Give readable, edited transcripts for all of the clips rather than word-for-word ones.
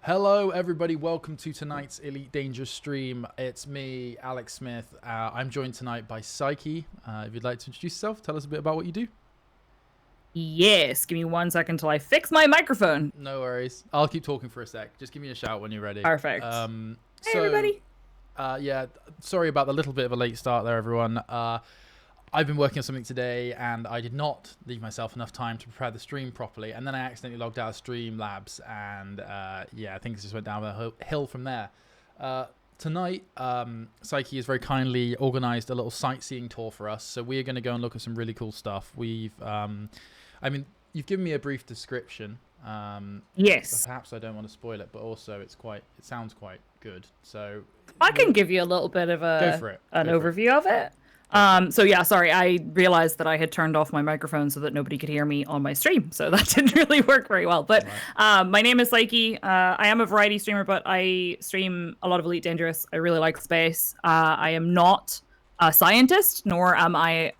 Hello, everybody. Welcome to tonight's Elite Dangerous stream. It's me, Alex Smith. I'm joined tonight by Psyche. If you'd like to introduce yourself, tell us a bit about what you do. Yes, give me 1 second till I fix my microphone. No worries. I'll keep talking for a sec. Just give me a shout when you're ready. Perfect. Hey, everybody. Yeah, sorry about the little bit of a late start there, everyone. I've been working on something today, and I did not leave myself enough time to prepare the stream properly, and then I accidentally logged out of Streamlabs, and yeah, things just went down the hill from there. Tonight, Psyche has very kindly organised a little sightseeing tour for us, so we're going to go and look at some really cool stuff. I mean, you've given me a brief description. Yes. Perhaps I don't want to spoil it, but also it sounds quite good. So I can give you a little bit of an overview of it. So yeah, sorry, I realized that I had turned off my microphone so that nobody could hear me on my stream, so that didn't really work very well. But my name is Psyche. I am a variety streamer, but I stream a lot of Elite Dangerous. I really like space. I am not a scientist, nor am I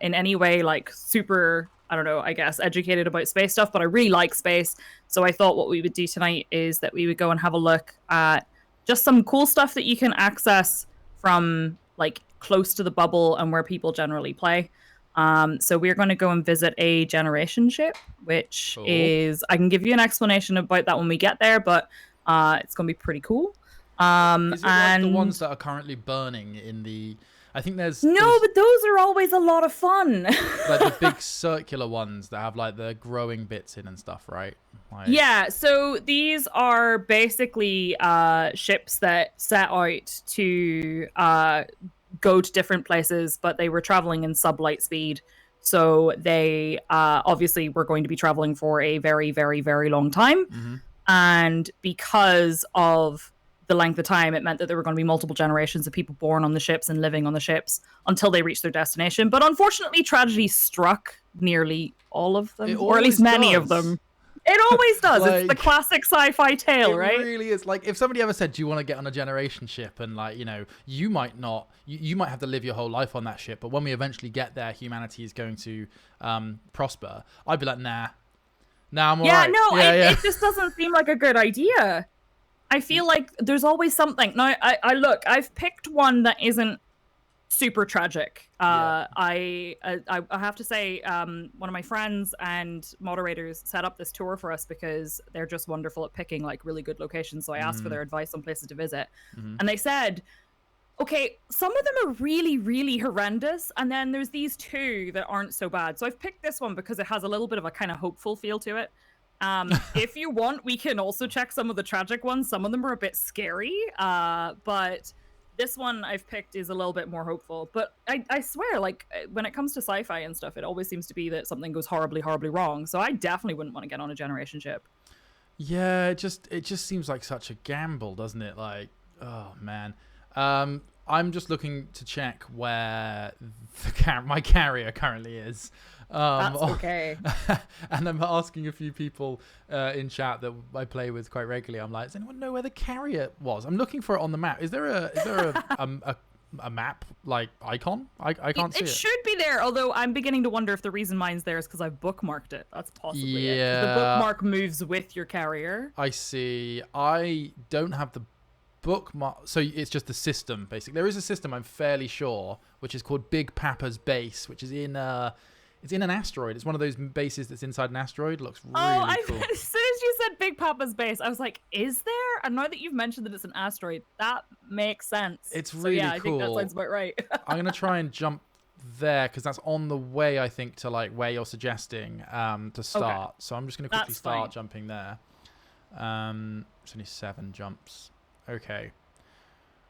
in any way like super, I don't know, I guess educated about space stuff, but I really like space. So I thought what we would do tonight is that we would go and have a look at just some cool stuff that you can access from like close to the bubble and where people generally play. So we're going to go and visit a generation ship, which is, I can give you an explanation about that when we get there, but it's going to be pretty cool. Is it like the ones that are currently burning in the... I think there's... No, but those are always a lot of fun. Like the big circular ones that have like the growing bits in and stuff, right? Like... Yeah, so these are basically ships that set out to go to different places, but they were traveling in sublight speed. So they obviously were going to be traveling for a very, very, very long time. Mm-hmm. And because of the length of time, it meant that there were going to be multiple generations of people born on the ships and living on the ships until they reached their destination. But unfortunately, tragedy struck nearly all of them, or at least many of them. It always does. Like, it's the classic sci-fi tale, right? It really is. Like, if somebody ever said, do you want to get on a generation ship? And, like, you know, you might not, you might have to live your whole life on that ship, but when we eventually get there, humanity is going to prosper. I'd be like, nah, I'm all right. It just doesn't seem like a good idea. I feel like there's always something. Now, I've picked one that isn't super tragic. I have to say, one of my friends and moderators set up this tour for us because they're just wonderful at picking like really good locations. So I asked for their advice on places to visit, and they said, okay, some of them are really, really horrendous, and then there's these two that aren't so bad. So I've picked this one because it has a little bit of a kind of hopeful feel to it. If you want, we can also check some of the tragic ones. Some of them are a bit scary, but this one I've picked is a little bit more hopeful. But I swear, like, when it comes to sci-fi and stuff, it always seems to be that something goes horribly, horribly wrong. So I definitely wouldn't want to get on a generation ship. Yeah, it just seems like such a gamble, doesn't it? Like, oh man. I'm just looking to check where my carrier currently is. That's okay. And I'm asking a few people in chat that I play with quite regularly. I'm like, does anyone know where the carrier was? I'm looking for it on the map. Is there a map like icon? I can't see it. It should be there, although I'm beginning to wonder if the reason mine's there is because I've bookmarked it. That's possibly it. The bookmark moves with your carrier. I see. I don't have the bookmark, so it's just the system basically. There is a system, I'm fairly sure, which is called Big Papa's base, which is in it's in an asteroid. It's one of those bases that's inside an asteroid. It looks really cool. As soon as you said Big Papa's base, I was like, is there? And now that you've mentioned that it's an asteroid, that makes sense. It's really cool. I think that sounds about right. I'm gonna try and jump there because that's on the way, I think, to like where you're suggesting to start. Okay. So I'm just gonna quickly start jumping there. It's only 7 jumps. Okay.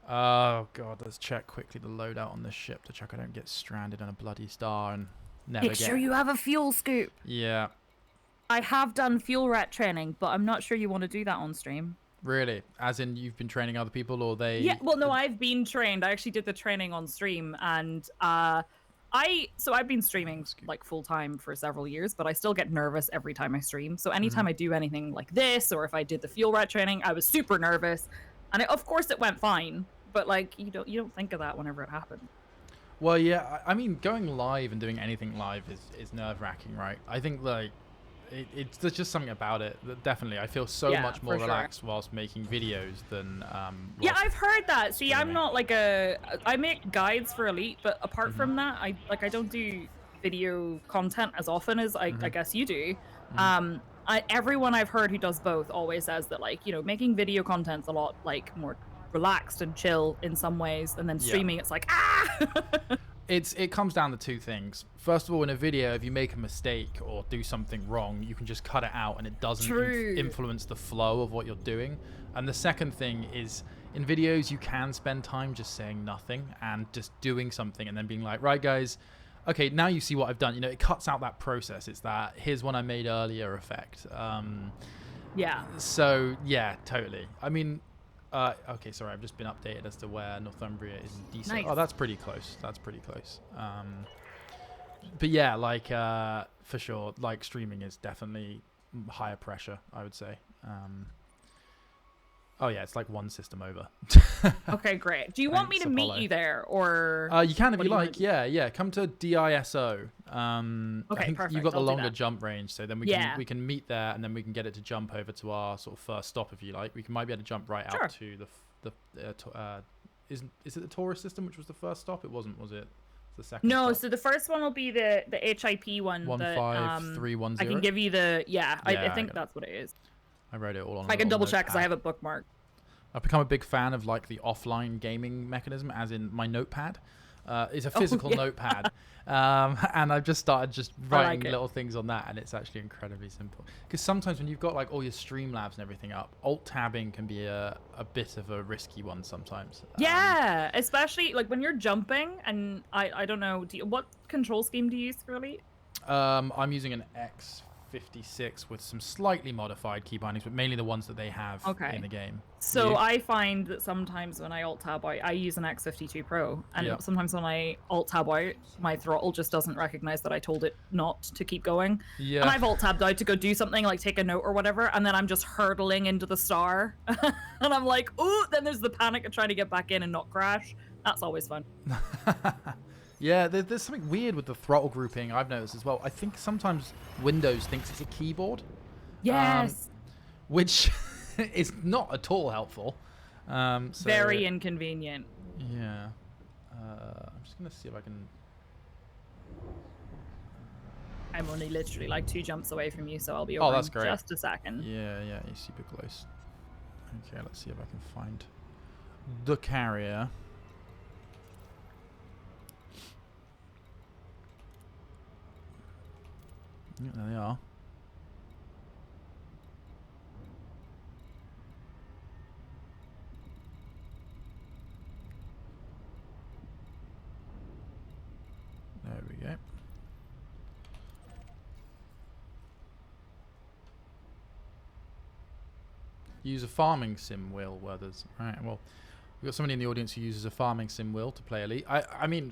Oh god, let's check quickly the loadout on this ship to check I don't get stranded on a bloody star and Make sure you have a fuel scoop. Yeah. I have done fuel rat training, but I'm not sure you want to do that on stream. Really? As in you've been training other people, or they... Yeah, well, no, I've been trained. I actually did the training on stream, and I've been streaming like full time for several years, but I still get nervous every time I stream. So anytime I do anything like this, or if I did the fuel rat training, I was super nervous, and of course it went fine. But like you don't think of that whenever it happened. Well, yeah, I mean, going live and doing anything live is nerve-wracking, right? I think, like, there's just something about it that definitely I feel so much more relaxed whilst making videos than yeah, I've heard that. See, streaming. I'm not like I make guides for Elite, but apart from that, I don't do video content as often as I guess you do. Everyone I've heard who does both always says that, like, you know, making video content's a lot like more relaxed and chill in some ways, and then streaming it's like It comes down to two things. First of all, in a video, if you make a mistake or do something wrong, you can just cut it out and it doesn't influence the flow of what you're doing. And the second thing is, in videos, you can spend time just saying nothing and just doing something and then being like, right, guys, okay, now you see what I've done. You know, it cuts out that process. It's that here's one I made earlier effect. Yeah. So, yeah, totally. I mean, okay, sorry, I've just been updated as to where Northumbria is in DC. Nice. Oh, that's pretty close. That's pretty close. But yeah, like, for sure, like, streaming is definitely higher pressure, I would say. Oh yeah, it's like one system over. Okay, great. Do you want me to meet you there, or you can if you like? Yeah. Come to DISO. Okay, I think perfect. you've got the I'll do longer that. jump range, so then we can meet there, and then we can get it to jump over to our sort of first stop if you like. We might be able to jump right out to is it the tourist system, which was the first stop? It wasn't, was it? The second. No, stop. so the first one will be the HIP one. 15310. I can give you the I think that's what it is. I wrote it all on. I can double check because I have it bookmarked. I've become a big fan of like the offline gaming mechanism, as in my notepad. It's a physical notepad, and I've just started writing little things on that, and it's actually incredibly simple. Because sometimes when you've got like all your Streamlabs and everything up, alt tabbing can be a bit of a risky one sometimes. Yeah, especially like when you're jumping, and I don't know, what control scheme do you use for Elite? I'm using an X56 with some slightly modified key bindings, but mainly the ones that they have in the game. So I find that sometimes when I alt tab out, I use an X52 Pro, and sometimes when I alt tab out, my throttle just doesn't recognize that I told it not to keep going. Yeah. And I've alt tabbed out to go do something, like take a note or whatever, and then I'm just hurtling into the star, and I'm like, ooh, then there's the panic of trying to get back in and not crash. That's always fun. Yeah, there's something weird with the throttle grouping I've noticed as well. I think sometimes Windows thinks it's a keyboard. Yes. Which is not at all helpful. Very inconvenient. Yeah. I'm just going to see if I can... I'm only literally like 2 jumps away from you, so I'll be over that's great. in just a second. Yeah, you're super close. Okay, let's see if I can find the carrier. Yeah, there they are. There we go. Use a farming sim wheel, Werthers. Right, well, we've got somebody in the audience who uses a farming sim wheel to play Elite. I mean,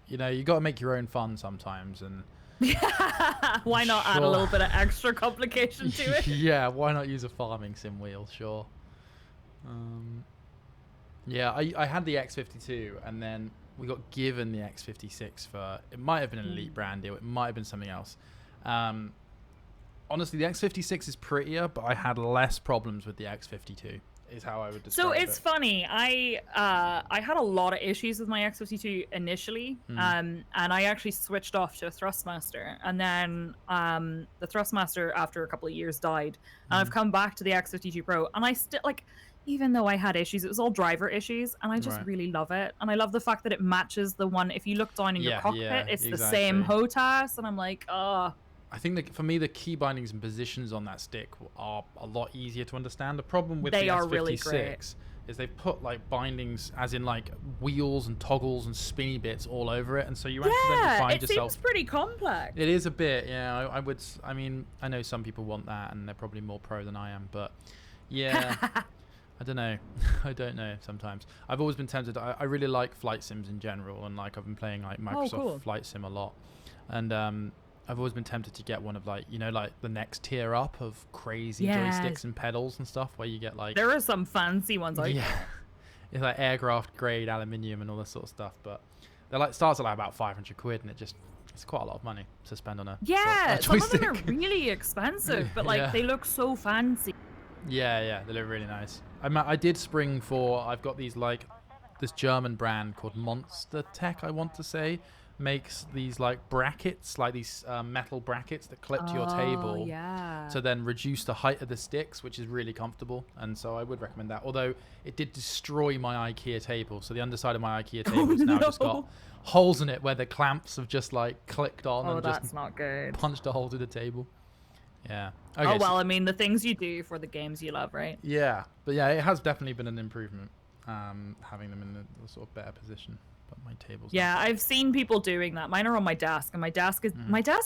you know, you got to make your own fun sometimes, and why not add a little bit of extra complication to it? Yeah, why not use a farming sim wheel? Sure. Yeah, I had the X52, and then we got given the X56 for, it might have been an Elite brand deal, it might have been something else. Honestly, the X56 is prettier, but I had less problems with the X52. Is how I would describe it. So it's funny. I had a lot of issues with my X52 initially, and I actually switched off to a Thrustmaster, and then the Thrustmaster after a couple of years died, and I've come back to the X52 Pro, and I still like, even though I had issues, it was all driver issues, and I just really love it, and I love the fact that it matches the one. If you look down in your cockpit, it's the same HOTAS, and I'm like, oh. I think that for me, the key bindings and positions on that stick are a lot easier to understand. The problem with the X56 really great. is they've put like bindings, as in like wheels and toggles and spinny bits all over it, and so you accidentally find yourself. Yeah, it seems pretty complex. It is a bit, yeah. I would. I mean, I know some people want that, and they're probably more pro than I am, but yeah. I don't know. I don't know sometimes. I've always been tempted. I really like flight sims in general, and like I've been playing like Microsoft Flight Sim a lot, and I've always been tempted to get one of like, you know, like the next tier up of crazy joysticks and pedals and stuff, where you get like, there are some fancy ones out it's like aircraft grade aluminium and all this sort of stuff, but They're like starts at like about 500 quid, and it's quite a lot of money to spend on a Yeah, sort of some of them joystick. are really expensive, but like they look so fancy. Yeah, they look really nice. I did spring for. I've got these like this German brand called Monster Tech. I want to say makes these like brackets, like these metal brackets that clip to your table. Yeah. To then reduce the height of the sticks, which is really comfortable, and so I would recommend that. Although it did destroy my IKEA table, so the underside of my IKEA table has now just got holes in it where the clamps have just like clicked on and that's just not good. punched a hole through the table. Yeah. Okay, oh well, I mean the things you do for the games you love, right? Yeah, but yeah, it has definitely been an improvement, having them in a sort of better position. But my table's Yeah, I've seen people doing that. Mine are on my desk, and my desk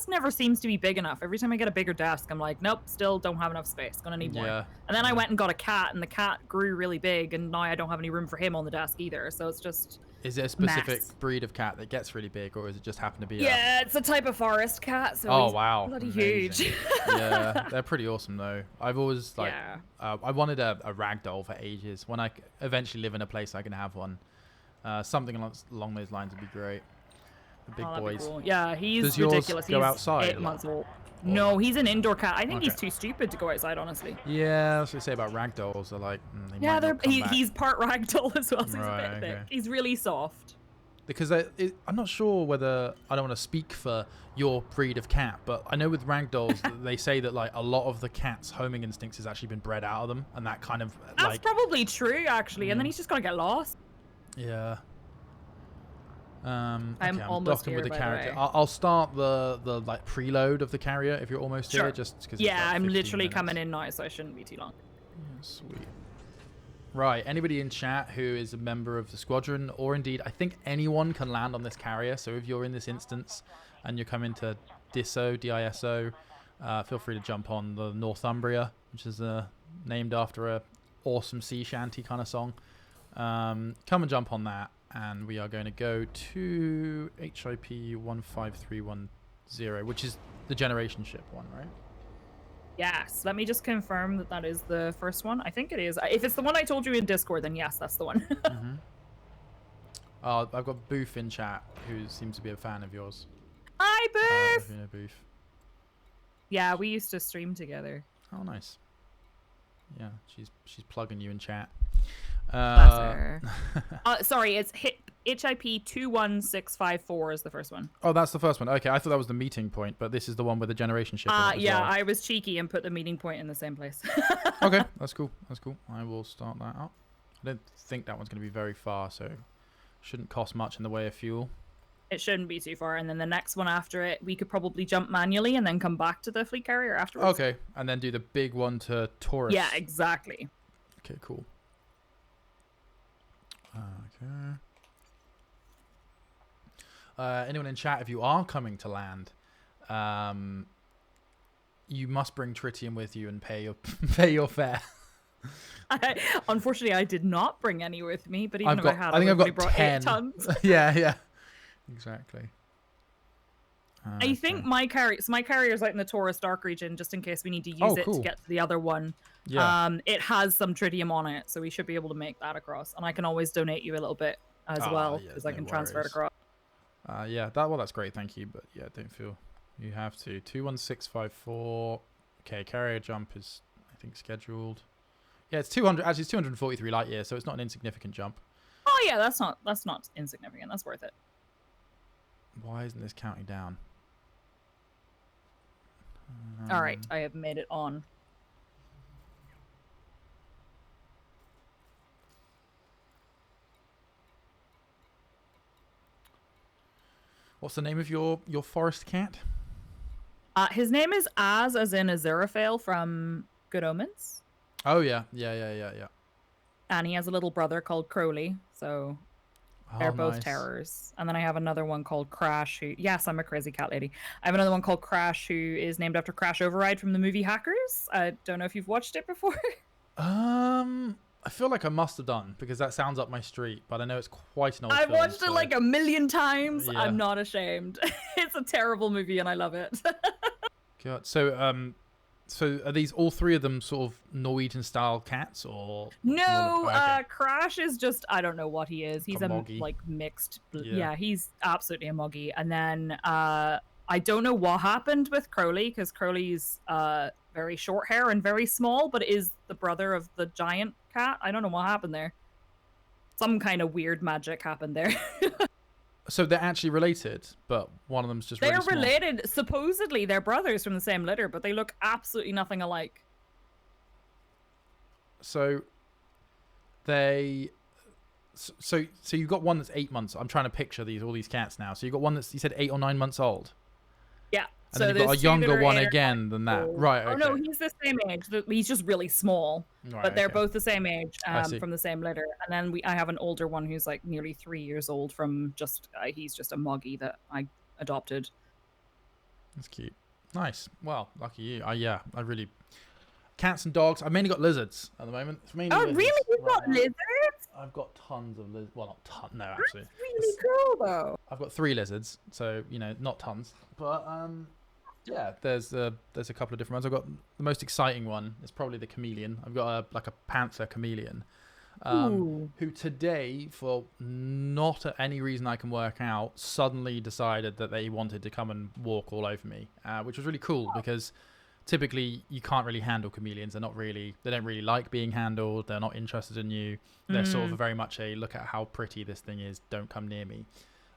never seems to be big enough. Every time I get a bigger desk, I'm like, nope, still don't have enough space. Gonna need more. Yeah. And then I went and got a cat, and the cat grew really big, and now I don't have any room for him on the desk either. So it's just. Is it a specific mess. breed of cat that gets really big, or is it just happen to be? Yeah, it's a type of forest cat. So Oh he's wow! bloody Amazing. huge. Yeah, they're pretty awesome though. I've always like, Yeah. I wanted a ragdoll for ages. When I eventually live in a place I can have one, something along those lines would be great. The big that'd be boys. cool. Yeah, he's Does yours ridiculous. go He's outside 8 a lot? months old. No, he's an indoor cat. I think Okay. he's too stupid to go outside, honestly. Yeah, that's what they say about ragdolls. They're like, they Yeah, might not come back. he's part ragdoll as well. So he's a Right, bit thick. okay. He's really soft. Because I'm not sure whether I don't want to speak for your breed of cat, but I know with ragdolls they say that like a lot of the cat's homing instincts has actually been bred out of them, and that kind of That's like probably true, actually. And then he's just gonna get lost. yeah. I'm I'm almost docking here, with the by the carrier. way. I'll start the like preload of the carrier if you're almost Sure. here, just because. Yeah, like I'm 15 literally minutes. coming in now, so I shouldn't be too long. Sweet. Right, anybody in chat who is a member of the squadron, or indeed, I think anyone can land on this carrier. So if you're in this instance and you're coming to DISO, feel free to jump on the Northumbria, which is named after a awesome sea shanty kind of song. Come and jump on that, and we are going to go to HIP 15310, which is the generation ship one, right? Yes, let me just confirm that that is the first one. I think it is. If it's the one I told you in Discord, then yes, that's the one. I've got Booth in chat, who seems to be a fan of yours. Hi, Booth! If you know Booth. Yeah, we used to stream together. Oh, nice. Yeah, she's plugging you in chat. Bless her. Sorry, it's HIP 21654 is the first one. Oh, that's the first one. Okay, I thought that was the meeting point, but this is the one with the generation ship. in it as Yeah, well. I was cheeky and put the meeting point in the same place. Okay, that's cool. That's cool. I will start that up. I don't think that one's going to be very far, so shouldn't cost much in the way of fuel. It shouldn't be too far, and then the next one after it, we could probably jump manually and then come back to the fleet carrier afterwards. Okay, and then do the big one to Taurus. Yeah, exactly. Okay, cool. Okay. Anyone in chat, if you are coming to land, you must bring tritium with you and pay your fare. Unfortunately, I did not bring any with me, but even if I had, I think I've probably got brought 10. 8 tons. yeah, exactly. I think my carrier's out in the Taurus Dark region, just in case we need to use it cool. to get to the other one. Yeah. It has some tritium on it, so we should be able to make that across. And I can always donate you a little bit as well, yeah, because I no can transfer it worries. across. Yeah, that's great, thank you. But yeah, don't feel you have to. 21654. Okay, carrier jump is I think scheduled. Yeah, it's 200. Actually, it's 243 light years, so it's not an insignificant jump. Oh yeah, that's not insignificant. That's worth it. Why isn't this counting down? All right, I have made it on. What's the name of your forest cat? His name is Az, as in Aziraphale from Good Omens. Oh yeah. And he has a little brother called Crowley, so they're both nice. terrors. And then I have another one called Crash, who... Yes, I'm a crazy cat lady. I have another one called Crash, who is named after Crash Override from the movie Hackers. I don't know if you've watched it before. I feel like I must have done, because that sounds up my street, but I know it's quite an old I've film, watched it so- like a million times. Yeah. I'm not ashamed. It's a terrible movie and I love it. God. So So are these all three of them sort of Norwegian style cats or No, okay. Crash is just, I don't know what he is. He's a moggy. like mixed. Yeah. Yeah, he's absolutely a moggy. And then I don't know what happened with Crowley, because Crowley's very short hair and very small, but is the brother of the giant cat. I don't know what happened there. Some kind of weird magic happened there. So they're actually related, but one of them's just really small. They're related. Supposedly they're brothers from the same litter, but they look absolutely nothing alike. So so you've got one that's 8 months. I'm trying to picture all these cats now. So you've got one that's, you said 8 or 9 months old. Yeah. And then you've got a younger one again than that. Right, okay. Oh, no, he's the same age. He's just really small. Right, but they're both the same age from the same litter. And then I have an older one who's like nearly 3 years old from just, he's just a moggy that I adopted. That's cute. Nice. Well, lucky you. I really... Cats and dogs. I've mainly got lizards at the moment. It's mainly really? You've got lizards? I've got tons of lizards. Well, not tons. No, actually. That's really cool, though. I've got 3 lizards, so, not tons. But, yeah, there's a couple of different ones. I've got the most exciting one is probably the chameleon. I've got a panther chameleon, who today, for not any reason I can work out, suddenly decided that they wanted to come and walk all over me, which was really cool because typically you can't really handle chameleons. They don't really like being handled. They're not interested in you. They're sort of very much a look at how pretty this thing is. Don't come near me.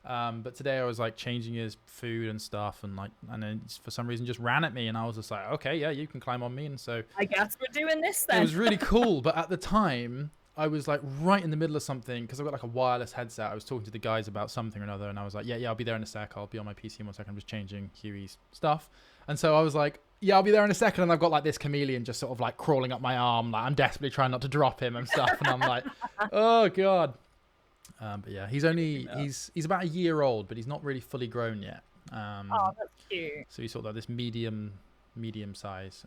But today I was like changing his food and stuff, and then for some reason just ran at me, and I was just like, okay, yeah, you can climb on me. And so I guess we're doing this then. It was really cool, but at the time I was like right in the middle of something because I've got like a wireless headset. I was talking to the guys about something or another, and I was like, yeah, I'll be there in a sec. I'll be on my PC in 1 second. I'm just changing Huey's stuff. And so I was like, yeah, I'll be there in a second. And I've got like this chameleon just sort of like crawling up my arm. Like I'm desperately trying not to drop him and stuff. And I'm like, oh God. But yeah, he's about a year old, but he's not really fully grown yet. Oh, that's cute. So he's sort of like this medium size.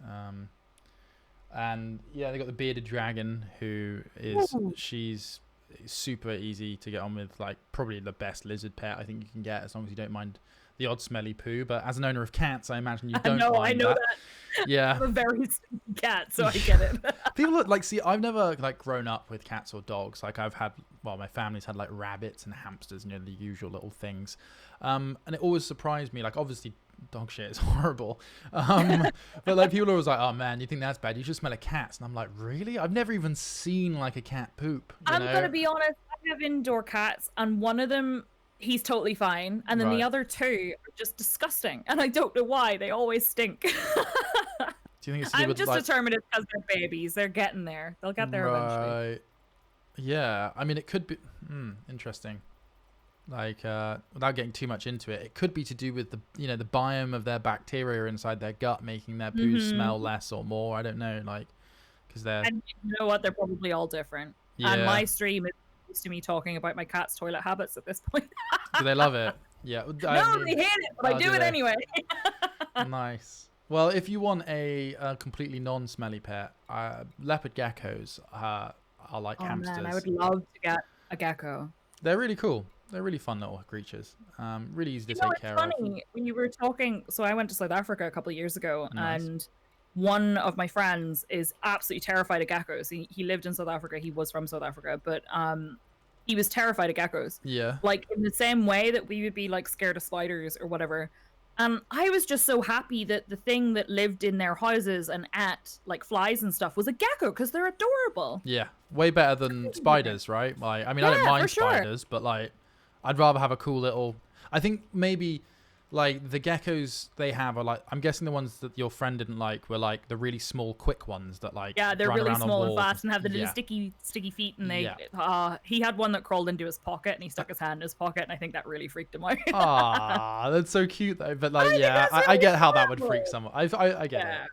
And yeah, they got the bearded dragon, who she's super easy to get on with, like probably the best lizard pet I think you can get, as long as you don't mind the odd smelly poo. But as an owner of cats, I imagine you don't mind I know that. Yeah. I'm a very stinky cat, so I get it. People look like, see, I've never like grown up with cats or dogs. Like my family's had like rabbits and hamsters, the usual little things. And it always surprised me, like obviously dog shit is horrible. But like people are always like, oh man, you think that's bad? You should smell a cat. And I'm like, really? I've never even seen like a cat poop. I'm going to be honest, I have indoor cats, and one of them, he's totally fine, and then the other two are just disgusting, and I don't know why. They always stink. Do you think it's I'm just determined it's because they're babies. They're getting there. They'll get there eventually. Yeah, I mean, it could be interesting. Like, without getting too much into it, it could be to do with the the biome of their bacteria inside their gut, making their poo smell less or more. I don't know, like, because they're. And you know what? They're probably all different. Yeah. And my stream is used to me talking about my cat's toilet habits at this point. Do they love it? Yeah. No, they hate it, but I do it anyway. Nice. Well, if you want a completely non-smelly pet, leopard geckos are like hamsters. Man, I would love to get a gecko. They're really cool. They're really fun little creatures. Really easy to take care of. It's funny when you were talking. So I went to South Africa a couple of years ago, and one of my friends is absolutely terrified of geckos. He lived in South Africa. He was from South Africa, but he was terrified of geckos. Yeah. Like in the same way that we would be like scared of spiders or whatever. I was just so happy that the thing that lived in their houses and ate like flies and stuff was a gecko, because they're adorable. Yeah, way better than spiders, right? Like, I mean, I don't mind spiders, but like, I'd rather have a cool little. I think maybe like the geckos they have are like, I'm guessing the ones that your friend didn't like were like the really small, quick ones that like they're run really around small on and fast and have the little sticky feet, and they he had one that crawled into his pocket and he stuck his hand in his pocket, and I think that really freaked him out. Ah, that's so cute though. But like, I get how that would freak someone. I get it.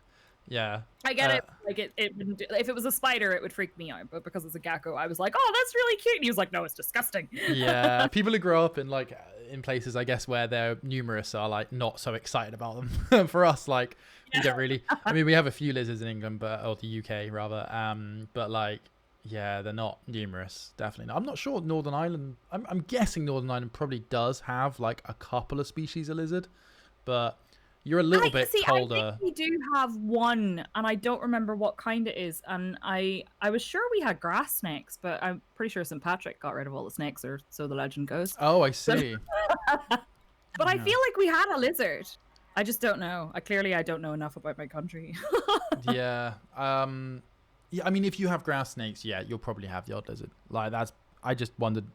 Yeah, I get it. Like it wouldn't. If it was a spider, it would freak me out. But because it's a gecko, I was like, "Oh, that's really cute." And he was like, "No, it's disgusting." Yeah, people who grow up in like in places, I guess, where they're numerous are like not so excited about them. For us, like we don't really. I mean, we have a few lizards in England, or the UK rather. But like, yeah, they're not numerous. Definitely not. I'm not sure Northern Ireland. I'm guessing Northern Ireland probably does have like a couple of species of lizard, but. You're a little bit colder. I think we do have one, and I don't remember what kind it is. And I was sure we had grass snakes, but I'm pretty sure St. Patrick got rid of all the snakes, or so the legend goes. Oh, I see. But I feel like we had a lizard. I just don't know. I don't know enough about my country. Yeah. Yeah. I mean, if you have grass snakes, yeah, you'll probably have the odd lizard. Like that's. I just wondered.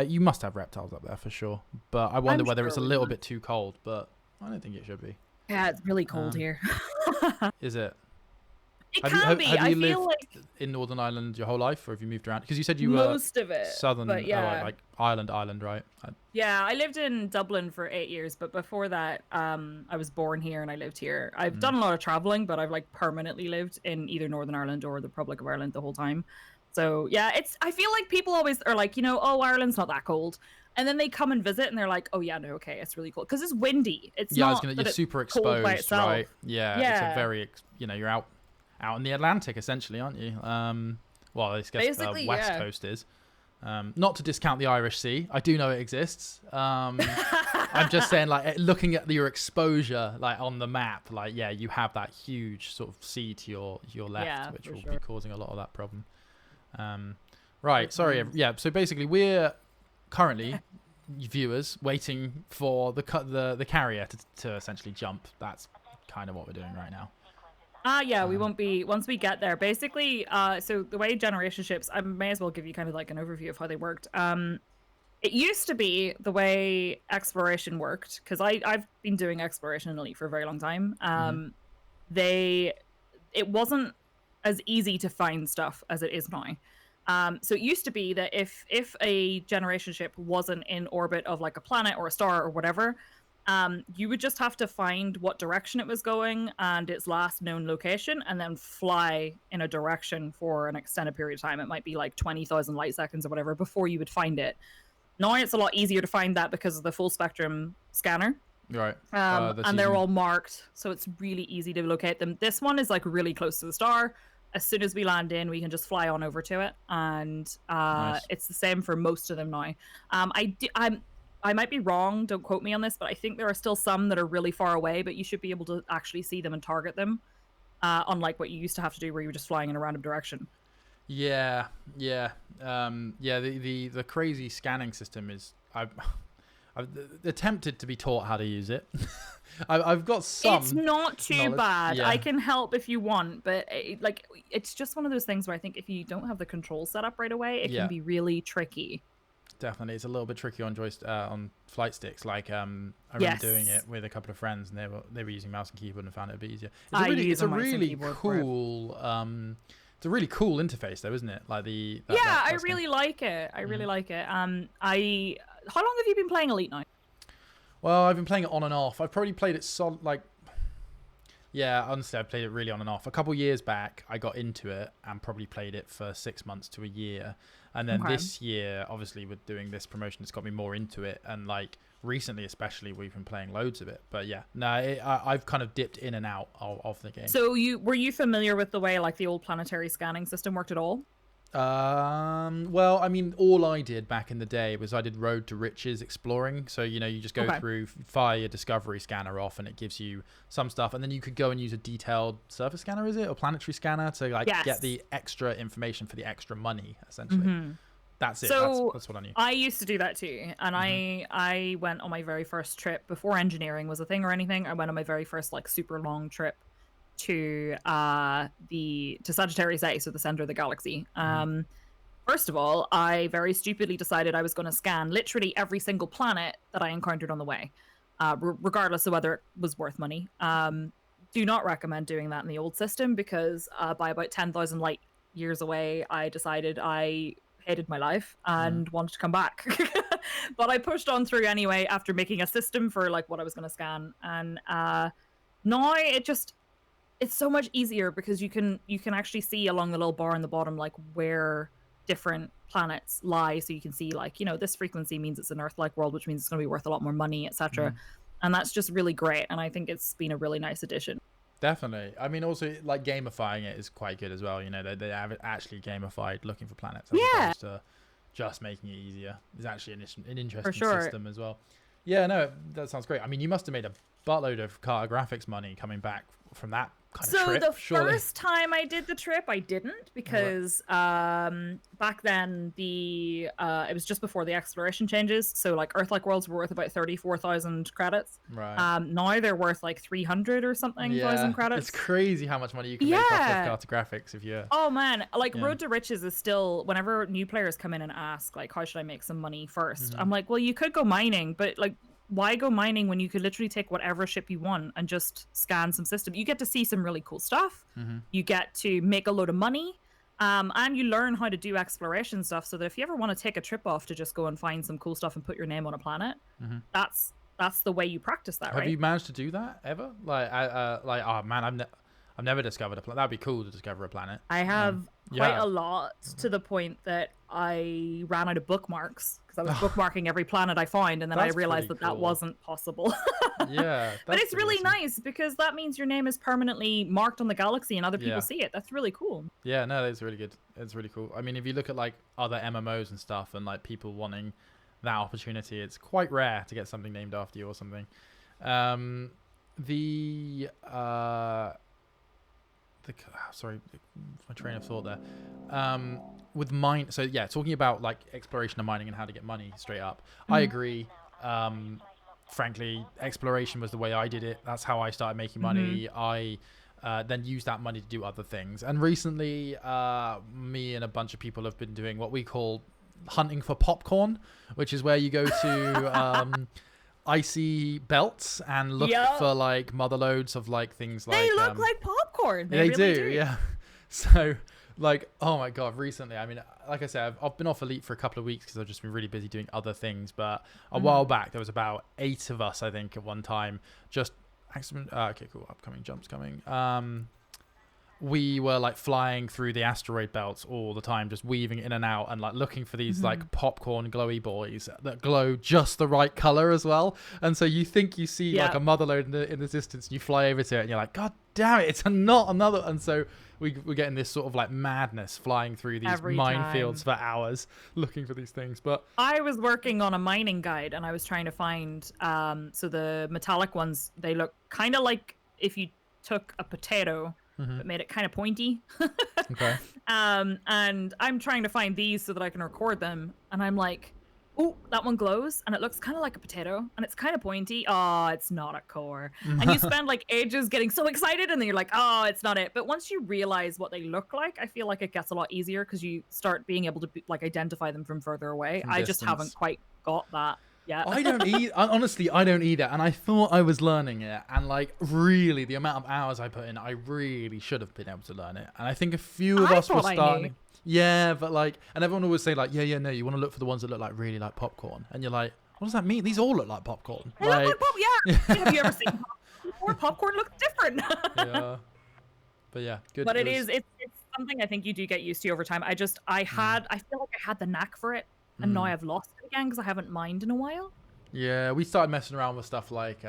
You must have reptiles up there for sure. But I wonder whether it's a little bit too cold. But I don't think it should be. Yeah, it's really cold here. Is it? It can be. Have you I feel lived like in Northern Ireland your whole life, or have you moved around? Because you said you were most of it, southern, but yeah, like Ireland, right? Yeah, I lived in Dublin for 8 years, but before that, I was born here and I lived here. I've done a lot of traveling, but I've like permanently lived in either Northern Ireland or the Republic of Ireland the whole time. So yeah, I feel like people always are like, oh, Ireland's not that cold. And then they come and visit and they're like, oh yeah, no, okay, it's really cold. Because it's windy. It's not you're super exposed, right? Yeah, yeah. It's a very, you're out in the Atlantic essentially, aren't you? Well, I guess the West Coast is. Not to discount the Irish Sea. I do know it exists. I'm just saying, like, looking at your exposure, like, on the map, like, yeah, you have that huge sort of sea to your left, which will be causing a lot of that problem. Right, sorry. Yeah, so basically we're currently, viewers, waiting for the carrier to essentially jump. That's kind of what we're doing right now. Yeah, we won't be, once we get there. Basically, so the way generation ships, I may as well give you kind of like an overview of how they worked. It used to be the way exploration worked, because I've been doing exploration in Elite for a very long time. It wasn't as easy to find stuff as it is now. So it used to be that if a generation ship wasn't in orbit of like a planet or a star or whatever, you would just have to find what direction it was going and its last known location, and then fly in a direction for an extended period of time. It might be like 20,000 light seconds or whatever before you would find it. Now it's a lot easier to find that because of the full spectrum scanner. Right. And they're all marked, so it's really easy to locate them. This one is like really close to the star. As soon as we land in, we can just fly on over to it, and nice. It's the same for most of them now. I might be wrong, don't quote me on this, but I think there are still some that are really far away, but you should be able to actually see them and target them, unlike what you used to have to do where you were just flying in a random direction. Yeah. The crazy scanning system is... I've attempted to be taught how to use it. I've got some. It's not too knowledge. bad. Yeah. I can help if you want, but it's just one of those things where I think if you don't have the control set up right away, it can be really tricky. Definitely, it's a little bit tricky on on flight sticks. Like I remember doing it with a couple of friends, and they were using mouse and keyboard and found it a bit easier. It's a really cool. It's a really cool interface, though, isn't it? Like I really like it. I really like it. How long have you been playing Elite now? Well, I've been playing it on and off. I've probably played it honestly, I played it really on and off. A couple years back, I got into it and probably played it for 6 months to a year. And then this year, obviously, with doing this promotion, it's got me more into it. And like recently, especially, we've been playing loads of it. But yeah, I've kind of dipped in and out of the game. So were you familiar with the way like the old planetary scanning system worked at all? Well, I mean, all I did back in the day was I did Road to Riches exploring. So, you just go through, fire your Discovery scanner off, and it gives you some stuff. And then you could go and use a detailed surface scanner, is it? Or planetary scanner to get the extra information for the extra money, essentially. That's it. So that's what I knew. I used to do that too. And I went on my very first trip before engineering was a thing or anything. I went on my very first like super long trip to Sagittarius A, so the center of the galaxy. First of all, I very stupidly decided I was going to scan literally every single planet that I encountered on the way, regardless of whether it was worth money. Do not recommend doing that in the old system, because by about 10,000 light years away, I decided I hated my life and wanted to come back. But I pushed on through anyway after making a system for like what I was going to scan, and now it's so much easier because you can actually see along the little bar in the bottom like where different planets lie, so you can see like this frequency means it's an Earth-like world, which means it's going to be worth a lot more money, etc. And that's just really great, and I think it's been a really nice addition. Definitely. I mean, also like gamifying it is quite good as well. They have actually gamified looking for planets as opposed to just making it easier. It's actually an interesting system as well. Yeah, no, that sounds great. I mean, you must have made a buttload of cartographics money coming back from that kind of trip. So the surely. first time I did the trip, I didn't because back then it was just before the exploration changes. So like Earth-like worlds were worth about 34,000 credits. Right. Now they're worth like 300 or something thousand credits. It's crazy how much money you can make off of cartographics if you're. Oh man, like Road to Riches is still, whenever new players come in and ask like, how should I make some money 1st? I'm like, well, you could go mining, but like, why go mining when you could literally take whatever ship you want and just scan some system? You get to see some really cool stuff. You get to make a load of money. And you learn how to do exploration stuff so that if you ever want to take a trip off to just go and find some cool stuff and put your name on a planet, that's the way you practice that, right? Have you managed to do that ever? Oh man, I've never discovered a planet. That'd be cool to discover a planet. I have quite a lot, to the point that I ran out of bookmarks because I was bookmarking every planet I found, and then I realized that wasn't possible. But it's really nice because that means your name is permanently marked on the galaxy and other people see it. That's really cool. Yeah, no, that's really good. It's really cool. I mean, if you look at like other MMOs and stuff and like people wanting that opportunity, it's quite rare to get something named after you or something. Sorry, my train of thought there. With mine, so yeah, talking about like exploration and mining and how to get money straight up. I agree. Frankly, exploration was the way I did it. That's how I started making money. I then used that money to do other things. And recently, me and a bunch of people have been doing what we call hunting for popcorn, which is where you go to icy belts and look for like mother loads of like things like they look like popcorn. They really do, yeah. So like, oh my god, recently, I mean, like I said, I've been off Elite for a couple of weeks because I've just been really busy doing other things, but a while back there was about 8 of us, I think, at one time. Just okay, cool, upcoming jumps coming. We were like flying through the asteroid belts all the time, just weaving in and out and like looking for these like popcorn glowy boys that glow just the right color as well. And so you think you see like a motherlode in the distance, and you fly over to it and you're like, god damn it, it's not another. And so we're getting this sort of like madness flying through these minefields for hours looking for these things. But I was working on a mining guide and I was trying to find so the metallic ones, they look kind of like if you took a potato but made it kind of pointy. Okay. And I'm trying to find these so that I can record them. And I'm like, oh, that one glows and it looks kind of like a potato and it's kind of pointy. Oh, it's not a core. And you spend like ages getting so excited and then you're like, oh, it's not it. But once you realize what they look like, I feel like it gets a lot easier because you start being able to like identify them from further away. I just haven't quite got that. Yeah. I don't honestly, I don't either. And I thought I was learning it. And like really the amount of hours I put in, I really should have been able to learn it. And I think a few of us were starting. Yeah, but like, and everyone always say like, yeah, no, you want to look for the ones that look like really like popcorn. And you're like, what does that mean? These all look like popcorn. They look like popcorn, yeah. Have you ever seen popcorn before? Popcorn looks different. Yeah. But yeah, good. But it's something I think you do get used to over time. I feel like I had the knack for it. And now I've lost it again because I haven't mined in a while. Yeah, we started messing around with stuff like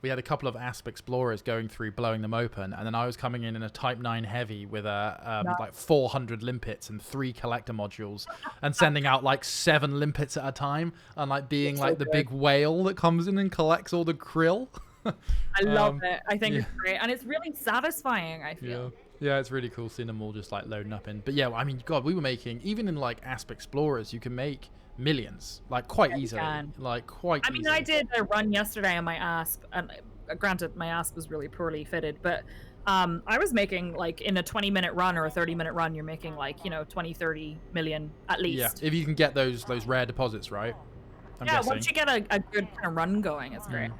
we had a couple of ASP explorers going through, blowing them open, and then I was coming in a Type 9 heavy with like 400 limpets and 3 collector modules, and sending out like 7 limpets at a time, and like being like the big whale that comes in and collects all the krill. I love it. I think it's great, and it's really satisfying. I feel. Yeah, it's really cool seeing them all just like loading up in. But yeah, I mean, God, we were making, even in like ASP Explorers, you can make millions, like quite easily. Like quite easily. I mean, I did a run yesterday on my ASP, and granted, my ASP was really poorly fitted, but I was making like in a 20-minute run or a 30-minute run, you're making like, 20-30 million at least. Yeah, if you can get those rare deposits, right? I'm guessing. Once you get a good kind of run going, it's great.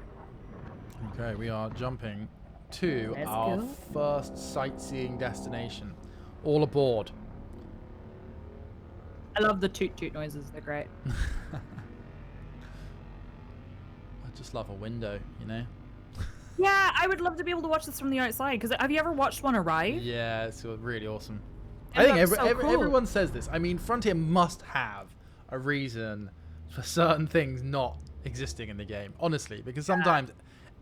Okay, we are jumping to our first sightseeing destination. All aboard. I love the toot toot noises, they're great. I just love a window, Yeah, I would love to be able to watch this from the outside, because have you ever watched one arrive? Yeah, it's really awesome. I think everyone says this. I mean, Frontier must have a reason for certain things not existing in the game, honestly, because sometimes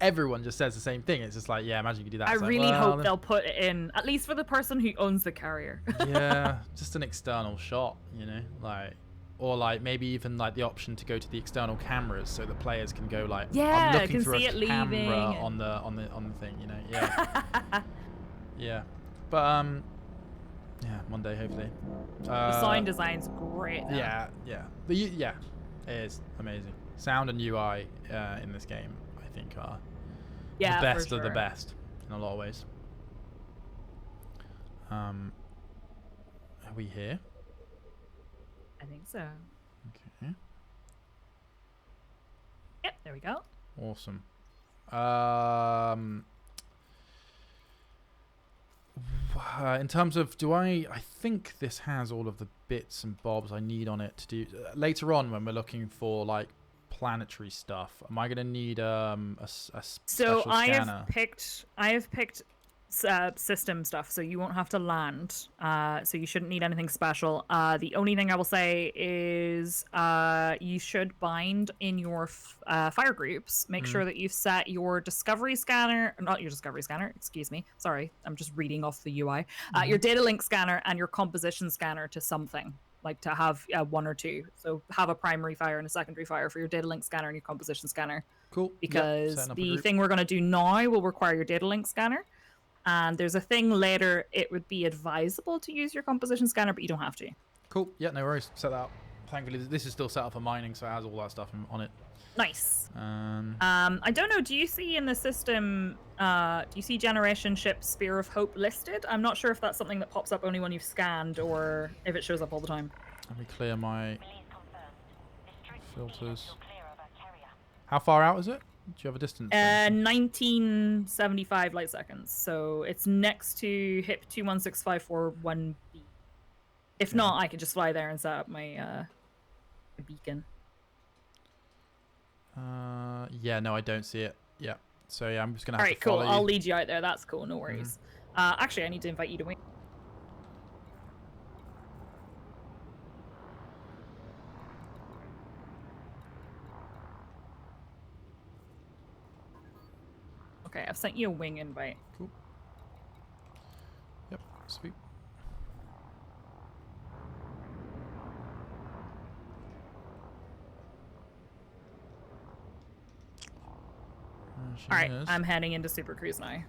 everyone just says the same thing. It's just like, yeah, imagine you could do that. I really hope they'll put it in, at least for the person who owns the carrier. Yeah, just an external shot, like or like maybe even like the option to go to the external cameras so the players can go like, Yeah, I'm looking can through see a it camera leaving on the thing, you know. Yeah. Yeah. But yeah, one day hopefully. The sound design's great though. Yeah, yeah, it is amazing. Sound and UI in this game, I think, are the best of the best in a lot of ways. Are we here? I think so. Okay. Yep, there we go. Awesome. In terms of, I think this has all of the bits and bobs I need on it to do. Later on, when we're looking for like planetary stuff, am I going to need a special scanner? I have picked system stuff, so you won't have to land. So you shouldn't need anything special. The only thing I will say is you should bind in your fire groups. Make sure that you've set your discovery scanner, not your discovery scanner, excuse me. Sorry, I'm just reading off the UI. Your data link scanner and your composition scanner to something. Like to have one or two. So have a primary fire and a secondary fire for your data link scanner and your composition scanner. Cool. Because the thing we're going to do now will require your data link scanner. And there's a thing later, it would be advisable to use your composition scanner, but you don't have to. Cool. Yeah, no worries. Set that up. Thankfully, this is still set up for mining, so it has all that stuff on it. Nice. I don't know, do you see in the system, do you see Generation Ship Spear of Hope listed? I'm not sure if that's something that pops up only when you've scanned or if it shows up all the time. Let me clear my filters. How far out is it? Do you have a distance? 1975 light seconds. So it's next to HIP 216541B. If not, I could just fly there and set up my beacon. Yeah, no, I don't see it. Yeah. So yeah, I'm just gonna have to follow you. I'll lead you out there. That's cool. No worries. Actually, I need to invite you to win. Okay, I've sent you a wing invite. Cool. Yep, sweet. All right, I'm heading into Super Cruise now.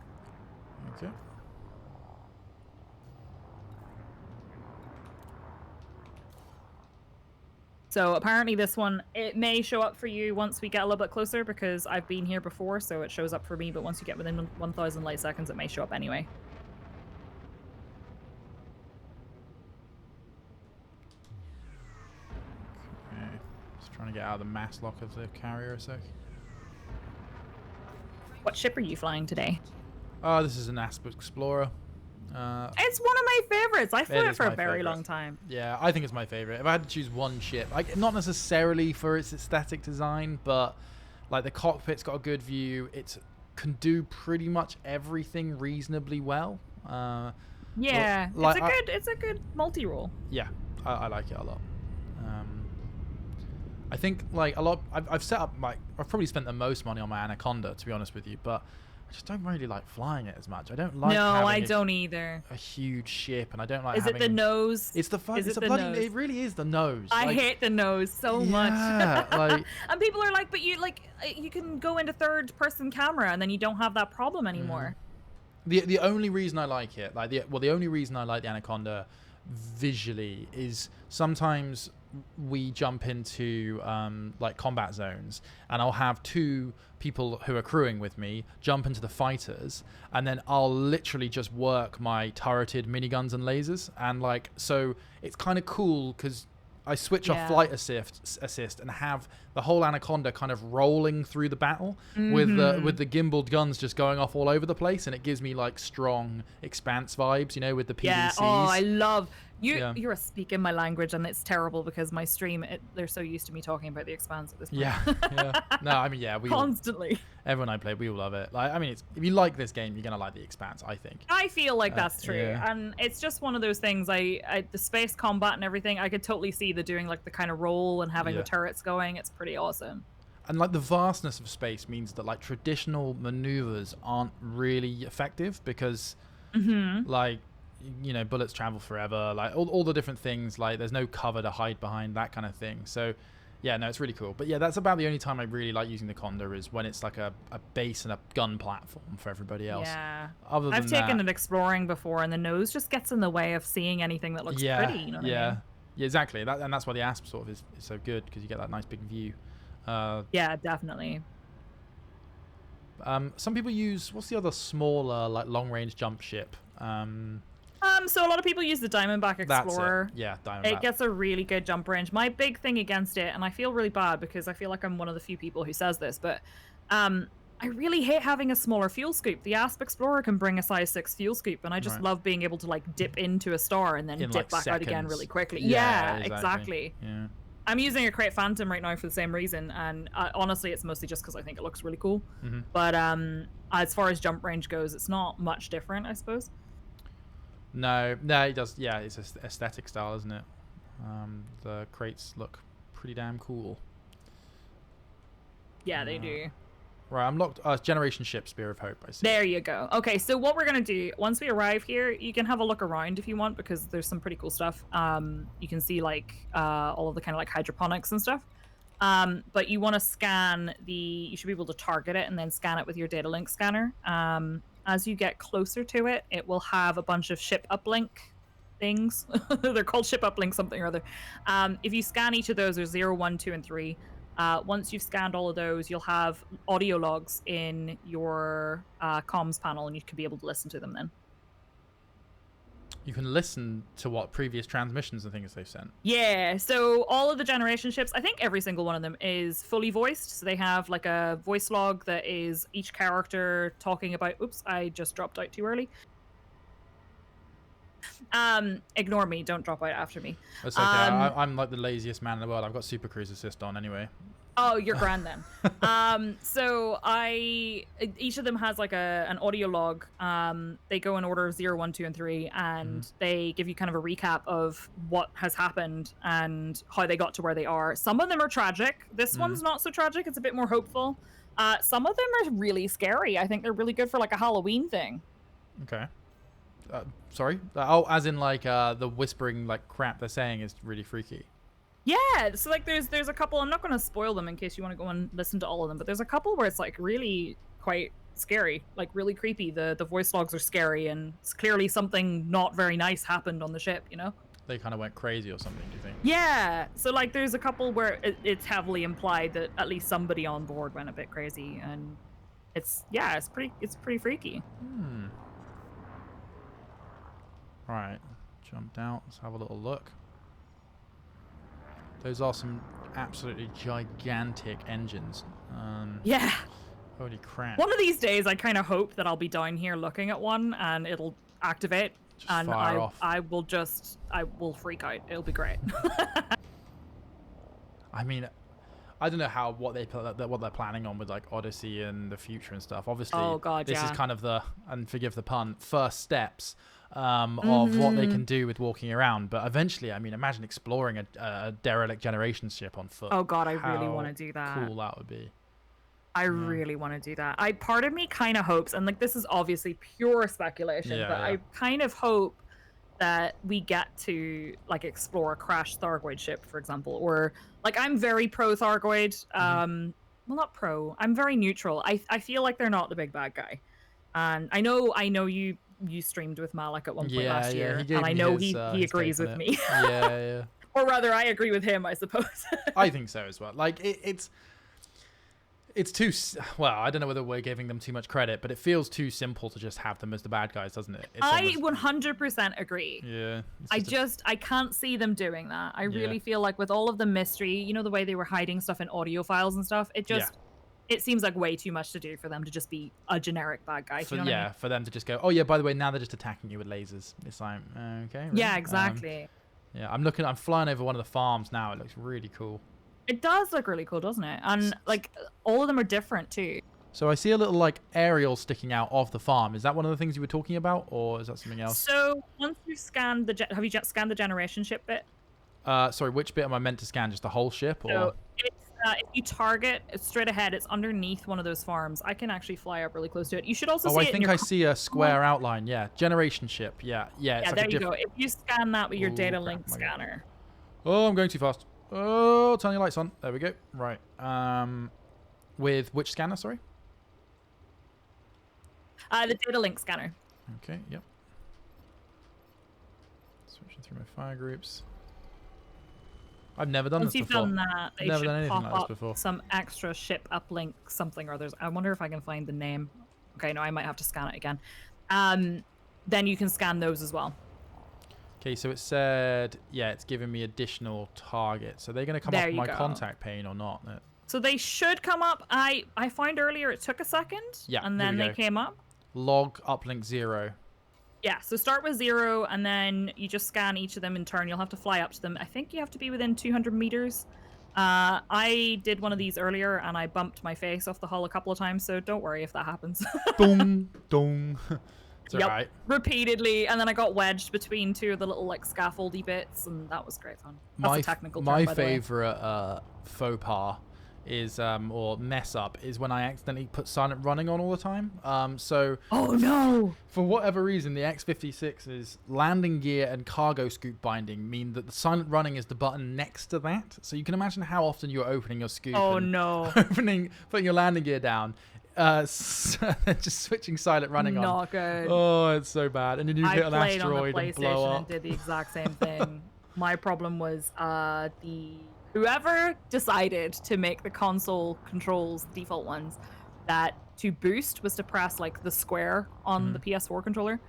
Okay. So apparently this one, it may show up for you once we get a little bit closer because I've been here before, so it shows up for me, but once you get within 1,000 light seconds, it may show up anyway. Okay. Just trying to get out of the mass lock of the carrier a sec. What ship are you flying today? Oh, this is an Asp Explorer. It's one of my favorites. I flew it for a very long time. Yeah, I think it's my favorite. If I had to choose one ship, like not necessarily for its aesthetic design, but like the cockpit's got a good view. It can do pretty much everything reasonably well. Yeah, like, it's a good multi-role. Yeah, I like it a lot. I think like a lot. I've set up I've probably spent the most money on my Anaconda, to be honest with you, but I just don't really like flying it as much. I don't like. No, I don't either. A huge ship, and I don't like. Is it the nose? It's the fun. It's the bloody. Nose? It really is the nose. I hate the nose so much. Like, and people are like, but you can go into third-person camera, and then you don't have that problem anymore. The only reason I like it, the only reason I like the Anaconda visually is sometimes we jump into like combat zones, and I'll have two people who are crewing with me jump into the fighters, and then I'll literally just work my turreted miniguns and lasers, and like, so it's kind of cool because I switch off flight assist and have the whole Anaconda kind of rolling through the battle with the gimbaled guns just going off all over the place, and it gives me like strong Expanse vibes, you know, with the PDCs. Yeah, oh, I love you're speaking my language, and it's terrible because my stream they're so used to me talking about the Expanse at this point. Yeah. No, I mean, yeah, we constantly. Everyone I play, we all love it. Like, I mean, if you like this game, you're gonna like the Expanse, I think. I feel like that's true, and it's just one of those things. The space combat and everything, I could totally see the doing like the kind of roll and having the turrets going. It's pretty awesome. And like the vastness of space means that like traditional maneuvers aren't really effective because like bullets travel forever, like all the different things, like there's no cover to hide behind, that kind of thing. So yeah, no, it's really cool. But yeah, that's about the only time I really like using the Condor, is when it's like a base and a gun platform for everybody else. Yeah. Other than I've taken it exploring before, and the nose just gets in the way of seeing anything that looks pretty. You know what I mean? Yeah, exactly. And that's why the Asp sort of is so good, because you get that nice big view. Yeah, definitely. Some people use, what's the other smaller, like long range jump ship? So a lot of people use the Diamondback Explorer. That's it. Yeah, Diamondback. It gets a really good jump range. My big thing against it, and I feel really bad because I feel like I'm one of the few people who says this, but I really hate having a smaller fuel scoop. The Asp Explorer can bring a size 6 fuel scoop, and I just love being able to like dip into a star and then dip back out again really quickly. Yeah, exactly. Yeah. I'm using a Crate Phantom right now for the same reason, and honestly, it's mostly just because I think it looks really cool. But as far as jump range goes, it's not much different, I suppose. No, it does. Yeah, it's aesthetic style, isn't it? The crates look pretty damn cool. Yeah, they do. Right, I'm locked. Generation ship, Spear of Hope, I see. There you go. Okay, so what we're going to do, once we arrive here, you can have a look around if you want, because there's some pretty cool stuff. You can see, like, all of the kind of, like, hydroponics and stuff. But you want to scan you should be able to target it and then scan it with your data link scanner. As you get closer to it, it will have a bunch of ship uplink things. They're called ship uplink something or other. If you scan each of those, there's 0, 1, 2, and 3. Once you've scanned all of those, you'll have audio logs in your comms panel, and you can be able to listen to them then. You can listen to what previous transmissions and things they've sent. Yeah, so all of the generation ships, I think every single one of them is fully voiced. So they have like a voice log that is each character talking about, oops, I just dropped out too early. Ignore me, don't drop out after me. That's okay. I'm like the laziest man in the world. I've got Super Cruise Assist on anyway. Oh, you're grand then. So each of them has like an audio log. They go in order of 0, 1, 2, and 3, and they give you kind of a recap of what has happened and how they got to where they are. Some of them are tragic. This one's not so tragic. It's a bit more hopeful. Some of them are really scary. I think they're really good for like a Halloween thing. Okay. Sorry? Oh, as in like the whispering like crap they're saying is really freaky. Yeah, so like there's a couple, I'm not going to spoil them in case you want to go and listen to all of them, but there's a couple where it's like really quite scary, like really creepy. The voice logs are scary, and it's clearly something not very nice happened on the ship, you know? They kind of went crazy or something, do you think? Yeah, so like there's a couple where it's heavily implied that at least somebody on board went a bit crazy, and it's pretty freaky. Right, jumped out, let's have a little look. Those are some absolutely gigantic engines. Yeah. Holy crap. One of these days, I kind of hope that I'll be down here looking at one and it'll activate. And I will freak out. It'll be great. I mean, I don't know what they're planning on with like Odyssey and the future and stuff. Obviously, this is kind of and forgive the pun, first steps of what they can do with walking around. But eventually, I mean, imagine exploring a derelict generation ship on foot. Oh God, I really want to do that. Cool that would be. I really want to do that. Part of me kind of hopes, and like this is obviously pure speculation, but I kind of hope that we get to like explore a crashed Thargoid ship, for example, or like I'm very pro Thargoid. Well, not pro. I'm very neutral. I feel like they're not the big bad guy, and I know you streamed with Malik at one point last year, and I know he agrees with me. Yeah. Or rather, I agree with him, I suppose. I think so as well. Like it's too well. I don't know whether we're giving them too much credit, but it feels too simple to just have them as the bad guys, doesn't it? I 100% agree. Yeah. I can't see them doing that. I really feel like with all of the mystery, you know, the way they were hiding stuff in audio files and stuff, it seems like way too much to do for them to just be a generic bad guy. You know what I mean? For them to just go, oh yeah, by the way, now they're just attacking you with lasers. It's like, okay. Really? Yeah, exactly. I'm flying over one of the farms now. It looks really cool. It does look really cool, doesn't it? And like all of them are different too. So I see a little like aerial sticking out of the farm. Is that one of the things you were talking about, or is that something else? So once you've scanned have you scanned the generation ship bit? Sorry, which bit am I meant to scan? Just the whole ship, or? So it's if you target straight ahead, it's underneath one of those farms. I can actually fly up really close to it. You should also see I it in think your I see a square outline. Yeah, generation ship. Yeah. It's yeah, like there you go. If you scan that with your data crap, link am I going? scanner. Oh, I'm going too fast. Oh, turn your lights on. There we go. Right. With which scanner? Sorry. The data link scanner. Okay. Yep. Switching through my fire groups. I've never done Once this you've before. done that, they Never should done anything pop like this up before. some extra ship uplink something or others. I wonder if I can find the name. Okay, no, I might have to scan it again. Then you can scan those as well. Okay, so it said, yeah, it's giving me additional targets. So they're going to come There up you my go. contact pane or not? So they should come up. I found earlier it took a second. Yeah, and here then we they go. came up. Log uplink 0. Yeah, so start with 0, and then you just scan each of them in turn. You'll have to fly up to them. I think you have to be within 200 meters. I did one of these earlier, and I bumped my face off the hull a couple of times, so don't worry if that happens. Dong, dong. It's alright. Repeatedly, and then I got wedged between two of the little, like, scaffoldy bits, and that was great fun. That's a technical term, my by the way. favorite faux pas is or mess up is when I accidentally put silent running on all the time. So Oh no! for whatever reason, the X56's landing gear and cargo scoop binding mean that the silent running is the button next to that. So you can imagine how often you're opening your scoop. Oh and no! putting your landing gear down. Just switching silent running on. Not good. Oh, it's so bad. And then you hit an I played on the asteroid and blow PlayStation up. and did the exact same thing. My problem was whoever decided to make the console controls default ones, that to boost was to press like the square on the PS4 controller,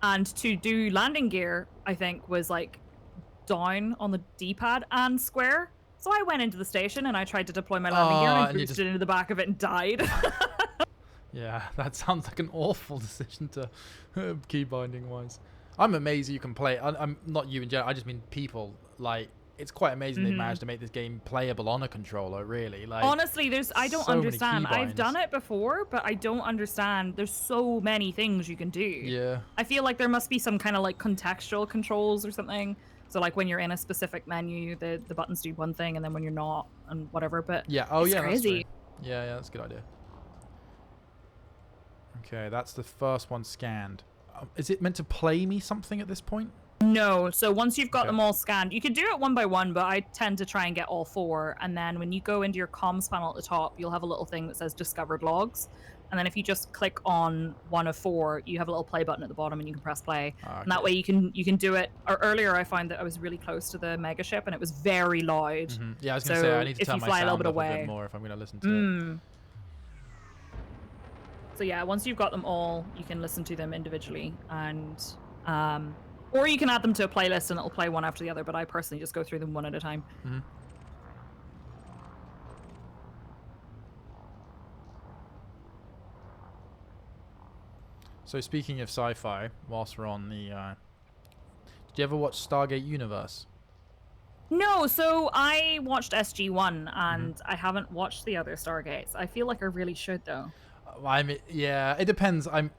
and to do landing gear I think was like down on the D-pad and square. So I went into the station and I tried to deploy my landing gear and I boosted into the back of it and died. Yeah, that sounds like an awful decision to key binding wise. I'm amazed you can play. I'm not you in general. I just mean people. Like, it's quite amazing they managed to make this game playable on a controller. Really, like honestly, I don't understand. I've keybinds. done it before, but I don't understand. There's so many things you can do. Yeah. I feel like there must be some kind of like contextual controls or something. So like when you're in a specific menu, the buttons do one thing, and then when you're not, and whatever. But Yeah. Oh, it's yeah. crazy. That's true. Yeah, that's a good idea. Okay, that's the first one scanned. Is it meant to play me something at this point? No. So once you've got Okay. them all scanned, you can do it one by one, but I tend to try and get all 4. And then when you go into your comms panel at the top, you'll have a little thing that says discovered logs. And then if you just click on one of 4, you have a little play button at the bottom and you can press play. Okay. And that way you can do it. Or earlier I found that I was really close to the mega ship and it was very loud. Yeah, I was going to So say, I need to if turn you my fly a little sound bit up a away- bit more if I'm going to listen to it. So yeah, once you've got them all, you can listen to them individually, and or you can add them to a playlist and it'll play one after the other. But I personally just go through them one at a time. So speaking of sci-fi, whilst we're on the, did you ever watch Stargate Universe? No, so I watched SG-1 and I haven't watched the other Stargates. I feel like I really should though. I mean, yeah, it depends. I've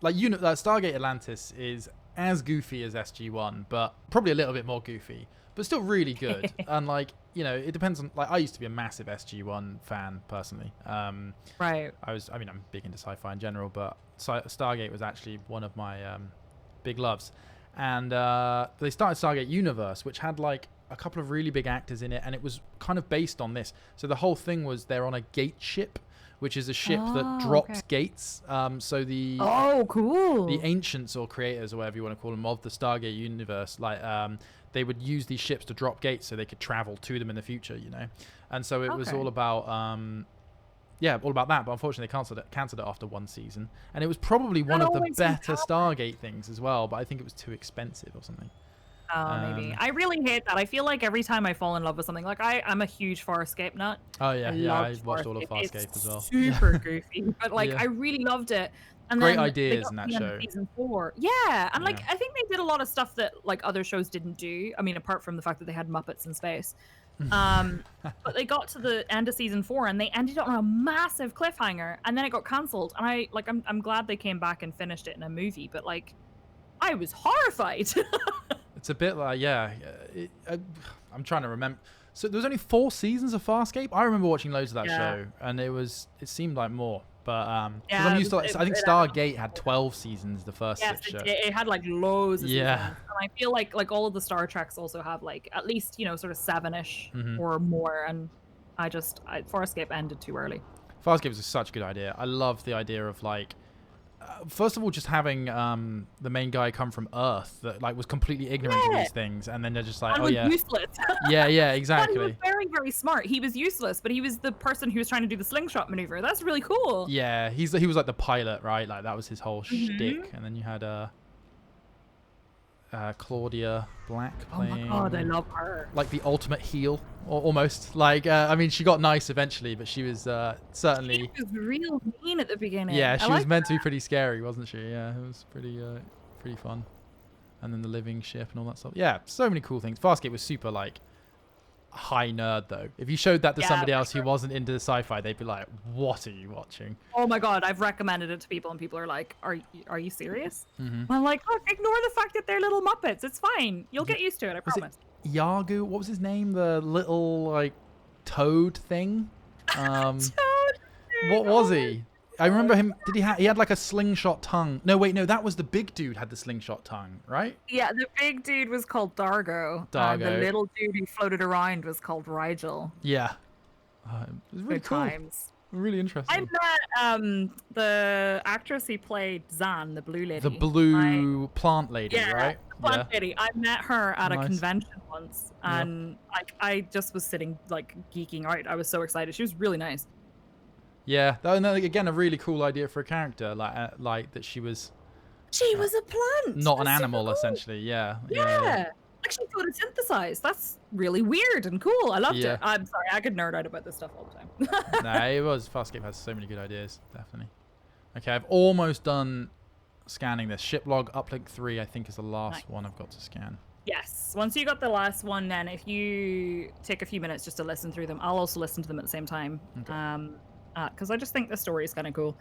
like Stargate Atlantis is as goofy as SG-1, but probably a little bit more goofy, but still really good. And like, you know, it depends on, like, I used to be a massive SG-1 fan personally. Right. I'm big into sci-fi in general, but Stargate was actually one of my big loves. And they started Stargate Universe, which had like a couple of really big actors in it, and it was kind of based on this. So the whole thing was they're on a gate ship, which is a ship that drops gates. So the cool. the ancients or creators or whatever you want to call them of the Stargate universe, like they would use these ships to drop gates so they could travel to them in the future, you know. And so it was all about all about that. But unfortunately, they cancelled it after one season, and it was probably one of the better Stargate things as well. But I think it was too expensive or something. Maybe. I really hate that. I feel like every time I fall in love with something, like I'm a huge Farscape nut. Oh yeah, I loved watched all of Farscape. Farscape as well. Super goofy, but like I really loved it. And Great then ideas they got in to that the end of show. Season 4. Yeah, and like I think they did a lot of stuff that like other shows didn't do. I mean, apart from the fact that they had Muppets in space. But they got to the end of Season 4 and they ended on a massive cliffhanger, and then it got cancelled. And I'm glad they came back and finished it in a movie, but like I was horrified. It's a bit like, I'm trying to remember. So there was only 4 seasons of Farscape. I remember watching loads of that Yeah. show, and it seemed like more. But 'cause Yeah, I'm used to, I think it Stargate had 12 seasons, the first Yes, 6 shows. it had like loads of Yeah. seasons. And I feel like all of the Star Treks also have like at least, sort of 7-ish Mhm. or more. And Farscape ended too early. Farscape was such a good idea. I love the idea of like, first of all, just having the main guy come from Earth that like was completely ignorant to these things, and then they're just like, And oh was yeah, useless. yeah, But he exactly. was very, very smart. He was useless, but he was the person who was trying to do the slingshot maneuver. That's really cool. Yeah, he was like the pilot, right? Like that was his whole Mhm. shtick. And then you had Claudia Black Oh my playing. god, I love her. Like the ultimate heel, almost. Like, I mean, she got nice eventually, but she was certainly. She was real mean at the beginning. Yeah, she I was like meant to be pretty scary, wasn't she? Yeah, it was pretty fun. And then the living ship and all that stuff. Yeah, so many cool things. Farscape was super like high nerd though. If you showed that to somebody else who wasn't into the sci-fi, they'd be like, "What are you watching?" Oh my god, I've recommended it to people, and people are like, "Are you serious?" Mhm. I'm like, "Look, ignore the fact that they're little Muppets. It's fine. You'll get used to it. I Was it promise." Yagu? What was his name? The little like toad thing. What was he? I remember him. Did he had like a slingshot tongue? No, wait, no, that was the big dude had the slingshot tongue, right? Yeah, the big dude was called Dargo. And the Dargo. little dude who floated around was called Rigel. Yeah. It was really Good cool. times. Really I interesting. met the actress who played Zan, the blue lady. The blue plant lady, Yeah, right? the plant lady. I met her at a Nice. convention once, and I just was sitting like geeking out. I was so excited. She was really nice. Yeah, that, again, a really cool idea for a character, like that she was She was a plant. not an That's super animal, cool. essentially. Yeah. Yeah. Like she photosynthesized. That's really weird and cool. I loved Yeah. it. I'm sorry, I could nerd out about this stuff all the time. No, it was. Farscape has so many good ideas, definitely. Okay, I've almost done scanning this. Shiplog Uplink 3, I think, is the last one I've got to scan. Yes. Once you got the last one, then if you take a few minutes just to listen through them, I'll also listen to them at the same time. Okay. Because I just think the story is kind of cool.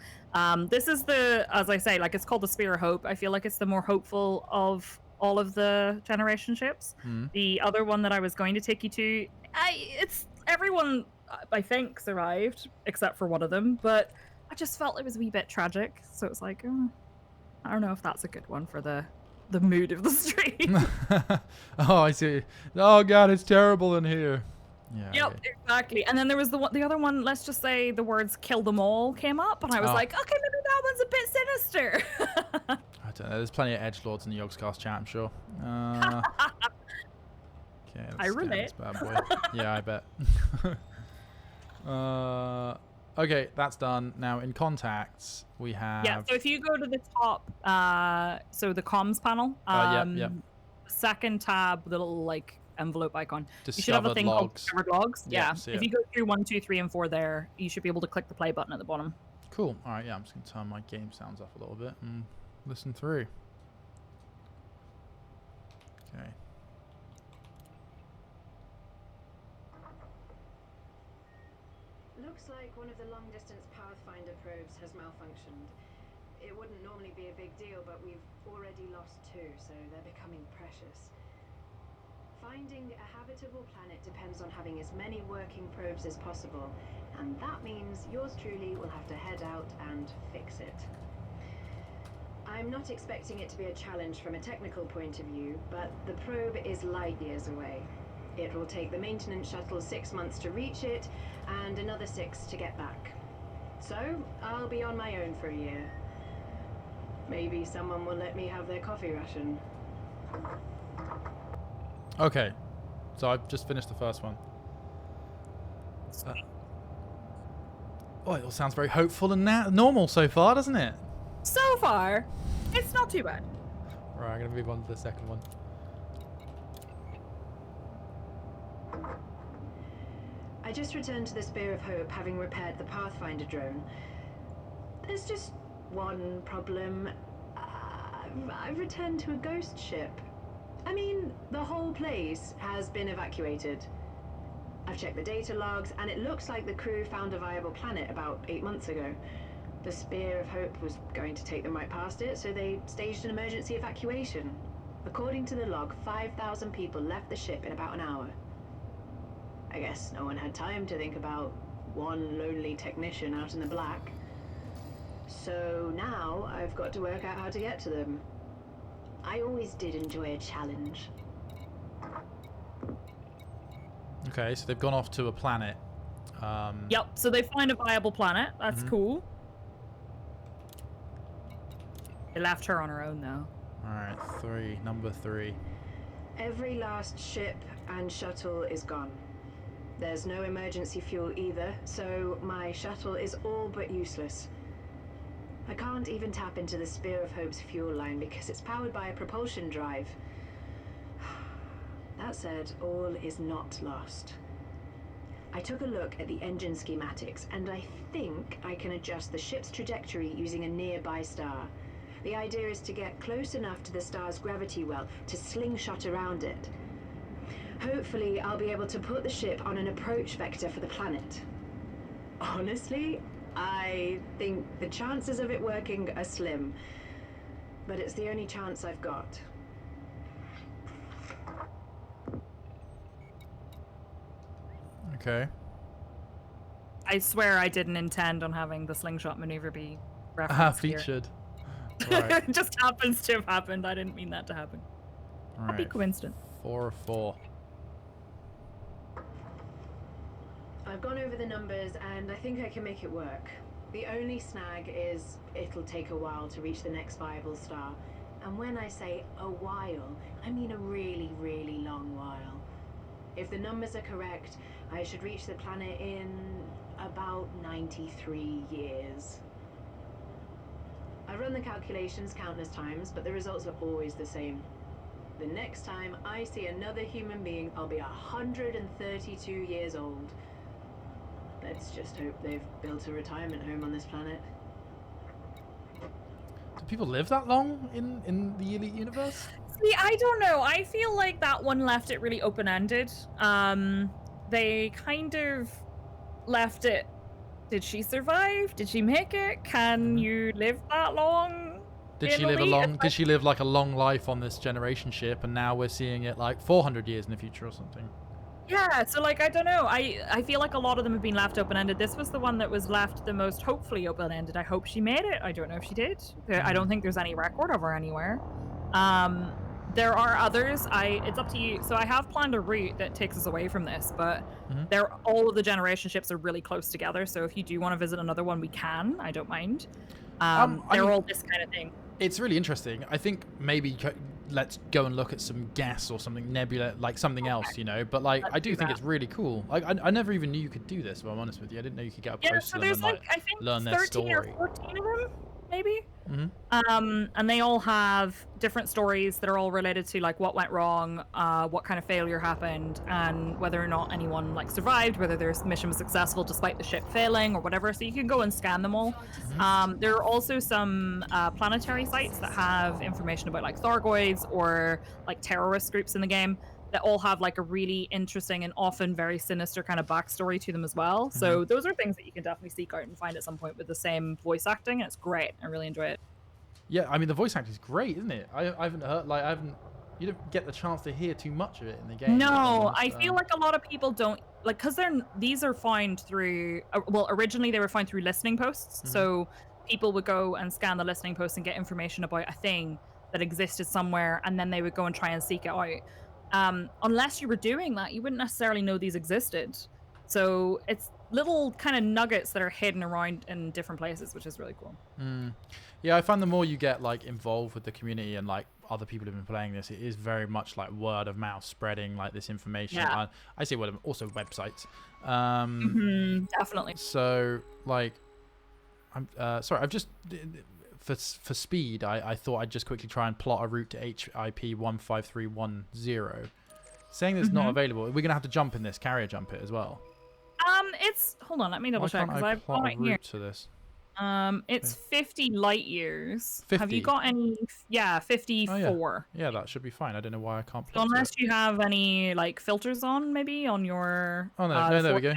This is as I say, like it's called the Spear of Hope. I feel like it's the more hopeful of all of the generation ships. The other one that I was going to take you to, it's everyone I think survived except for one of them, but I just felt it was a wee bit tragic. So it's like, I don't know if that's a good one for the mood of the stream. Oh, I see. Oh God, it's terrible in here. Yeah. Yep, Okay. exactly. And then there was the other one, let's just say the words "kill them all" came up, and I was like, okay, maybe that one's a bit sinister. I don't know. There's plenty of edgelords in the Yogscast chat, I'm sure. Okay, let's I scan relate. this bad boy. Yeah, I bet. Okay, that's done. Now in contacts, we have. Yeah, so if you go to the top, so the comms panel, yep. second tab, the little like envelope icon. You should have a Discovered thing called logs. discovered logs. Yeah, Yeah. see If it. you go through 1, 2, 3, and 4 there, you should be able to click the play button at the bottom. Cool. All right, yeah, I'm just going to turn my game sounds off a little bit and listen through. Okay. Looks like one of the long-distance Pathfinder probes has malfunctioned. It wouldn't normally be a big deal, but we've already lost 2, so they're becoming precious. Finding a habitable planet depends on having as many working probes as possible, and that means yours truly will have to head out and fix it. I'm not expecting it to be a challenge from a technical point of view, but the probe is light years away. It will take the maintenance shuttle 6 months to reach it, and another 6 to get back. So, I'll be on my own for a year. Maybe someone will let me have their coffee ration. Okay, so I've just finished the first one. Oh, it all sounds very hopeful and normal so far, doesn't it? So far, it's not too bad. Right, I'm going to move on to the second one. I just returned to the Spear of Hope, having repaired the Pathfinder drone. There's just one problem. I've returned to a ghost ship. I mean, the whole place has been evacuated. I've checked the data logs, and it looks like the crew found a viable planet about 8 months ago. The Spear of Hope was going to take them right past it, so they staged an emergency evacuation. According to the log, 5,000 people left the ship in about an hour. I guess no one had time to think about one lonely technician out in the black. So now I've got to work out how to get to them. I always did enjoy a challenge. Okay, so they've gone off to a planet. Yep, so they find a viable planet. That's cool. They left her on her own, though. Alright, number 3. Every last ship and shuttle is gone. There's no emergency fuel either, so my shuttle is all but useless. I can't even tap into the Spear of Hope's fuel line because it's powered by a propulsion drive. That said, all is not lost. I took a look at the engine schematics, and I think I can adjust the ship's trajectory using a nearby star. The idea is to get close enough to the star's gravity well to slingshot around it. Hopefully, I'll be able to put the ship on an approach vector for the planet. Honestly, I think the chances of it working are slim, but it's the only chance I've got. Okay. I swear I didn't intend on having the slingshot maneuver be referenced here. Featured. Right. It just happens to have happened. I didn't mean that to happen. Happy Right. coincidence. 4 of 4. I've gone over the numbers and I think I can make it work. The only snag is it'll take a while to reach the next viable star. And when I say a while, I mean a really, really long while. If the numbers are correct, I should reach the planet in about 93 years. I've run the calculations countless times, but the results are always the same. The next time I see another human being, I'll be 132 years old. Let's just hope they've built a retirement home on this planet. Do people live that long in the Elite universe? See, I don't know. I feel like that one left it really open-ended. They kind of left it. Did she survive? Did she make it? Can you live that long? Did she live like a long life on this generation ship, and now we're seeing it like 400 years in the future or something? Yeah, so like I don't know. I feel like a lot of them have been left open-ended. This was the one that was left the most hopefully open-ended. I hope she made it. I don't know if she did. I don't think there's any record of her anywhere. There are others. It's up to you. So I have planned a route that takes us away from this, but all of the generation ships are really close together. So if you do want to visit another one, we can. I don't mind. They're all this kind of thing. It's really interesting. I think maybe let's go and look at some gas or something, nebula, like something else, you know. But like, I do think it's really cool. Like, I never even knew you could do this. If I'm honest with you, I didn't know you could get up close to them and like I think learn their 13 story. or 14 of them, maybe. And they all have different stories that are all related to like what went wrong, what kind of failure happened, and whether or not anyone like survived, whether their mission was successful despite the ship failing or whatever. So you can go and scan them all. There are also some planetary sites that have information about like Thargoids or like terrorist groups in the game that all have like a really interesting and often very sinister kind of backstory to them as well. So those are things that you can definitely seek out and find at some point with the same voice acting, and it's great. I really enjoy it. Yeah, I mean the voice acting is great, isn't it? I haven't heard you don't get the chance to hear too much of it in the game. No, I feel like a lot of people don't like because these are found through. Well, originally they were found through listening posts, so people would go and scan the listening posts and get information about a thing that existed somewhere, and then they would go and try and seek it out. Unless you were doing that, you wouldn't necessarily know these existed. So it's little kind of nuggets that are hidden around in different places, which is really cool. Yeah, I find the more you get like involved with the community and like other people who've been playing this, it is very much like word of mouth spreading like this information. Yeah. I say word of, also websites. Definitely. So like, I'm sorry, I've just for speed, I thought I'd just quickly try and plot a route to HIP 15310. Saying it's not available, we're gonna have to jump in this, carrier jump it as well. Hold on, let me double check because I've got it here. To this. It's 50 light years. 50? Have you got any? Yeah, 54. Oh, yeah, that should be fine. I don't know why I can't plot Unless you have any like filters on, maybe on your. Oh no, there we go.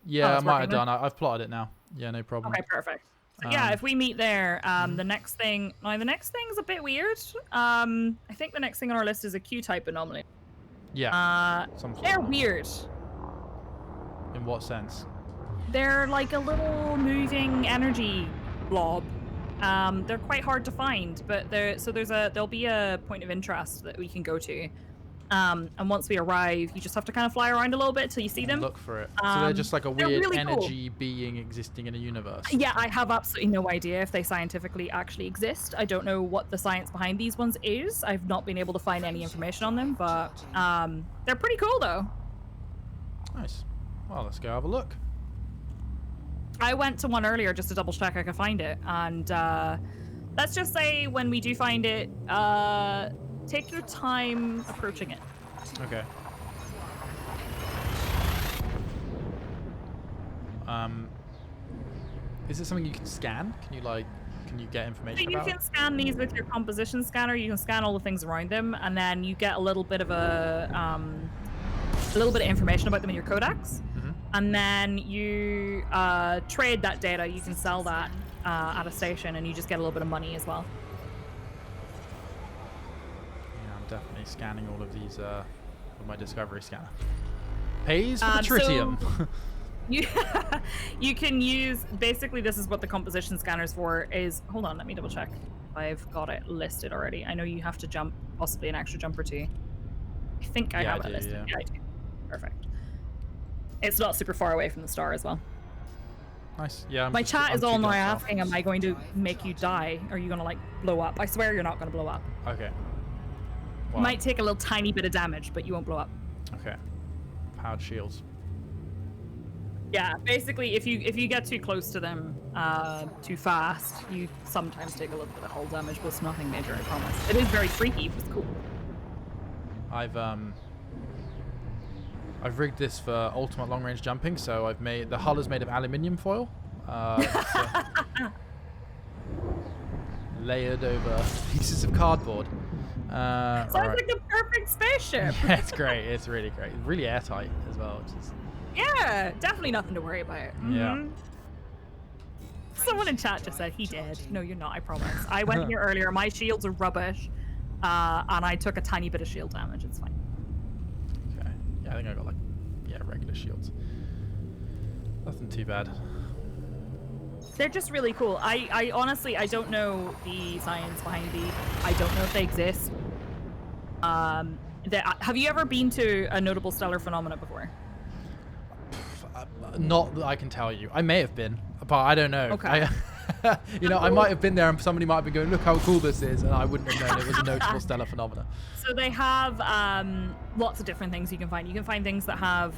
Yeah, I might have done. I've plotted it now. Yeah, no problem. Okay, perfect. So yeah, if we meet there, the next thing. Now the next thing's a bit weird. I think the next thing on our list is a Q-type anomaly. Yeah. They're weird. In what sense? They're like a little moving energy blob. They're quite hard to find, but there'll be a point of interest that we can go to. And once we arrive, you just have to kind of fly around a little bit till you see them. Look for it. So they're just like a weird really energy being existing in a universe. Yeah, I have absolutely no idea if they scientifically actually exist. I don't know what the science behind these ones is. I've not been able to find any information on them, but they're pretty cool though. Nice. Well, let's go have a look. I went to one earlier just to double check I could find it, and let's just say when we do find it, take your time approaching it. Okay. Is it something you can scan? Can you get information So about you can scan these with your composition scanner. You can scan all the things around them, and then you get a little bit of information about them in your codex. Mm-hmm. And then you trade that data. You can sell that at a station, and you just get a little bit of money as well. Yeah, I'm definitely scanning all of these with my Discovery scanner. Pays for the tritium. So you can use, basically this is what the composition scanner's for, is, hold on, let me double check. I've got it listed already. I know you have to jump, possibly an extra jump or two. I think I have it listed. Yeah, I do. Perfect. It's not super far away from the star as well. Nice. Yeah. My chat is all now asking, am I going to make you die? Are you going to like blow up? I swear you're not going to blow up. Okay. Wow. You might take a little tiny bit of damage, but you won't blow up. Okay. Powered shields. Yeah, basically, if you get too close to them too fast, you sometimes take a little bit of hull damage, but it's nothing major, I promise. It is very freaky, but it's cool. I've rigged this for ultimate long range jumping, so I've made the hull is made of aluminium foil, layered over pieces of cardboard. Sounds like the perfect spaceship. Yeah, it's great. It's really great. Really airtight as well, which is. Yeah, definitely nothing to worry about. Mm-hmm. Yeah. Someone in chat just said he did. No, you're not, I promise. I went here earlier. My shields are rubbish. And I took a tiny bit of shield damage. It's fine. Okay. Yeah, I think I got regular shields. Nothing too bad. They're just really cool. I honestly, I don't know the science behind these. I don't know if they exist. Have you ever been to a notable stellar phenomena before? Not that I can tell you. I may have been, but I don't know. Okay. I might have been there and somebody might have been going, look how cool this is, and I wouldn't have known it was a notable stellar phenomena. So they have lots of different things you can find. You can find things that have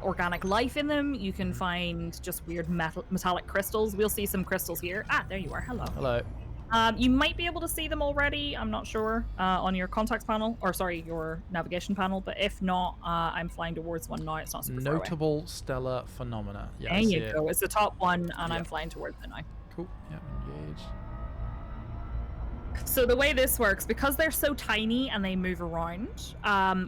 organic life in them. You can find just weird metallic crystals. We'll see some crystals here. Ah, there you are. Hello. Hello. You might be able to see them already. I'm not sure on your contacts panel, or sorry, your navigation panel. But if not, I'm flying towards one now. It's not super far away. Notable stellar phenomena. Yeah, there you go. It's the top one, and I'm flying towards it now. Cool. Yeah, engage. So the way this works, because they're so tiny and they move around,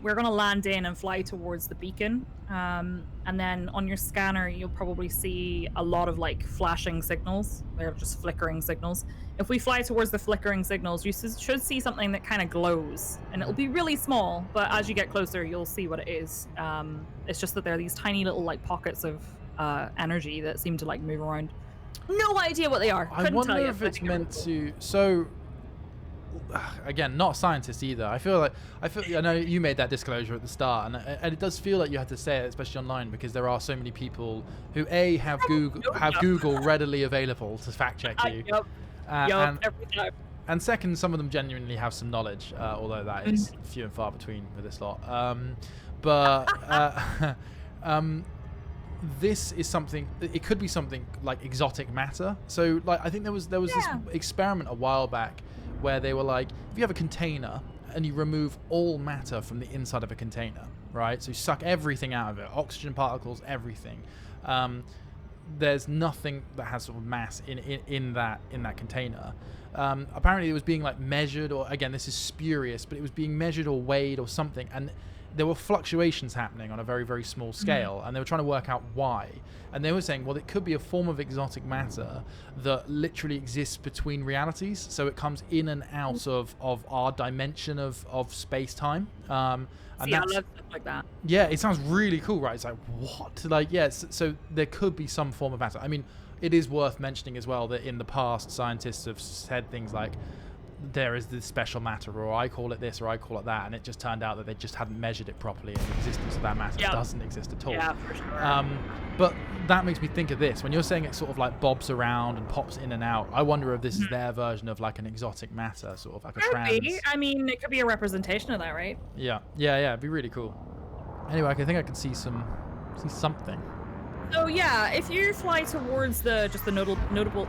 we're going to land in and fly towards the beacon. And then on your scanner, you'll probably see a lot of like flashing signals. They're just flickering signals. If we fly towards the flickering signals, you should see something that kind of glows. And it'll be really small, but as you get closer, you'll see what it is. It's just that there are these tiny little like pockets of energy that seem to like move around. No idea what they are. I wonder if it's meant to. So, again, not a scientist either. I know you made that disclosure at the start, and it does feel like you had to say it, especially online, because there are so many people who have Google readily available to fact check you. Every time. And second, some of them genuinely have some knowledge, although that is few and far between with this lot. This is something. It could be something like exotic matter. So, like, I think there was this experiment a while back where they were like, if you have a container and you remove all matter from the inside of a container, right? So you suck everything out of it, oxygen particles, everything. There's nothing that has sort of mass in that container. Apparently, it was being like measured, or again, this is spurious, but it was being measured or weighed or something, and there were fluctuations happening on a very, very small scale, and they were trying to work out why. And they were saying, well, it could be a form of exotic matter that literally exists between realities, so it comes in and out of our dimension of space-time. And See, I love stuff like that. yeah, it sounds really cool, right? It's like, what? Like, yeah, so there could be some form of matter. I mean, it is worth mentioning as well that in the past, scientists have said things like, there is this special matter, or I call it this, or I call it that, and it just turned out that they just hadn't measured it properly, and the existence of that matter doesn't exist at all. Yeah, for sure. But that makes me think of this. When you're saying it sort of like bobs around and pops in and out, I wonder if this is their version of like an exotic matter, sort of like a trans. Could be. I mean, it could be a representation of that, right? Yeah, it'd be really cool. Anyway, I think I can see something. So yeah, if you fly towards the notable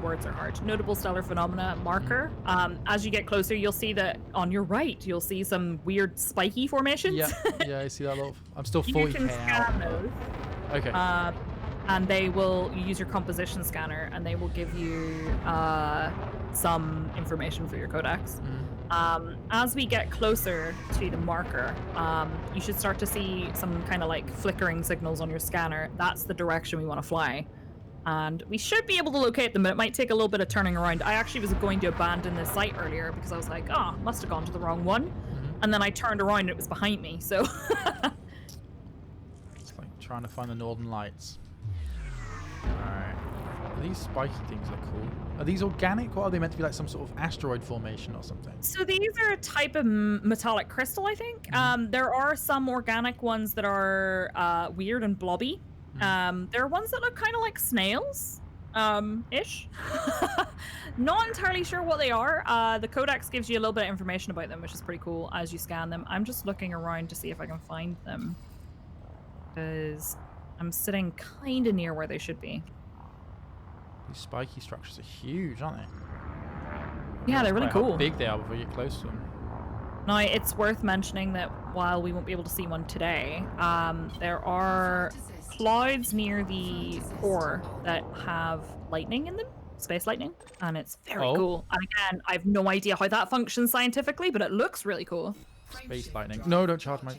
words are hard. Notable stellar phenomena marker. As you get closer, you'll see that on your right, you'll see some weird spiky formations. Yeah, I see that little. I'm still 40k You can scan those. Okay. And they will use your composition scanner, and they will give you some information for your codex. As we get closer to the marker, you should start to see some kind of like flickering signals on your scanner. That's the direction we want to fly. And we should be able to locate them, but it might take a little bit of turning around. I actually was going to abandon this site earlier because I was like, oh, must have gone to the wrong one. And then I turned around and it was behind me, so... It's like trying to find the northern lights. Alright. These spiky things look cool. Are these organic, or are they meant to be like some sort of asteroid formation or something? So these are a type of metallic crystal, I think. There are some organic ones that are weird and blobby. There are ones that look kind of like snails, ish. Not entirely sure what they are. The codex gives you a little bit of information about them, which is pretty cool as you scan them. I'm just looking around to see if I can find them, because I'm sitting kind of near where they should be. These spiky structures are huge, aren't they? Yeah, they're really cool. How big they are before you get close to them. Now, it's worth mentioning that while we won't be able to see one today, there are clouds near the core that have lightning in them, space lightning, and it's very cool. And again, I have no idea how that functions scientifically, but it looks really cool. Space lightning. No, don't charge my...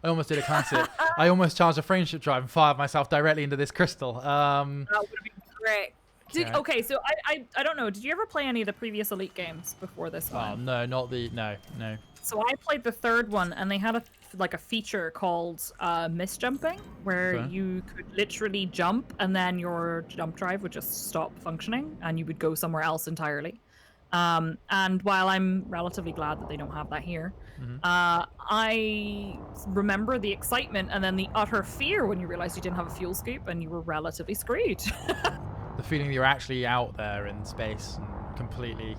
I almost did a classic. I almost charged a frameship drive and fired myself directly into this crystal. That would have been great. Okay. So I don't know. Did you ever play any of the previous Elite games before this one? Oh, no, not the... No. So I played the third one, and they had a feature called misjumping, where you could literally jump, and then your jump drive would just stop functioning, and you would go somewhere else entirely. And while I'm relatively glad that they don't have that here, I remember the excitement and then the utter fear when you realized you didn't have a fuel scoop and you were relatively screwed. The feeling that you're actually out there in space and completely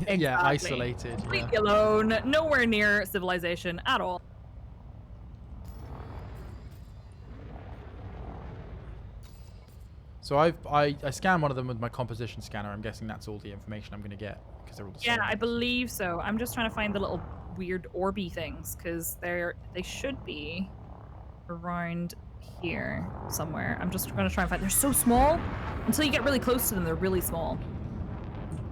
isolated. Completely alone, nowhere near civilization at all. So I scanned one of them with my composition scanner. I'm guessing that's all the information I'm going to get, because they're all the same. Yeah, I believe so. I'm just trying to find the little weird orby things, because they should be around here somewhere. I'm just going to try and find... They're so small. Until you get really close to them, they're really small.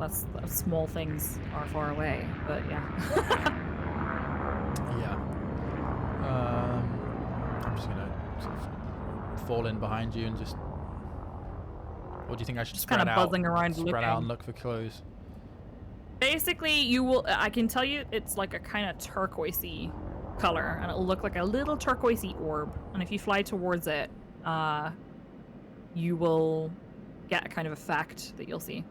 That's small things are far away, but yeah. Yeah. I'm just going to sort of fall in behind you and just... Or do you think I should just spread kind of out, buzzing around out and look for clues? Basically, you will... I can tell you it's like a kind of turquoisey color, and it'll look like a little turquoisey orb. And if you fly towards it, you will get a kind of effect that you'll see.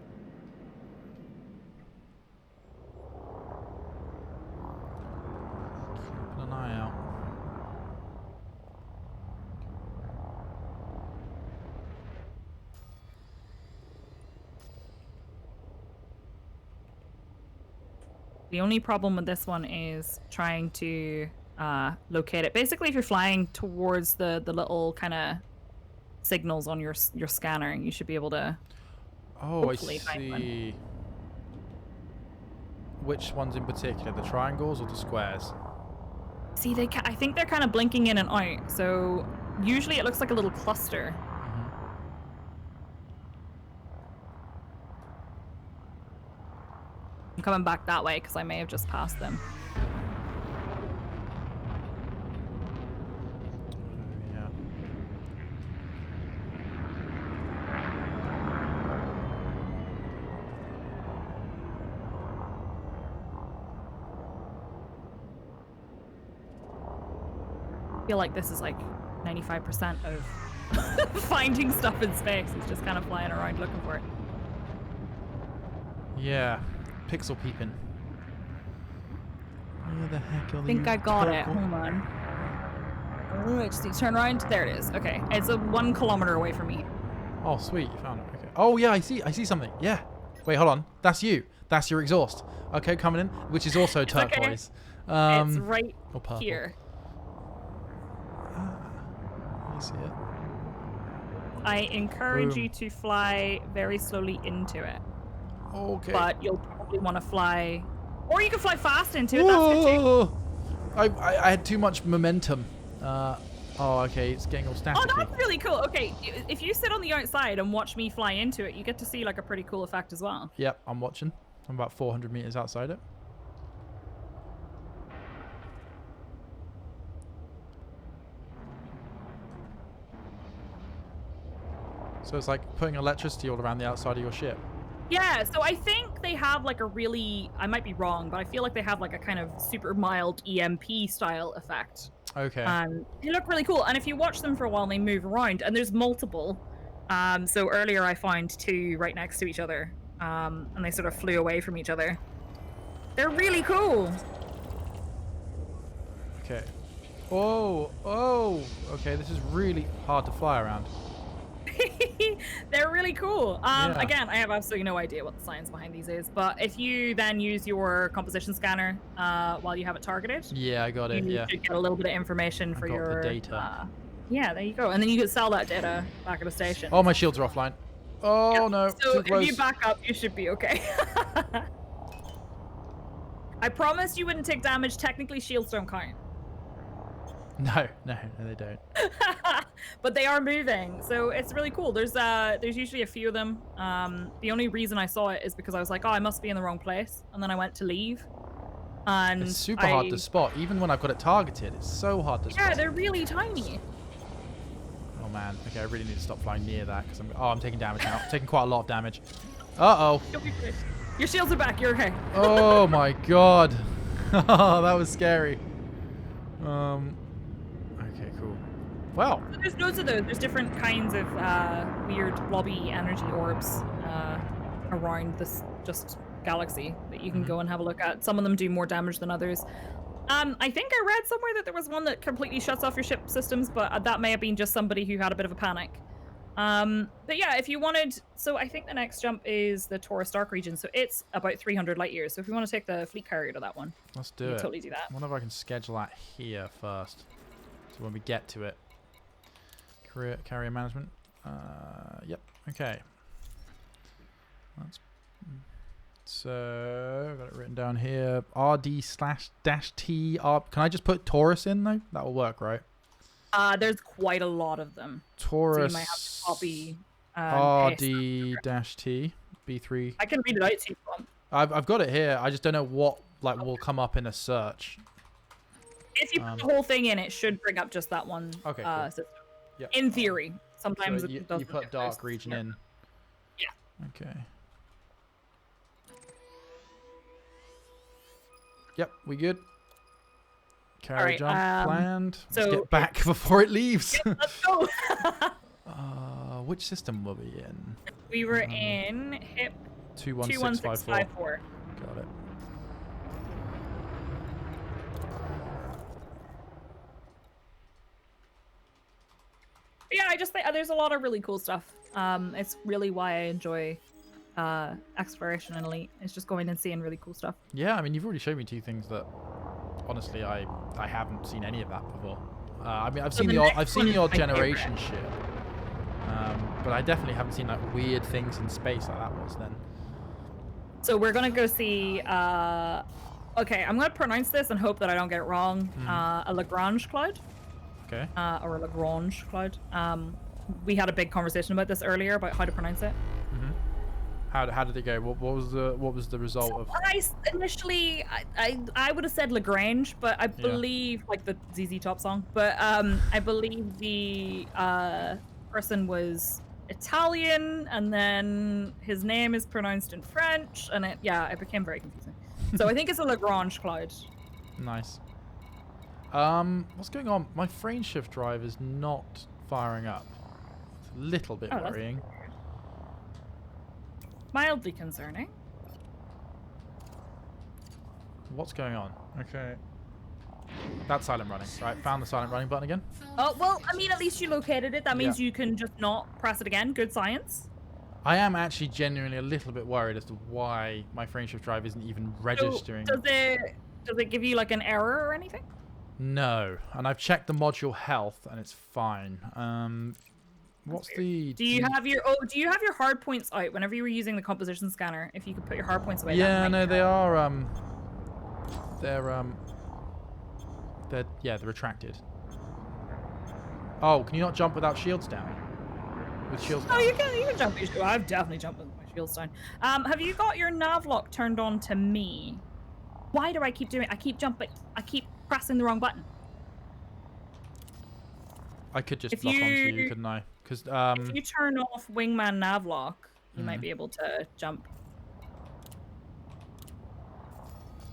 Keeping an eye out. The only problem with this one is trying to locate it. Basically, if you're flying towards the little kind of signals on your scanner, you should be able to hopefully find one. Which ones in particular? The triangles or the squares? See, I think they're kind of blinking in and out. So usually it looks like a little cluster. I'm coming back that way because I may have just passed them. feel like this is like 95% of finding stuff in space. It's just kind of flying around looking for it. Yeah. Pixel peeping. Where the heck are I think I got it. purple- Hold on. Oh, I just need to turn around. There it is. Okay. It's 1 kilometer away from me. Oh, sweet. You found it. Okay. Oh, yeah, I see something. Yeah. Wait, hold on. That's you. That's your exhaust. Okay, coming in, which is also It's okay. turquoise. It's right or purple. here. You see it. I encourage Boom. you to fly very slowly into it. Okay. But you'll probably want to fly... Or you can fly fast into it. That's good too. Whoa! I had too much momentum. Oh, okay. It's getting all staticky. Oh, that's really cool. Okay, if you sit on the outside and watch me fly into it, you get to see like a pretty cool effect as well. Yep, I'm watching. I'm about 400 meters outside it. So it's like putting electricity all around the outside of your ship. Yeah, so I think they have like a really, I might be wrong, but I feel like they have like a kind of super mild EMP style effect. Okay. They look really cool, and if you watch them for a while, they move around, and there's multiple. So earlier I found 2 right next to each other, and they sort of flew away from each other. They're really cool. Okay. Oh, okay, this is really hard to fly around. They're really cool. Yeah. Again, I have absolutely no idea what the science behind these is, but if you then use your composition scanner while you have it targeted, Yeah, I got it, you yeah. should get a little bit of information for got the your data. Yeah, there you go, and then you can sell that data back at the station. Oh, my shields are offline. Oh, Yeah, no, so too close. if you back up, you should be okay. I promised you wouldn't take damage. Technically, shields don't count. No, they don't. But they are moving, so it's really cool. There's usually a few of them. The only reason I saw it is because I was like, oh, I must be in the wrong place, and then I went to leave. And It's super hard to spot, even when I've got it targeted. It's so hard to spot. Yeah, they're really tiny. Oh man, okay, I really need to stop flying near that because I'm taking damage now. I'm taking quite a lot of damage. Uh-oh. You'll be good. Your shields are back. You're okay. Oh my god. Oh, that was scary. Okay, cool. Well. So there's loads of those. There's different kinds of weird blobby energy orbs around this just galaxy that you can go and have a look at. Some of them do more damage than others. I think I read somewhere that there was one that completely shuts off your ship systems, but that may have been just somebody who had a bit of a panic. But yeah, if you wanted, so I think the next jump is the Taurus Dark region, so it's about 300 light years. So if you want to take the fleet carrier to that one, Let's do you it. can totally do that. I wonder if I can schedule that here first. So when we get to it. Carrier management. Yep. Okay. That's so I've got it written down here. RD/-T. Can I just put Taurus in though? That will work, right? There's quite a lot of them. Taurus. So you might have to copy RD-T B3. I can read it out to you if you want. I've got it here. I just don't know what will come up in a search. If you put the whole thing in, it should bring up just that one cool. system. Yep. In theory. Sometimes So it you doesn't. put dark region in. Yeah. Okay. Yep, we good. Carry jump planned. Let's get back before it leaves. Yep, let's go. Which system were we in? We were in HIP 21654. Got it. Yeah, I just think there's a lot of really cool stuff. It's really why I enjoy exploration and Elite. It's just going and seeing really cool stuff. Yeah, I mean, you've already showed me 2 things that, honestly, I haven't seen any of that before. I mean, I've seen the odd generation ship, but I definitely haven't seen like weird things in space like that was then. So we're gonna go see. Okay, I'm gonna pronounce this and hope that I don't get it wrong. A Lagrange cloud. Okay. Or a Lagrange cloud. We had a big conversation about this earlier about how to pronounce it. How did it go? What was the result of? Initially, I would have said Lagrange, but I believe like the ZZ Top song. But I believe the person was Italian, and then his name is pronounced in French, and it became very confusing. So I think it's a Lagrange cloud. Nice. What's going on? My frame shift drive is not firing up. It's a little bit worrying. Mildly concerning. What's going on? Okay. That's silent running. Right, found the silent running button again. Oh, well, I mean, at least you located it. That means you can just not press it again. Good science. I am actually genuinely a little bit worried as to why my frame shift drive isn't even registering. So does it give you like an error or anything? No, and I've checked the module health and it's fine. What's the? Do you have your hard points out whenever you were using the composition scanner? If you could put your hard points away. Yeah, no, they are. They're retracted. Oh, can you not jump without shields down? With shields down? Oh, you can jump. I've definitely jumped with my shields down. Have you got your nav lock turned on to me? Why do I keep doing it? I keep jumping. I keep pressing the wrong button. I could just lock onto you, couldn't I? Because if you turn off wingman nav lock, you might be able to jump.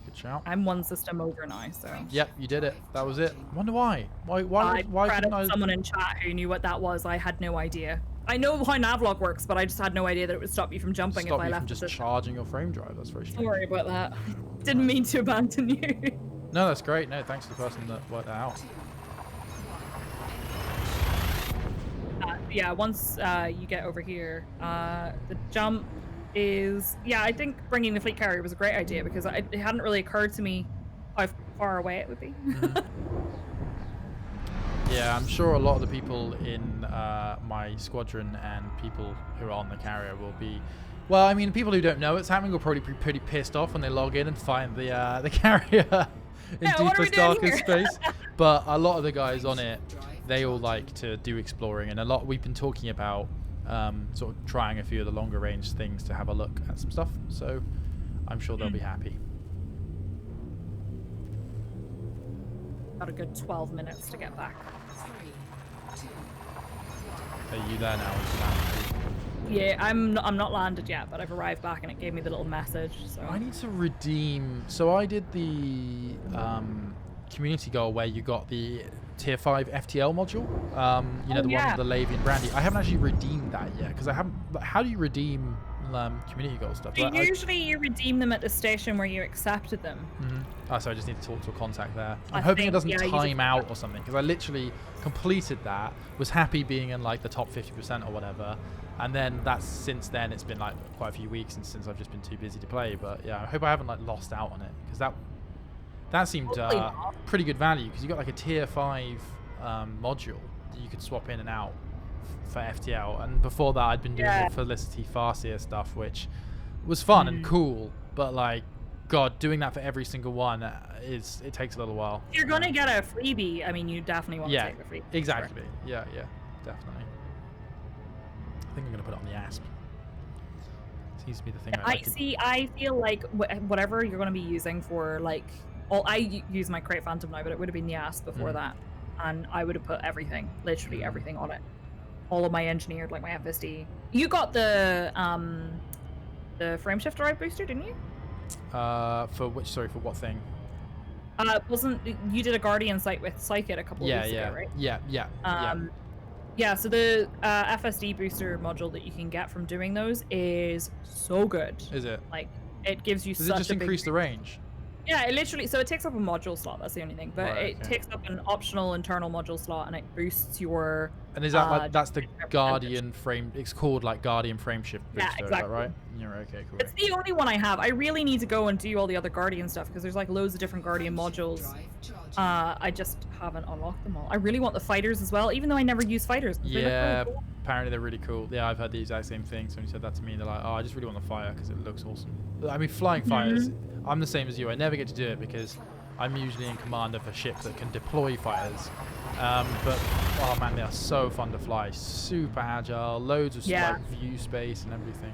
Good shout. I'm one system over now, so. Yep, you did it. That was it. Wonder why? Why couldn't I? Someone in chat who knew what that was. I had no idea. I know how navlock works, but I just had no idea that it would stop you from jumping if I left. Stop you from just charging your frame drive. That's very strange. Sorry about that. Didn't mean to abandon you. No, that's great. No, thanks to the person that worked that out. Yeah, once you get over here, the jump is... Yeah, I think bringing the fleet carrier was a great idea because it hadn't really occurred to me how far away it would be. Yeah, I'm sure a lot of the people in my squadron and people who are on the carrier will be... Well, I mean, people who don't know it's happening will probably be pretty pissed off when they log in and find the carrier in deepest, darkest space. But a lot of the guys on it, they all like to do exploring, and a lot we've been talking about sort of trying a few of the longer range things to have a look at some stuff. So I'm sure they'll be happy. Got a good 12 minutes to get back. Are you there now? Yeah, I'm not landed yet, but I've arrived back and it gave me the little message. So I need to redeem. So I did the community goal where you got the tier 5 FTL module. You know, the one with the Levy and Brandy. I haven't actually redeemed that yet because I haven't. How do you redeem community goal stuff? So usually you redeem them at the station where you accepted them. Oh, so I just need to talk to a contact there. I'm hoping it doesn't time out or something because I literally completed that, was happy being in like the top 50% or whatever, and then since then it's been like quite a few weeks since I've just been too busy to play. But yeah, I hope I haven't like lost out on it because that seemed pretty good value because you got like a tier 5 module that you could swap in and out for FTL, and before that I'd been doing the Felicity Farseer stuff, which was fun and cool, but like, God, doing that for every single one it takes a little while. If you're gonna get a freebie, I mean, you definitely want to take the freebie. Exactly. Yeah, definitely. I think I'm gonna put it on the ASP. Seems to be the thing. I feel like whatever you're gonna be using for like, I use my Crate Phantom now, but it would have been the ASP before that, and I would have put everything, literally everything on it. All of my engineered, like my FSD. You got the frameshift drive booster, didn't you? For what thing? Wasn't you did a Guardian site with Psyche a couple of weeks ago, right? Yeah, so the FSD booster module that you can get from doing those is so good. Is it? Like, it gives you Does it just increase the range? Yeah, it literally, so it takes up a module slot, that's the only thing, but it takes up an optional internal module slot and it boosts your... And is that like, that's the Guardian frame, it's called like Guardian frameshift booster, exactly. Is that right? Yeah, okay, cool. It's the only one I have. I really need to go and do all the other Guardian stuff because there's like loads of different Guardian modules. I just haven't unlocked them all. I really want the fighters as well, even though I never use fighters. Yeah, really cool. Apparently they're really cool. Yeah, I've heard the exact same thing. Somebody said that to me. They're like, oh, I just really want the fire because it looks awesome. I mean, flying fighters, I'm the same as you. I never get to do it because I'm usually in command of a ship that can deploy fighters. But, oh man, they are so fun to fly. Super agile, loads of like, view space and everything.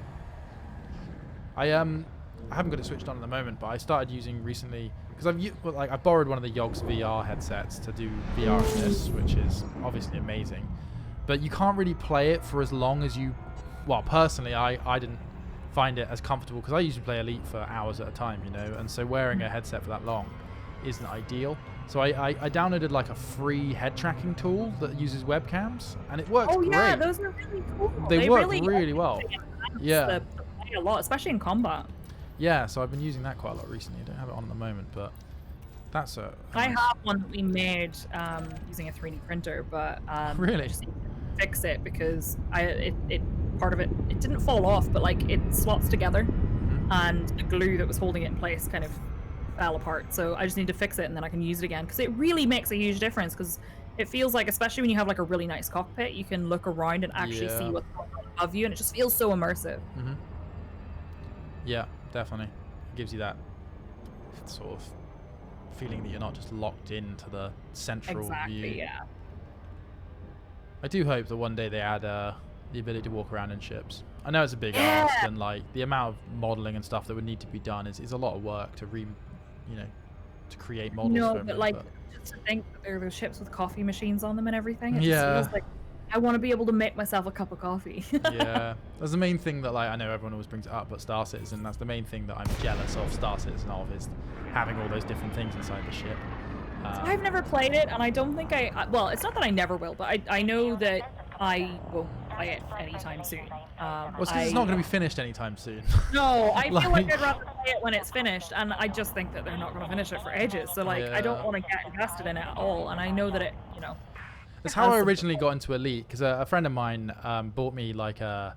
I haven't got it switched on at the moment, but I started using recently because I borrowed one of the Yogs VR headsets to do VR on this, which is obviously amazing. But you can't really play it for as long as you... Well, personally, I didn't find it as comfortable because I usually play Elite for hours at a time, you know, and so wearing a headset for that long isn't ideal. So I downloaded like a free head tracking tool that uses webcams, and it works great. Yeah, those are really cool. They work really well. Yeah. The play a lot, especially in combat. Yeah, so I've been using that quite a lot recently. I don't have it on at the moment, but that's I have one that we made using a 3D printer, but really? I just need to fix it because part of it didn't fall off, but like it slots together, and the glue that was holding it in place kind of fell apart. So I just need to fix it, and then I can use it again because it really makes a huge difference. Because it feels like, especially when you have like a really nice cockpit, you can look around and actually see what's going on above you, and it just feels so immersive. Yeah, definitely. It gives you that sort of feeling that you're not just locked into the central view. Yeah. I do hope that one day they add the ability to walk around in ships. I know it's a big ask, and like the amount of modeling and stuff that would need to be done is a lot of work to to create models. No, but like just to think that there are those ships with coffee machines on them and everything. It just feels like I want to be able to make myself a cup of coffee. Yeah, that's the main thing that like I know everyone always brings it up, but Star Citizen, that's the main thing that I'm jealous of Star Citizen of, is having all those different things inside the ship. I've never played it, and I don't think well, it's not that I never will, but I know that I won't play it anytime soon. Well, it's because it's not going to be finished anytime soon. No, I feel like I'd rather play it when it's finished, and I just think that they're not going to finish it for ages. So like, I don't want to get invested in it at all, and I know that it, That's how I originally got into Elite, because a friend of mine bought me like a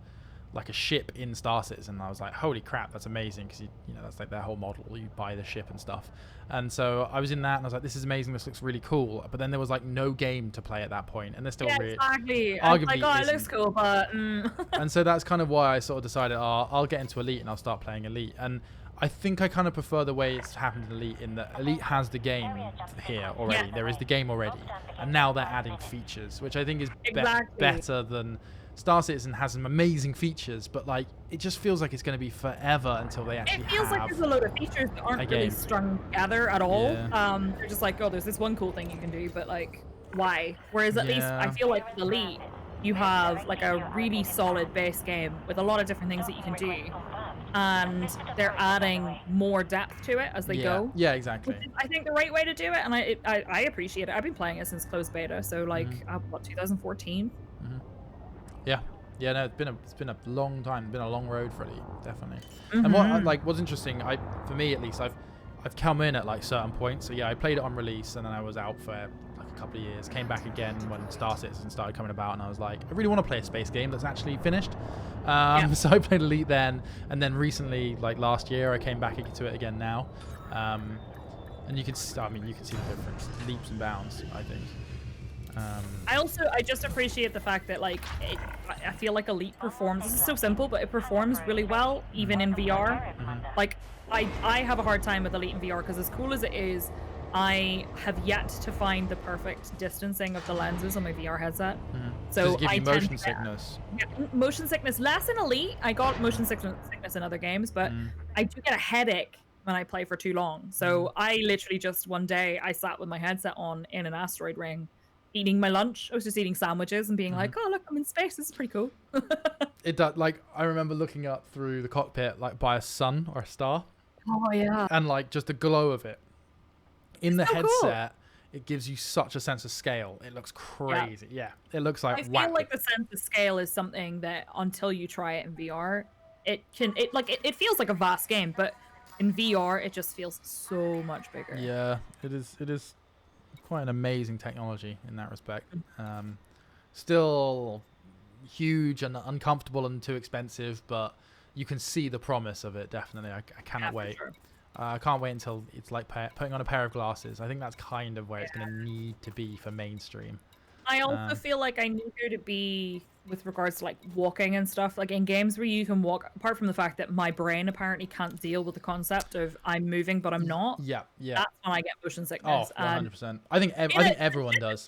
ship in Star Citizen, and I was like, holy crap, that's amazing, because that's like their whole model. You buy the ship and stuff. And so I was in that, and I was like, this is amazing, this looks really cool. But then there was like no game to play at that point, and there's still exactly. arguably like, it looks cool, but And so that's kind of why I sort of decided, I'll get into Elite and I'll start playing Elite. And I think I kind of prefer the way it's happened in Elite, in that Elite has the game here already. Yeah. There is the game already, and now they're adding features, which I think is better than Star Citizen. Has some amazing features, but like it just feels like it's going to be forever until they actually have. It feels like there's a load of features that aren't really strung together at all. Yeah. They're just like, oh, there's this one cool thing you can do, but like, why? Whereas at least I feel like with Elite, you have like a really solid base game with a lot of different things that you can do, and they're adding more depth to it as they go. Yeah, exactly. I think the right way to do it, and I appreciate it. I've been playing it since closed beta, so like 2014. Yeah, no, it's been a long time. It's been a long road for Elite, definitely. And what's interesting, for me at least, I've come in at like certain points. So yeah, I played it on release, and then I was out for like a couple of years. Came back again when Star Citizen started coming about, and I was like, I really want to play a space game that's actually finished. So I played Elite then, and then recently, like last year, I came back into it again now. And you can see the difference, leaps and bounds, I think. I just appreciate the fact that like I feel like Elite performs. This is so simple, but it performs really well even in VR. Like I have a hard time with Elite in VR because as cool as it is, I have yet to find the perfect distancing of the lenses on my VR headset. So does it give you motion sickness? Motion sickness less in Elite. I got motion sickness in other games, but I do get a headache when I play for too long. So I literally just one day I sat with my headset on in an asteroid ring, eating my lunch. I was just eating sandwiches and being like, oh look, I'm in space, this is pretty cool. It does. Like I remember looking up through the cockpit like by a sun or a star. Oh yeah. And like just the glow of it in the headset, it gives you such a sense of scale. It looks crazy. Yeah, it looks like I feel like the sense of scale is something that until you try it in VR, it feels like a vast game, but in VR it just feels so much bigger. Yeah, it is quite an amazing technology in that respect. Still huge and uncomfortable and too expensive, but you can see the promise of it, definitely. I cannot wait. Sure. I can't wait until it's like putting on a pair of glasses. I think that's kind of where it's going to need to be for mainstream. I also feel like I need there to be, with regards to like walking and stuff, like in games where you can walk, apart from the fact that my brain apparently can't deal with the concept of I'm moving but I'm not. Yeah. That's when I get motion sickness. Oh, 100%. I think everyone does.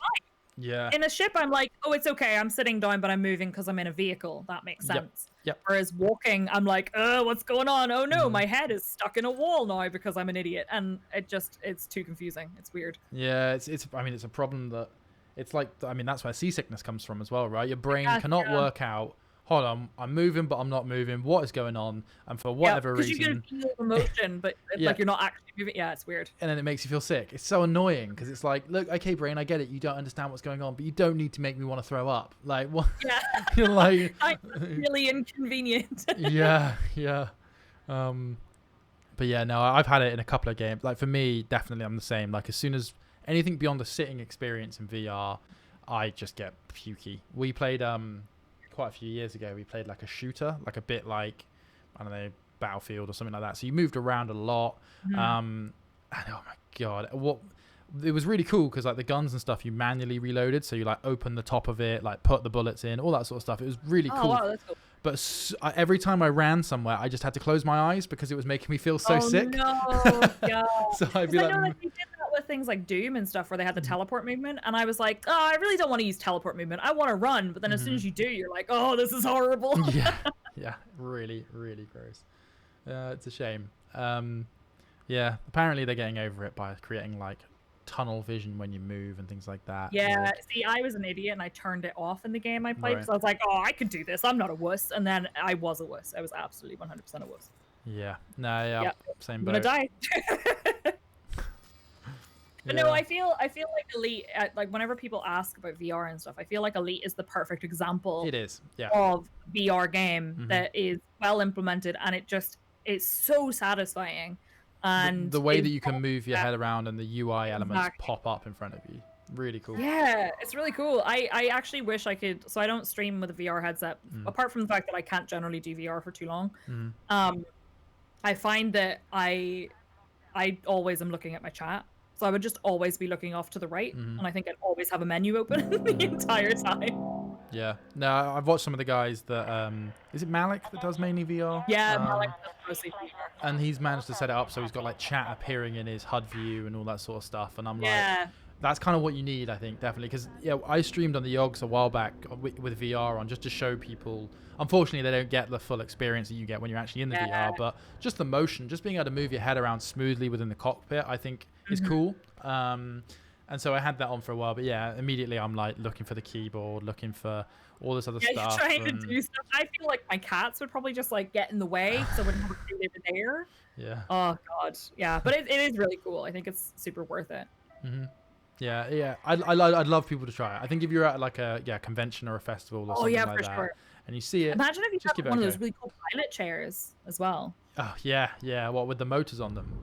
Yeah. In a ship, I'm like, oh, it's okay. I'm sitting down, but I'm moving because I'm in a vehicle. That makes sense. Yep. Whereas walking, I'm like, what's going on? Oh no, my head is stuck in a wall now because I'm an idiot, and it's too confusing. It's weird. Yeah, it's a problem that it's like, that's where seasickness comes from as well, right? Your brain cannot work out hold on, I'm moving, but I'm not moving. What is going on? And for whatever reason, because you can feel emotion, but like you're not actually moving. Yeah, it's weird. And then it makes you feel sick. It's so annoying because it's like, look, okay, brain, I get it. You don't understand what's going on, but you don't need to make me want to throw up. Like, what? Yeah, You're like, really inconvenient. yeah. But yeah, no, I've had it in a couple of games. Like for me, definitely, I'm the same. Like as soon as anything beyond the sitting experience in VR, I just get pukey. We played quite a few years ago. We played like a shooter, like a bit like, I don't know, Battlefield or something like that. So you moved around a lot. And oh my god, it was really cool because like the guns and stuff you manually reloaded, so you like open the top of it, like put the bullets in, all that sort of stuff. It was really cool. Wow, that's cool. But every time I ran somewhere, I just had to close my eyes because it was making me feel so sick. No, yeah. So I'd be I like, know that they did that with things like Doom and stuff, where they had the teleport movement, and I was like, oh, I really don't want to use teleport movement. I want to run, but then as soon as you do, you're like, oh, this is horrible. yeah, really, really gross. It's a shame. Yeah, apparently they're getting over it by creating like tunnel vision when you move and things like that. Yeah, see, I was an idiot and I turned it off in the game I played because I was like, oh, I could do this. I'm not a wuss. And then I was a wuss. I was absolutely 100% a wuss. Yeah. No, yeah. Same boat. I'm gonna die. But no, I feel like Elite, like whenever people ask about VR and stuff, I feel like Elite is the perfect example. It is, yeah. Of VR game that is well implemented, and it's so satisfying. And the way that you can move your head around and the UI elements pop up in front of you, really cool. Yeah, it's really cool. I actually wish I could. So I don't stream with a VR headset, apart from the fact that I can't generally do VR for too long. I find that I always am looking at my chat. So I would just always be looking off to the right, and I think I'd always have a menu open the entire time. Yeah. No, I've watched some of the guys that is it Malik that does mainly VR? Yeah, Malik does mostly VR. And he's managed to set it up so he's got like chat appearing in his HUD view and all that sort of stuff. And I'm like, that's kind of what you need, I think, definitely. Because I streamed on the Yogs a while back with VR on just to show people. Unfortunately, they don't get the full experience that you get when you're actually in the VR, but just the motion, just being able to move your head around smoothly within the cockpit, I think is cool. And so I had that on for a while, but yeah, immediately I'm like looking for the keyboard, looking for all this other stuff. Yeah, trying to do stuff. I feel like my cats would probably just like get in the way, so I wouldn't have a clue they were there. Yeah. Oh god. Yeah, but it is really cool. I think it's super worth it. Yeah. I'd love people to try it. I think if you're at like a convention or a festival or something like that, and you see it, imagine if you had one of those really cool pilot chairs as well. Oh yeah. What with the motors on them?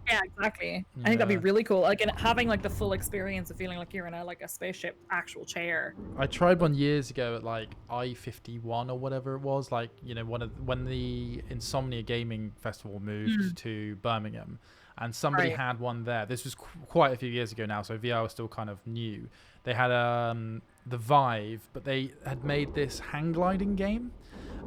Yeah, exactly. I think that'd be really cool. Like, and having like the full experience of feeling like you're in a spaceship actual chair. I tried one years ago at like I-51 or whatever it was. Like, when the Insomnia Gaming Festival moved to Birmingham, and somebody had one there. This was quite a few years ago now, so VR was still kind of new. They had the Vive, but they had made this hang gliding game.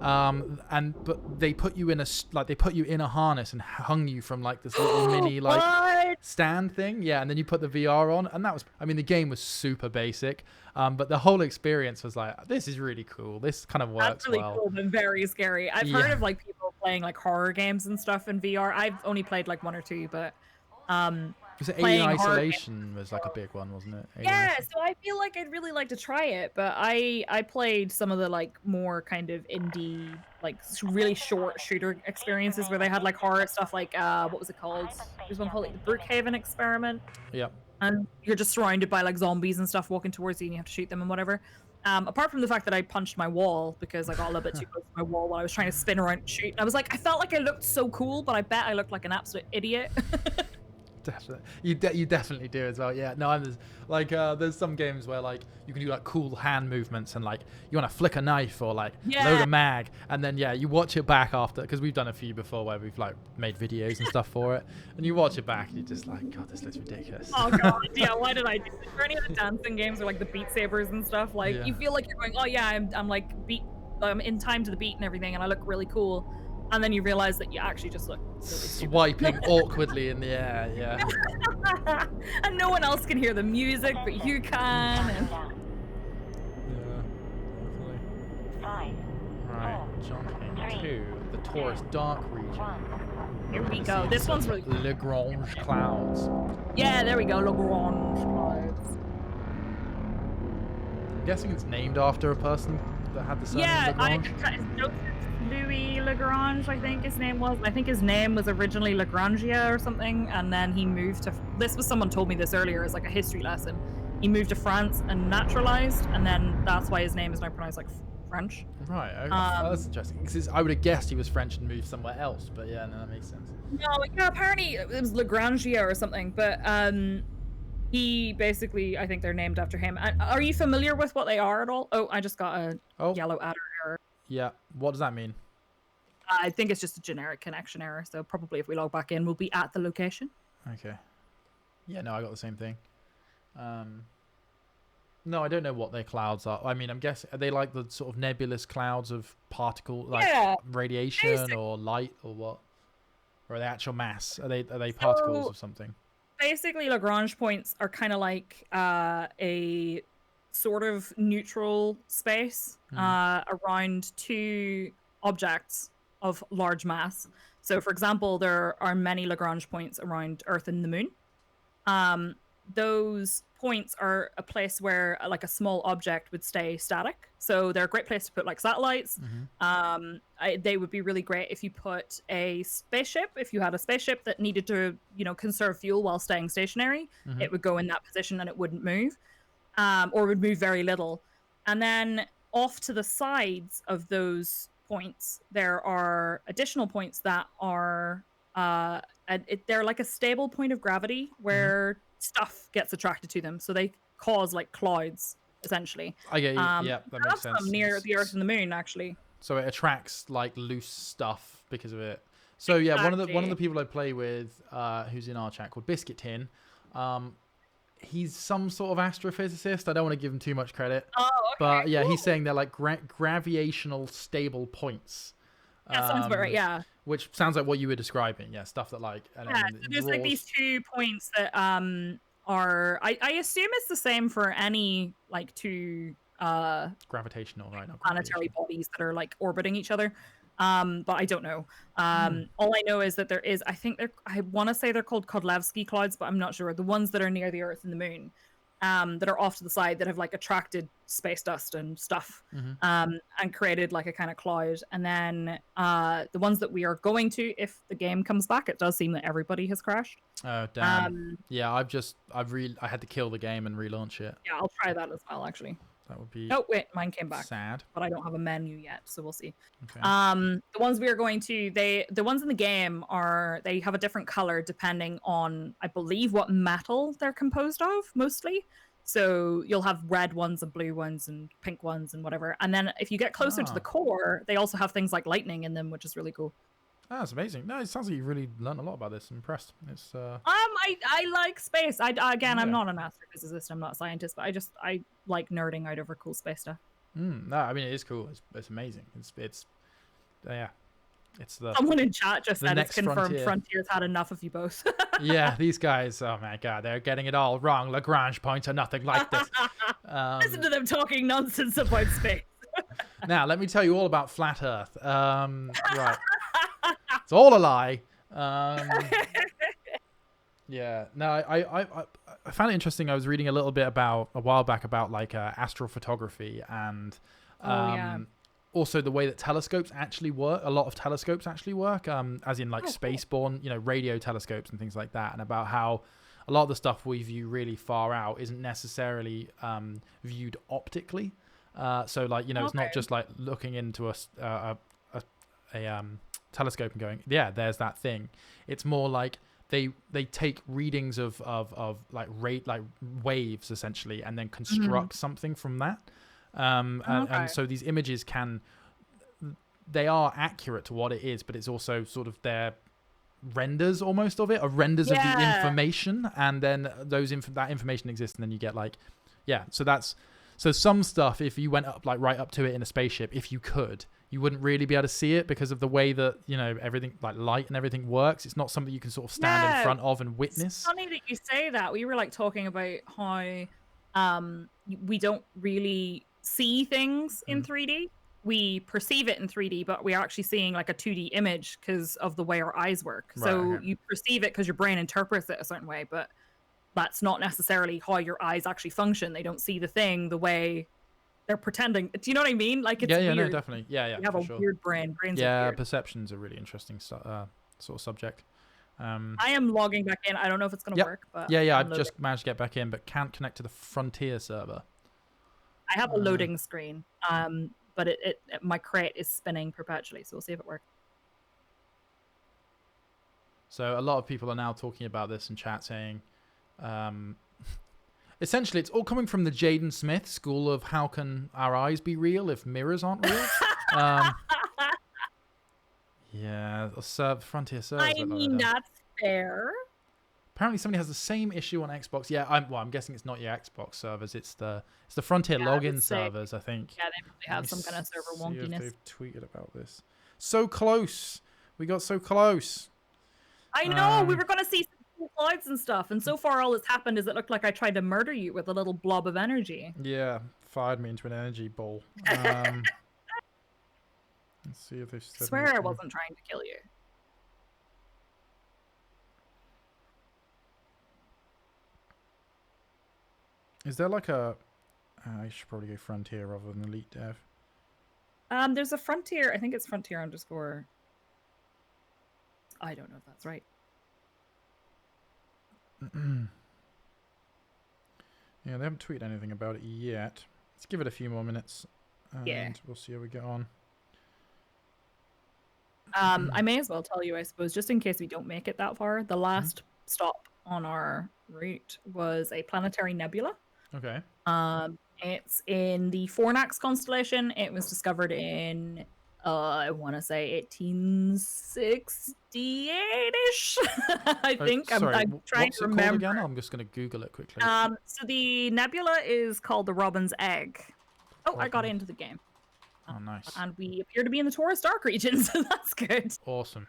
But they put you in a harness and hung you from like this little mini like stand thing, and then you put the VR on, and that was, I mean, the game was super basic, but the whole experience was like, this is really cool. This kind of works. That's really cool, but very scary. I've heard of like people playing like horror games and stuff in VR. I've only played like one or two, but was it Alien Isolation was like a big one, wasn't it? Yeah, so I feel like I'd really like to try it, but I played some of the like more kind of indie, like really short shooter experiences where they had like horror stuff, like what was it called? There's one called like the Brookhaven Experiment. Yeah. And you're just surrounded by like zombies and stuff walking towards you, and you have to shoot them and whatever. Apart from the fact that I punched my wall because I got a little bit too close to my wall while I was trying to spin around and shoot. And I was like, I felt like I looked so cool, but I bet I looked like an absolute idiot. Definitely, you definitely do as well. Yeah, no, there's some games where like you can do like cool hand movements and like you want to flick a knife or like load a mag, and then you watch it back after, because we've done a few before where we've like made videos and stuff for it, and you watch it back and you're just like, God, this looks ridiculous. Oh god, yeah, why did I do this? For any of the dancing games or like the Beat Sabers and stuff, like you feel like you're going, oh yeah, I'm like I'm in time to the beat and everything, and I look really cool. And then you realize that you actually just look really swiping awkwardly in the air, yeah. And no one else can hear the music, but you can. And... Yeah, definitely. Right, jumping to the Taurus Dark region. Here we go. This one's really cool. Lagrange Clouds. Yeah, there we go. Lagrange Clouds. I'm guessing it's named after a person that had the surname Yeah, Lagrange? Louis Lagrange, I think his name was. I think his name was originally Lagrangia or something, and then he moved to. This was someone told me this earlier as like a history lesson. He moved to France and naturalized, and then that's why his name is now pronounced like French. Right. Okay. That's interesting. 'Cause I would have guessed he was French and moved somewhere else, but yeah, no, that makes sense. No, yeah, apparently it was Lagrangia or something, but he basically, I think they're named after him. Are you familiar with what they are at all? Oh, I just got a yellow adder error. Yeah. What does that mean? I think it's just a generic connection error, so probably if we log back in, we'll be at the location. Okay. Yeah, no, I got the same thing. No, I don't know what their clouds are. I mean, I'm guessing, are they like the sort of nebulous clouds of particle, like radiation or light or what? Or are they actual mass? Are they particles or something? Basically, Lagrange points are kind of like a sort of neutral space around two objects of large mass. So, for example, there are many Lagrange points around Earth and the Moon. Those points are a place where like a small object would stay static. So they're a great place to put like satellites. They would be really great if you put a spaceship. If you had a spaceship that needed to, conserve fuel while staying stationary, it would go in that position and it wouldn't move, or would move very little. And then off to the sides of those points, there are additional points that are they're like a stable point of gravity where stuff gets attracted to them, so they cause like clouds essentially. I get you. Yeah, that makes sense. Near the Earth and the Moon, actually. So it attracts like loose stuff because of it. So yeah, Exactly. one of the people I play with, who's in our chat, called Biscuit Tin. He's some sort of astrophysicist. I don't want to give him too much credit. Oh, okay. But yeah, he's saying they're like gravitational stable points. That sounds about right. Yeah. Which sounds like what you were describing. Yeah, stuff that like. So there's like these 2 points that are. I assume it's the same for any like 2 gravitational, right? Planetary bodies that are like orbiting each other. But I don't know. All I know is that there is. I want to say they're called Kodlevsky clouds, but I'm not sure. The ones that are near the Earth and the Moon. That are off to the side that have like attracted space dust and stuff, and created like a kind of cloud. And then the ones that we are going to, if the game comes back, it does seem that everybody has crashed. Oh damn! Yeah, I had to kill the game and relaunch it. Yeah, I'll try that as well. Actually, that would be. Oh wait, mine came back. Sad, but I don't have a menu yet, so we'll see. Okay. The ones we are going to, the ones in the game they have a different color depending on, I believe, what metal they're composed of, mostly. So you'll have red ones and blue ones and pink ones and whatever. And then if you get closer to the core, they also have things like lightning in them, which is really cool. Oh, that's amazing. No, it sounds like you really learned a lot about this. I'm impressed. It's I like space. I'm not an astrophysicist, I'm not a scientist, but I like nerding out over cool space stuff. No, I mean it is cool. It's amazing. It's someone in chat just said it's confirmed Frontier's had enough of you both. Yeah, these guys, oh my god, they're getting it all wrong. Lagrange points are nothing like this. Listen to them talking nonsense about space. Now, let me tell you all about flat Earth. Right. It's all a lie. Yeah. No, I found it interesting. I was reading a little bit a while back about like astrophotography and also the way that telescopes actually work. A lot of telescopes actually work, as in like spaceborne, radio telescopes and things like that, and about how a lot of the stuff we view really far out isn't necessarily viewed optically. So like, it's not just like looking into a telescope and going, yeah, there's that thing. It's more like they take readings of like waves essentially, and then construct something from that. And so these images they are accurate to what it is, but it's also sort of their renders almost of it, or renders of the information, and then that information exists, and then you get like, so some stuff, if you went up like right up to it in a spaceship, if you could, you wouldn't really be able to see it because of the way that everything like light and everything works. It's not something you can sort of stand in front of and witness. It's funny that you say that. We were like talking about how we don't really see things in 3D. We perceive it in 3D, but we are actually seeing like a 2D image because of the way our eyes work. So you perceive it because your brain interprets it a certain way, but that's not necessarily how your eyes actually function. They don't see the thing the way they're pretending. Do you know what I mean? Like it's yeah, weird. no, definitely. Yeah, You have for a sure. weird brain. Brains are Yeah, weird. perception's a really interesting sort of subject. I am logging back in. I don't know if it's going to work, but yeah, I'm I've just managed to get back in, but can't connect to the Frontier server. I have a loading screen, but my crate is spinning perpetually, so we'll see if it works. So a lot of people are now talking about this in chat, saying, essentially, it's all coming from the Jaden Smith school of how can our eyes be real if mirrors aren't real. Yeah, Frontier servers. I mean, that's fair. Apparently, somebody has the same issue on Xbox. Yeah, I'm guessing it's not your Xbox servers. It's the Frontier login servers, I think. Yeah, they probably have some kind of server wonkiness. They've tweeted about this. So close. We got so close. I know. We were going to see some cool clouds and stuff, and so far all that's happened is it looked like I tried to murder you with a little blob of energy. Yeah, fired me into an energy ball. Let's see if they said. I swear I wasn't trying to kill you. Is there like a... I should probably go Frontier rather than Elite Dev. There's a Frontier. I think it's Frontier _ I don't know if that's right. Yeah, they haven't tweeted anything about it yet. Let's give it a few more minutes, and we'll see how we get on. I may as well tell you, I suppose, just in case we don't make it that far, the last stop on our route was a Planetary Nebula. Okay. It's in the Fornax constellation. It was discovered in, I want to say 1868-ish. I think. Sorry, I'm trying to remember. Again? I'm just going to Google it quickly. So the nebula is called the Robin's Egg. Oh, I got into the game. Oh, nice. And we appear to be in the Taurus Dark region, so that's good. Awesome.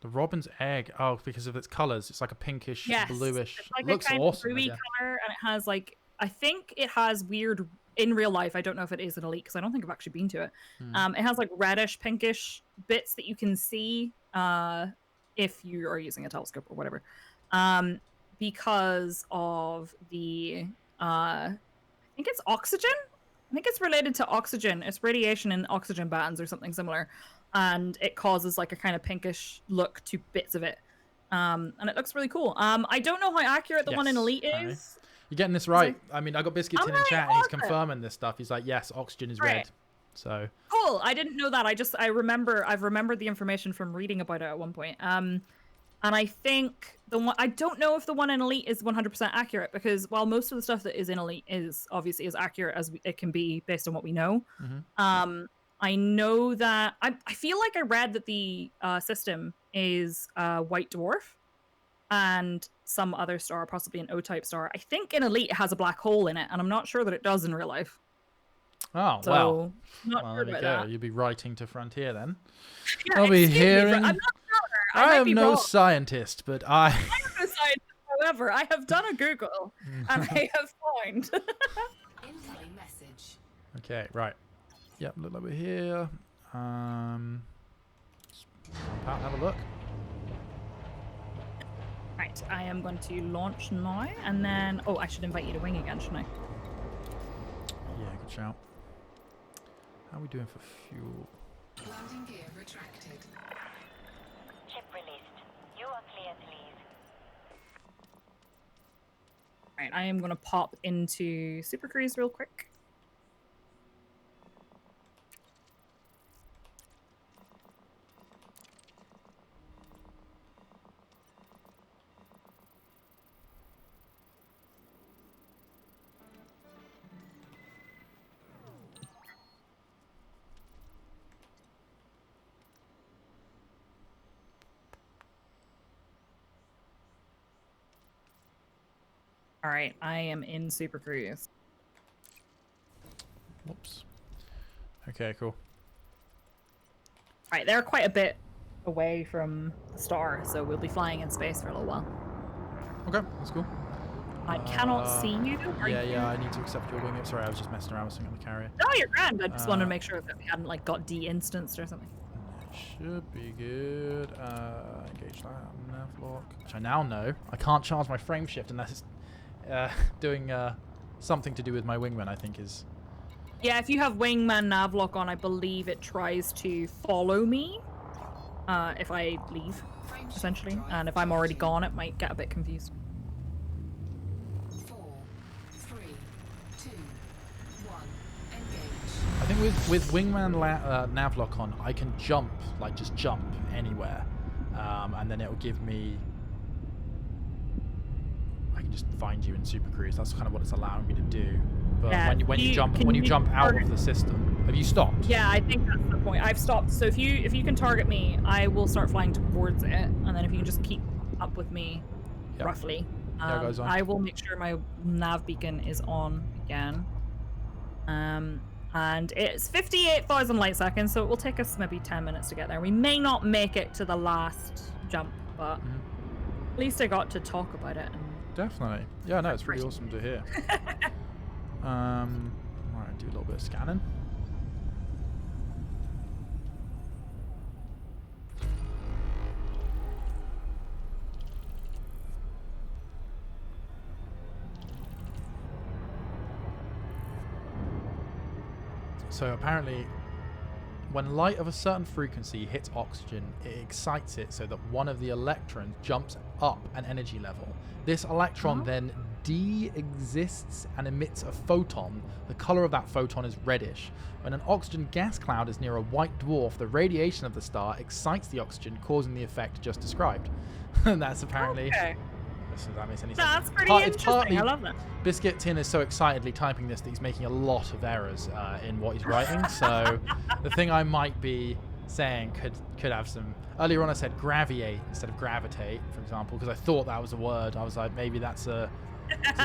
The Robin's Egg. Oh, because of its colors. It's like a pinkish, bluish. It's like looks a kind awesome. of ruby color, and it has like, I think it has weird, in real life, I don't know if it is an Elite, because I don't think I've actually been to it. It has like reddish, pinkish bits that you can see if you are using a telescope or whatever. Because of the, I think it's oxygen? I think it's related to oxygen. It's radiation in oxygen bands or something similar. And it causes like a kind of pinkish look to bits of it. And it looks really cool. I don't know how accurate the one in Elite is. You're getting this right. I mean, I got Biscuits in the chat and he's confirming this stuff. He's like, yes, oxygen is red. So cool. I didn't know that. I've remembered the information from reading about it at one point. And I think I don't know if the one in Elite is 100% accurate, because while most of the stuff that is in Elite is obviously as accurate as it can be based on what we know, I know that I feel like I read that the system is White Dwarf and some other star, possibly an O-type star. I think in Elite it has a black hole in it, and I'm not sure that it does in real life. Oh, so, well. Not sure there you go. that. You'll be writing to Frontier then. Yeah, I'll be hearing. I'm not sure. I am no scientist, but I am no scientist. However, I have done a Google and I have found. Incoming message. Okay, right. Yep, look like we're here. Have a look. Right, I am going to launch now, and then... Oh, I should invite you to wing again, shouldn't I? Yeah, good shout. How are we doing for fuel? Landing gear retracted. Chip released. You are clear to leave. Right, I am going to pop into Super Cruise real quick. All right, I am in Super Cruise. Whoops. Okay, cool. All right, they're quite a bit away from the star, so we'll be flying in space for a little while. Okay, that's cool. I cannot see you. Yeah, I need to accept your wing. Sorry, I was just messing around with something on the carrier. No, you're grand. I just wanted to make sure that we hadn't like got de-instanced or something. Should be good. Engage that nav lock, which I now know. I can't charge my frame shift unless it's doing something to do with my wingman, I think is Yeah, if you have wingman navlock on, I believe it tries to follow me if I leave, essentially. And if I'm already gone, it might get a bit confused. 4, 3, 2, 1. Engage. I think with wingman navlock on, I can jump, like just jump anywhere, and then it'll give me. I can just find you in Super Cruise. That's kind of what it's allowing me to do. But Yeah, when you jump out of the system, have you stopped? Yeah, I think that's the point. I've stopped. So if you can target me, I will start flying towards it, and then if you can just keep up with me, Yep. roughly, Yeah, it goes on. I will make sure my nav beacon is on again. And it's 58,000 light seconds, so it will take us maybe 10 minutes to get there. We may not make it to the last jump, but at least I got to talk about it. And Definitely. Yeah, no, it's really awesome to hear. Alright, do a little bit of scanning. So apparently, when light of a certain frequency hits oxygen, it excites it so that one of the electrons jumps up an energy level. This electron then de-exists and emits a photon. The color of that photon is reddish. When an oxygen gas cloud is near a white dwarf, the radiation of the star excites the oxygen, causing the effect just described. And that's apparently... okay. If that makes any sense. That's pretty It's interesting. partly I love that. Biscuit Tin is so excitedly typing this that he's making a lot of errors in what he's writing. So the thing I might be saying could have some. Earlier on, I said graviate instead of gravitate, for example, because I thought that was a word. I was like, maybe that's a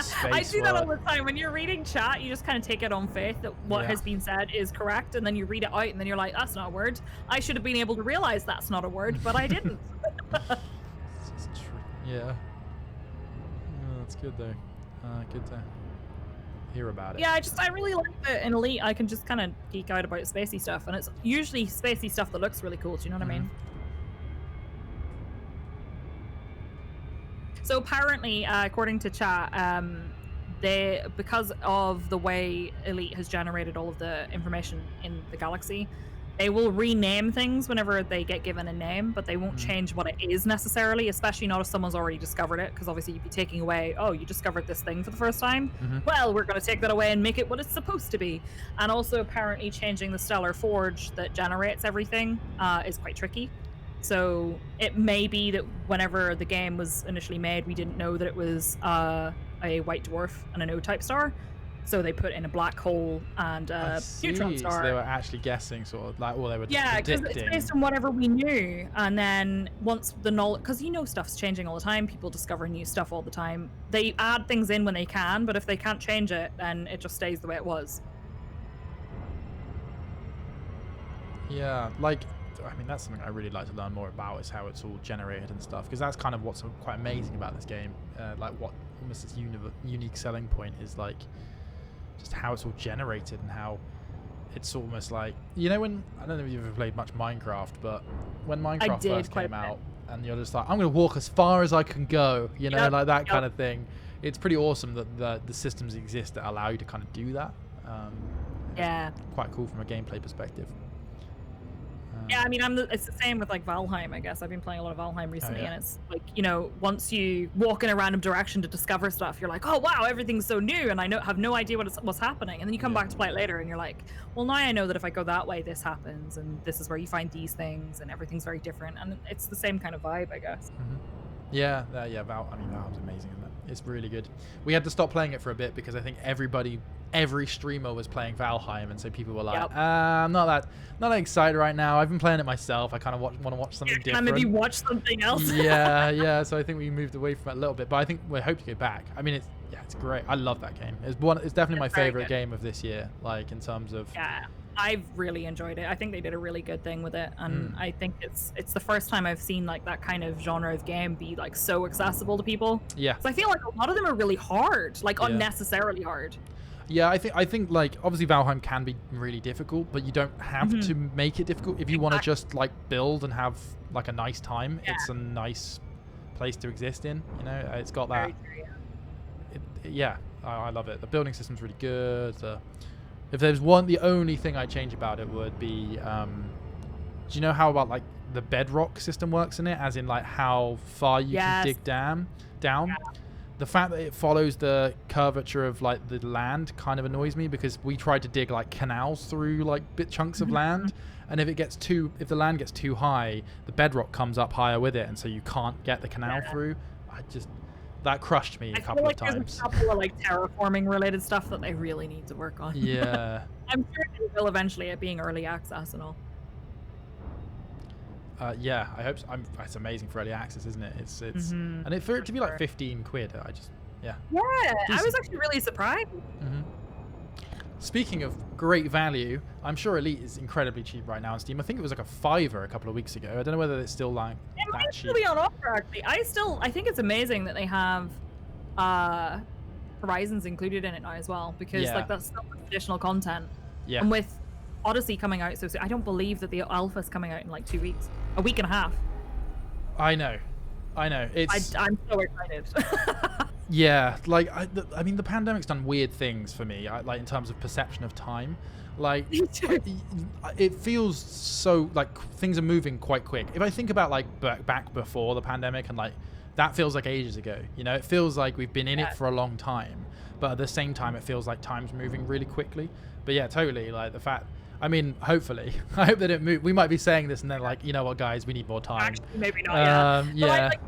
space I do that all word. the time. When you're reading chat, you just kind of take it on faith that what has been said is correct, and then you read it out, and then you're like, that's not a word. I should have been able to realize that's not a word, but I didn't. It's true. Yeah. That's good though. Good to hear about it. Yeah, I really like that in Elite I can just kind of geek out about spacey stuff, and it's usually spacey stuff that looks really cool. Do you know what I mean? So apparently, according to chat, because of the way Elite has generated all of the information in the galaxy, they will rename things whenever they get given a name, but they won't change what it is necessarily, especially not if someone's already discovered it, because obviously you'd be taking away, oh, you discovered this thing for the first time? Well, we're going to take that away and make it what it's supposed to be. And also apparently changing the stellar forge that generates everything is quite tricky. So it may be that whenever the game was initially made, we didn't know that it was a white dwarf and an O-type star. So they put in a black hole and a neutron star. So they were actually guessing, sort of like, well, they were just because predicting. it's based on whatever we knew. And then once the knowledge, because stuff's changing all the time, people discover new stuff all the time. They add things in when they can, but if they can't change it, then it just stays the way it was. Yeah, like, I mean, that's something I really like to learn more about, is how it's all generated and stuff, because that's kind of what's quite amazing about this game. Like, what almost its unique selling point is, like, just how it's all generated and how it's almost like, when, I don't know if you've ever played much Minecraft, but when Minecraft first came out, and you're just like, I'm going to walk as far as I can go, like that kind of thing. It's pretty awesome that the systems exist that allow you to kind of do that. Yeah. Quite cool from a gameplay perspective. Yeah, I mean, it's the same with like Valheim, I guess. I've been playing a lot of Valheim recently, and it's like, once you walk in a random direction to discover stuff, you're like, oh wow, everything's so new, and I have no idea what's happening. And then you come back to play it later, and you're like, well, now I know that if I go that way, this happens, and this is where you find these things, and everything's very different, and it's the same kind of vibe, I guess. Yeah, Valheim's amazing, isn't it? It's really good. We had to stop playing it for a bit because I think every streamer was playing Valheim, and so people were like, I'm not that excited right now. I've been playing it myself. I kind of want to watch something different. Maybe watch something else. yeah. So I think we moved away from it a little bit, but I think we hope to go back. I mean, it's great. I love that game. It's definitely my favorite game of this year. Like, in terms of I've really enjoyed it. I think they did a really good thing with it, and I think it's the first time I've seen like that kind of genre of game be like so accessible to people. Yeah. So I feel like a lot of them are really hard, like unnecessarily hard. Yeah, I think like, obviously Valheim can be really difficult, but you don't have to make it difficult. If you want to just like build and have like a nice time, it's a nice place to exist in. It's got that. I love it. The building system's really good. If there's the only thing I'd change about it would be, do you know how about like the bedrock system works in it, as in like how far you can dig down? Yeah. The fact that it follows the curvature of like the land kind of annoys me, because we tried to dig like canals through like chunks of land, and if the land gets too high, the bedrock comes up higher with it, and so you can't get the canal through. That crushed me a couple of times. There's a couple of like terraforming related stuff that they really need to work on. Yeah. I'm sure they will eventually, it being early access and all. Yeah, I hope so. It's amazing for early access, isn't it? It's and for it to be like 15 quid, Yeah, decent. I was actually really surprised. Speaking of great value, I'm sure Elite is incredibly cheap right now on Steam. I think it was like a $5 a couple of weeks ago. I don't know whether it's still like it that might cheap. still be on offer, actually. I think it's amazing that they have Horizons included in it now as well, because like that's still additional content. Yeah. And with Odyssey coming out so soon, I don't believe that the alpha's coming out in like 2 weeks, a week and a half. I know. It's. I'm so excited. Yeah, like I mean, the pandemic's done weird things for me. Like in terms of perception of time, like it feels so like things are moving quite quick. If I think about like back before the pandemic, and like that feels like ages ago. You know, it feels like we've been in it for a long time, but at the same time, it feels like time's moving really quickly. But yeah, totally. Like the fact. I mean, hopefully, I hope that it moves. We might be saying this, and then like, you know what, guys, we need more time. Actually, maybe not. Yeah. But I like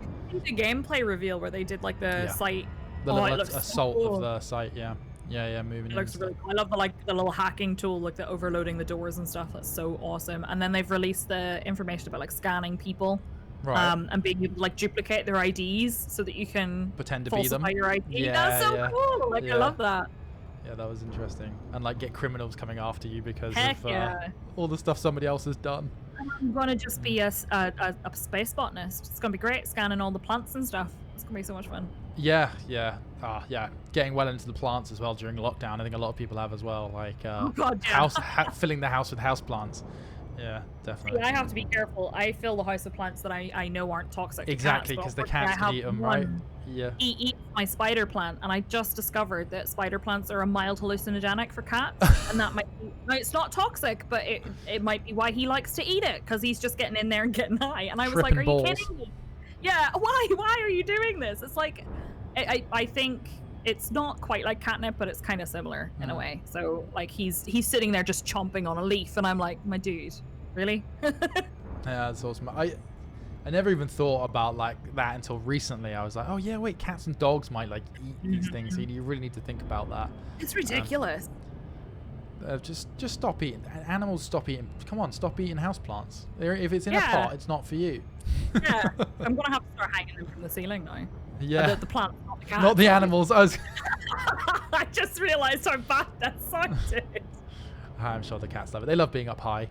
the gameplay reveal where they did like the site. The little assault of the site. Yeah, moving. It looks really cool. I love the little hacking tool, like the overloading the doors and stuff. That's so awesome. And then they've released the information about like scanning people, and being able to like duplicate their IDs so that you can pretend to be them. Your ID. Yeah, that's so cool. Like I love that. Yeah, that was interesting. And like get criminals coming after you because of all the stuff somebody else has done. I'm gonna just be a space botanist. It's gonna be great, scanning all the plants and stuff. It's gonna be so much fun. Yeah. Getting well into the plants as well during lockdown. I think a lot of people have as well. Like filling the house with house plants. Yeah, definitely. See, I have to be careful. I fill the house with plants that I know aren't toxic. Exactly, because the cats can eat them, right? Yeah. He eats my spider plant, and I just discovered that spider plants are a mild hallucinogenic for cats, and that might be, no, it's not toxic, but it might be why he likes to eat it, because he's just getting in there and getting high. And I was like, are you kidding me? Yeah, why are you doing this? It's like, I think it's not quite like catnip, but it's kind of similar in a way. So like he's sitting there just chomping on a leaf, and I'm like, my dude, really? Yeah, that's awesome. I never even thought about like that until recently. I was like, oh yeah, wait, cats and dogs might like eat these things. So you really need to think about that. It's ridiculous. Just stop eating. Animals stop eating. Come on, stop eating houseplants. If it's in a pot, it's not for you. Yeah, I'm gonna have to start hanging them from the ceiling now. Yeah, the plants, not the cats. Not the animals. I just realised how bad that sounded. I'm sure the cats love it. They love being up high.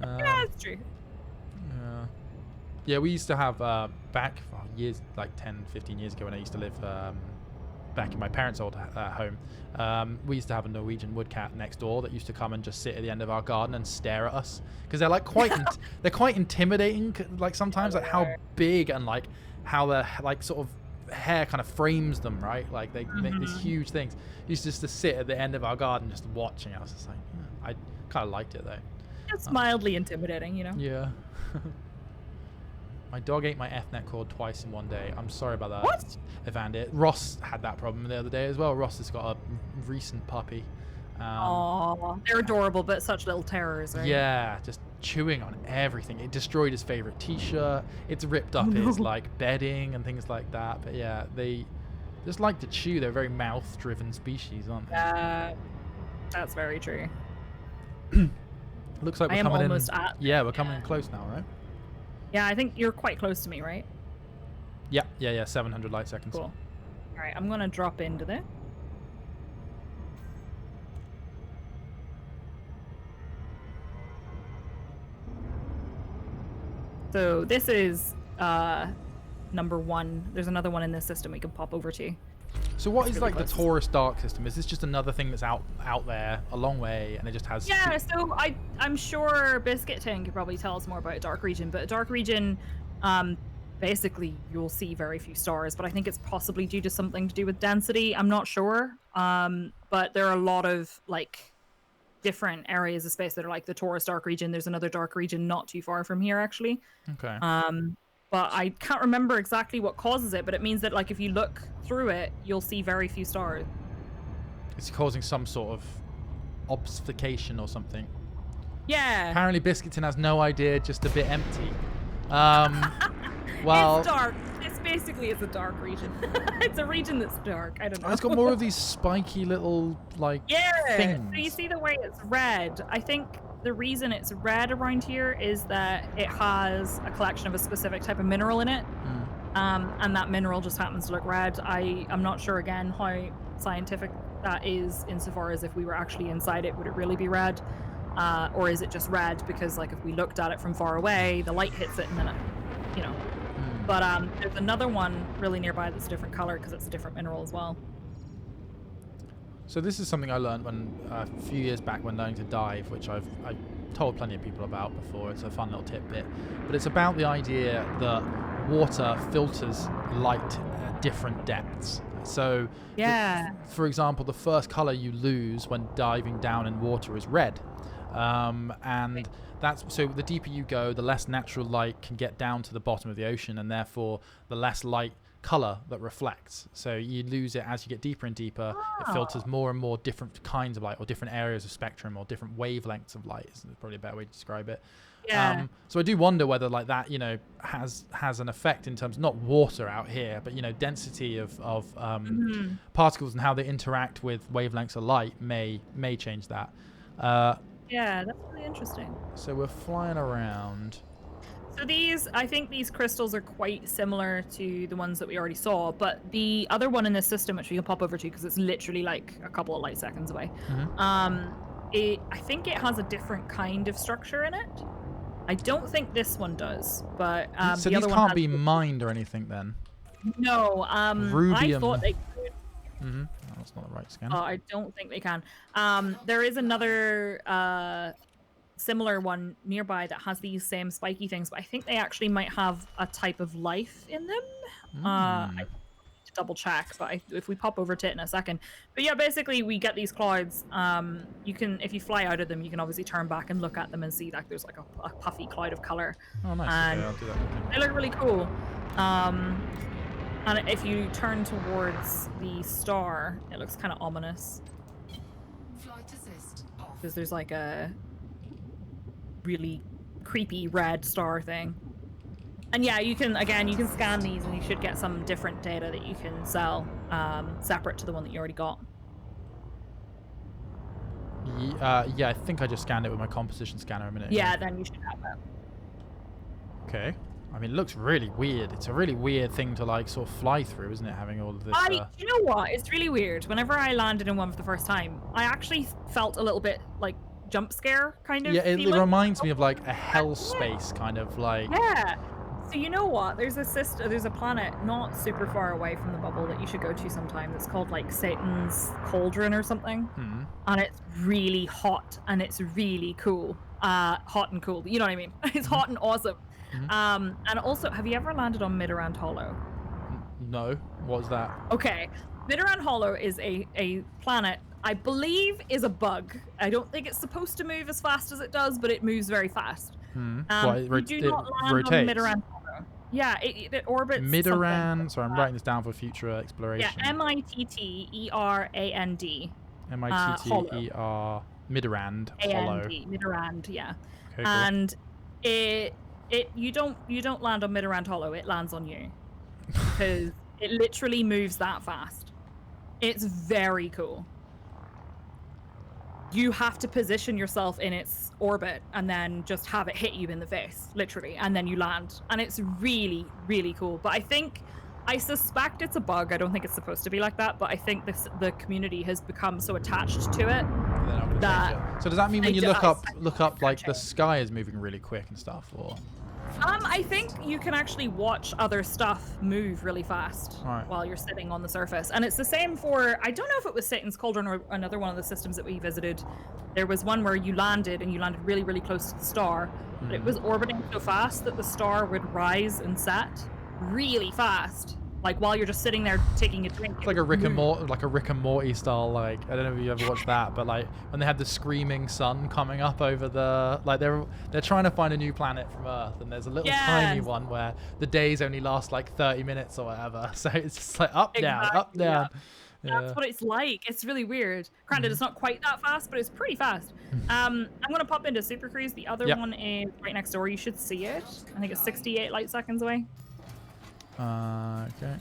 Yeah, that's true. Yeah, we used to have back years, like 10, 15 years ago when I used to live back in my parents' old home. We used to have a Norwegian woodcat next door that used to come and just sit at the end of our garden and stare at us, because they're like they're quite intimidating. Like sometimes, like how big and like how their like sort of hair kind of frames them, right? Like they make these huge things. Used just to sit at the end of our garden just watching. I was just like, I kind of liked it though. It's mildly intimidating, you know. Yeah. My dog ate my ethnet cord twice in one day. I'm sorry about that. What? Evander. Ross had that problem the other day as well. Ross has got a recent puppy. Aww, they're adorable, but such little terrors, right? Yeah, just chewing on everything. It destroyed his favorite t-shirt. It's ripped up his like bedding and things like that. But yeah, they just like to chew. They're a very mouth-driven species, aren't they? That's very true. Looks like we're coming in. Yeah, we're coming in close now, right? Yeah, I think you're quite close to me, right? Yeah. 700 light seconds. Cool. All right, I'm gonna drop into there. So this is number one. There's another one in this system we can pop over to. So what is like the Taurus Dark system? Is this just another thing that's out there a long way, and it just has? Yeah, so I'm sure Biscuit Tin could probably tell us more about Dark Region, but Dark Region, basically you'll see very few stars, but I think it's possibly due to something to do with density. I'm not sure, but there are a lot of like different areas of space that are like the Taurus dark region. There's another dark region not too far from here, actually. Okay. But I can't remember exactly what causes it, but it means that like if you look through it, you'll see very few stars. It's causing some sort of obfuscation or something. Yeah. Apparently Biscuitin has no idea, just a bit empty. Well, it's dark. It's basically a dark region. It's a region that's dark. I don't know. It's got more of these spiky little like things. So you see the way it's red. I think the reason it's red around here is that it has a collection of a specific type of mineral in it. And that mineral just happens to look red. I'm not sure again how scientific that is insofar as if we were actually inside it, would it really be red? Or is it just red because like if we looked at it from far away, the light hits it and then it, you know. But there's another one really nearby that's a different color because it's a different mineral as well. So this is something I learned when a few years back when learning to dive, which I've told plenty of people about before. It's a fun little tidbit, but it's about the idea that water filters light at different depths. So, for example, the first color you lose when diving down in water is red, and that's so the deeper you go, the less natural light can get down to the bottom of the ocean, and therefore the less light color that reflects. So you lose it as you get deeper and deeper. It filters more and more different kinds of light, or different areas of spectrum, or different wavelengths of light. Is probably a better way to describe it. So I do wonder whether like that, you know, has an effect in terms of not water out here, but you know, density of particles and how they interact with wavelengths of light may change that. Yeah, that's really interesting. So we're flying around. So I think these crystals are quite similar to the ones that we already saw, but the other one in this system, which we can pop over to because it's literally like a couple of light seconds away, I think it has a different kind of structure in it. I don't think this one does, but so the these other can't one be mined or anything then? No, rubium. I thought they could. Oh, that's not the right scan. I don't think they can. There is another similar one nearby that has these same spiky things, but I think they actually might have a type of life in them. I need to double check, but if we pop over to it in a second. But yeah, basically we get these clouds. You can, if you fly out of them, you can obviously turn back and look at them and see like there's like a puffy cloud of color. Oh, nice. And okay, I'll do that. they look really cool. And if you turn towards the star, it looks kind of ominous. Flight assist off. Because there's like a really creepy red star thing. And yeah, you can scan these and you should get some different data that you can sell separate to the one that you already got. Yeah, I think I just scanned it with my composition scanner a minute ago. Yeah, then you should have that. Okay. I mean, it looks really weird. It's a really weird thing to like sort of fly through, isn't it? Having all of this. You know what? It's really weird. Whenever I landed in one for the first time, I actually felt a little bit like jump scare kind of. Yeah, it feeling. reminds me of like a hell space kind of like. Yeah. So you know what? There's a planet not super far away from the bubble that you should go to sometime. That's called like Satan's Cauldron or something. And it's really hot and it's really cool. Hot and cool. You know what I mean? It's hot and awesome. And also, have you ever landed on Midorand Hollow? No. What's that? Okay. Midorand Hollow is a planet, I believe, is a bug. I don't think it's supposed to move as fast as it does, but it moves very fast. You do not land rotates? on Midorand Hollow. Yeah, it orbits Midorand. Sorry, I'm writing this down for future exploration. Yeah, Mitterand. Mitter Midorand Hollow. Midorand, yeah. Okay, cool. And you don't land on Midorand Hollow, it lands on you. Because it literally moves that fast. It's very cool. You have to position yourself in its orbit and then just have it hit you in the face, literally, and then you land. And it's really, really cool. But I suspect it's a bug. I don't think it's supposed to be like that, but I think the community has become so attached to it that. So does that mean when you look up like the sky is moving really quick and stuff, or? I think you can actually watch other stuff move really fast while you're sitting on the surface. And it's the same for, I don't know if it was Satan's Cauldron or another one of the systems that we visited. There was one where you landed really, really close to the star, but it was orbiting so fast that the star would rise and set really fast. like while you're just sitting there taking a drink. It's like a Rick and Morty style. Like, I don't know if you ever watched that, but like when they had the screaming sun coming up over the, like they're trying to find a new planet from Earth, and there's a little tiny one where the days only last like 30 minutes or whatever. So it's just like up down, up down. Yeah. That's what it's like. It's really weird. Granted, it's not quite that fast, but it's pretty fast. I'm gonna pop into Super Cruise. The other one is right next door. You should see it. I think it's 68 light seconds away. Okay.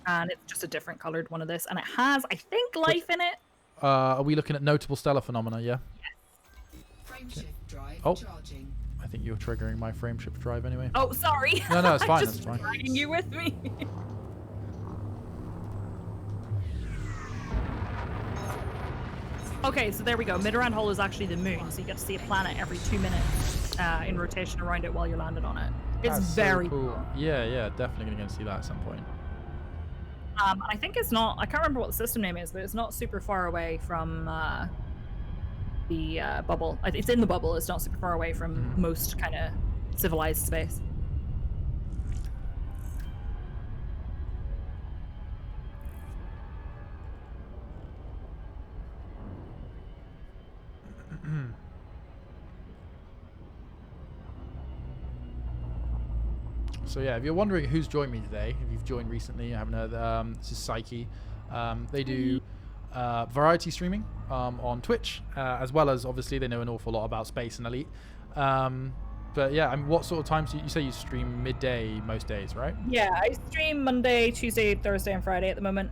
And it's just a different colored one of this, and it has, I think, life in it. Are we looking at notable stellar phenomena? Yeah. Yes. Frameshift drive charging. I think you're triggering my frameshift drive anyway. Oh, sorry. No, it's fine. I'm That's just fine. dragging you with me. Okay, so there we go. Mid-Around Hole is actually the moon, so you get to see a planet every 2 minutes in rotation around it while you're landed on it. It's That's very so cool. Yeah, definitely gonna go and see that at some point. I think it's not, I can't remember what the system name is, but it's not super far away from the bubble. It's in the bubble, it's not super far away from most kind of civilized space. So yeah, if you're wondering who's joined me today, if you've joined recently, I haven't heard, this is Psyche. They do variety streaming on Twitch, as well as obviously they know an awful lot about space and Elite. But yeah, what sort of times do you say you stream midday most days, right? Yeah, I stream Monday, Tuesday, Thursday, and Friday at the moment,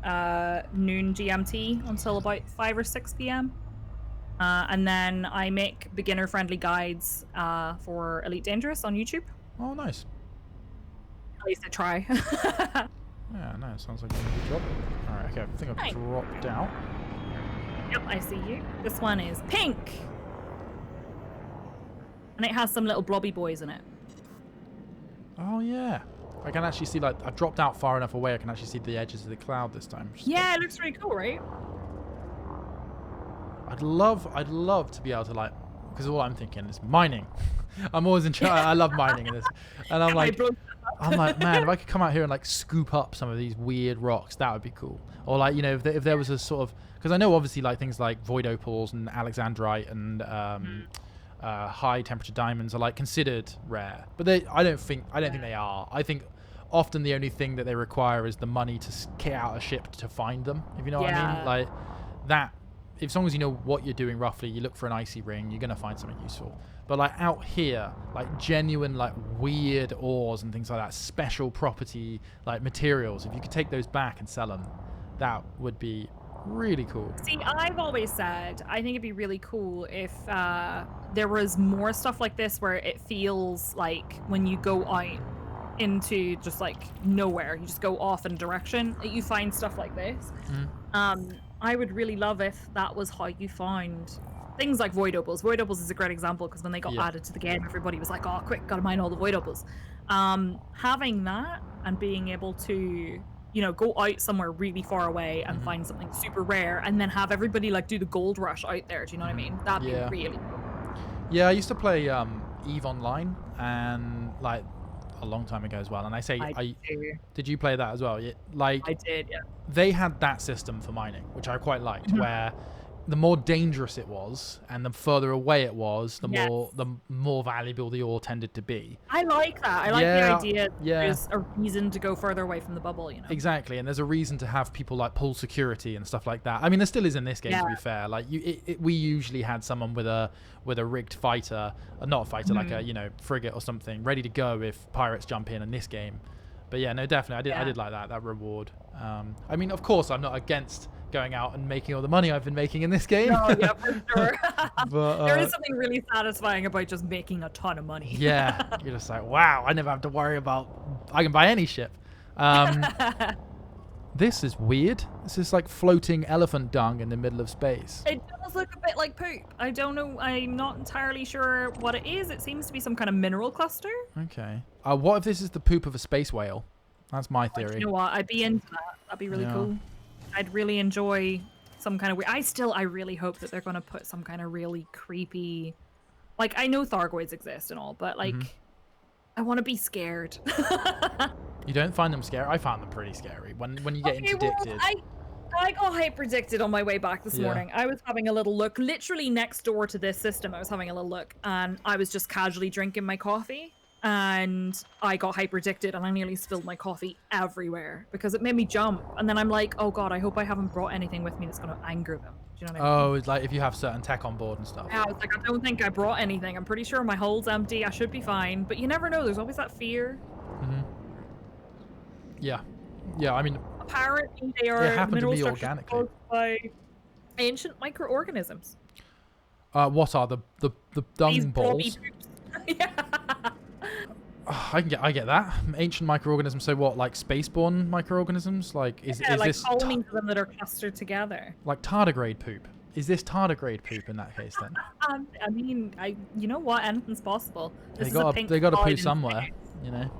noon GMT until about 5 or 6 p.m. And then I make beginner-friendly guides for Elite Dangerous on YouTube. Oh, nice. At least I try. Yeah, no, sounds like a good job. All right, okay, I think I've dropped out. Yep, I see you. This one is pink. And it has some little blobby boys in it. Oh, yeah. I can actually see, like, I've dropped out far enough away, I can actually see the edges of the cloud this time. Yeah, it looks really cool, right? I'd love to be able to, like, because all I'm thinking is mining. I'm always in charge. I love mining in this. And I'm like, man, if I could come out here and like scoop up some of these weird rocks, that would be cool. Or like, you know, if there was a sort of, because I know obviously like things like void opals and alexandrite and high temperature diamonds are like considered rare, but I don't think they are. I think often the only thing that they require is the money to kit out a ship to find them. If you know what I mean, like that. As long as you know what you're doing roughly, you look for an icy ring, you're gonna find something useful. But like out here, like genuine like weird ores and things like that, special property like materials, if you could take those back and sell them, that would be really cool. See, I've always said I think it'd be really cool if there was more stuff like this where it feels like when you go out into just like nowhere, you just go off in a direction, you find stuff like this. I would really love if that was how you found things like void opals. Void opals is a great example because when they got added to the game, everybody was like, oh, quick, gotta mine all the void opals. Having that and being able to, you know, go out somewhere really far away and find something super rare and then have everybody like do the gold rush out there, do you know what I mean? That'd be really cool. Yeah, I used to play EVE Online and like a long time ago as well, and did you play that as well? Like I did, yeah. They had that system for mining, which I quite liked, where the more dangerous it was and the further away it was, the more valuable the ore tended to be. I like that. I like the idea there's a reason to go further away from the bubble, you know. Exactly, and there's a reason to have people like pull security and stuff like that. I mean, there still is in this game, to be fair. Like we usually had someone with a rigged fighter, not a fighter, like a frigate or something, ready to go if pirates jump in this game. But yeah, no, definitely, I did like that reward. I mean, of course, I'm not against going out and making all the money I've been making in this game. No, yeah, for sure. But, there is something really satisfying about just making a ton of money. Yeah, you're just like, wow, I never have to worry about, I can buy any ship. This is weird. This is like floating elephant dung in the middle of space. It does look a bit like poop. I don't know. I'm not entirely sure what it is. It seems to be some kind of mineral cluster. Okay. What if this is the poop of a space whale? That's my theory. You know what? I'd be into that. That'd be really cool. I'd really enjoy some kind of weird. I really hope that they're going to put some kind of really creepy, like, I know Thargoids exist and all, but like I want to be scared. You don't find them scary? I found them pretty scary when you get interdicted. Well, I got hyperdicted on my way back this morning. I was having a little look, literally next door to this system. I was having a little look, and I was just casually drinking my coffee, and I got hyperdicted, and I nearly spilled my coffee everywhere because it made me jump. And then I'm like, oh god, I hope I haven't brought anything with me that's going to anger them. Do you know what I mean? Oh, it's like if you have certain tech on board and stuff. Yeah, I was like, I don't think I brought anything. I'm pretty sure my hold's empty. I should be fine. But you never know. There's always that fear. Mm-hmm. Yeah. Yeah, I mean... Apparently they are mineral structures caused by ancient microorganisms. What are the dung These balls? Yeah. I get that. Ancient microorganisms. So what? Like spaceborne microorganisms? Like is like this colonies of them that are clustered together? like tardigrade poop? Is this tardigrade poop in that case then? I mean, you know what? Anything's possible. This They got to poo somewhere. You know.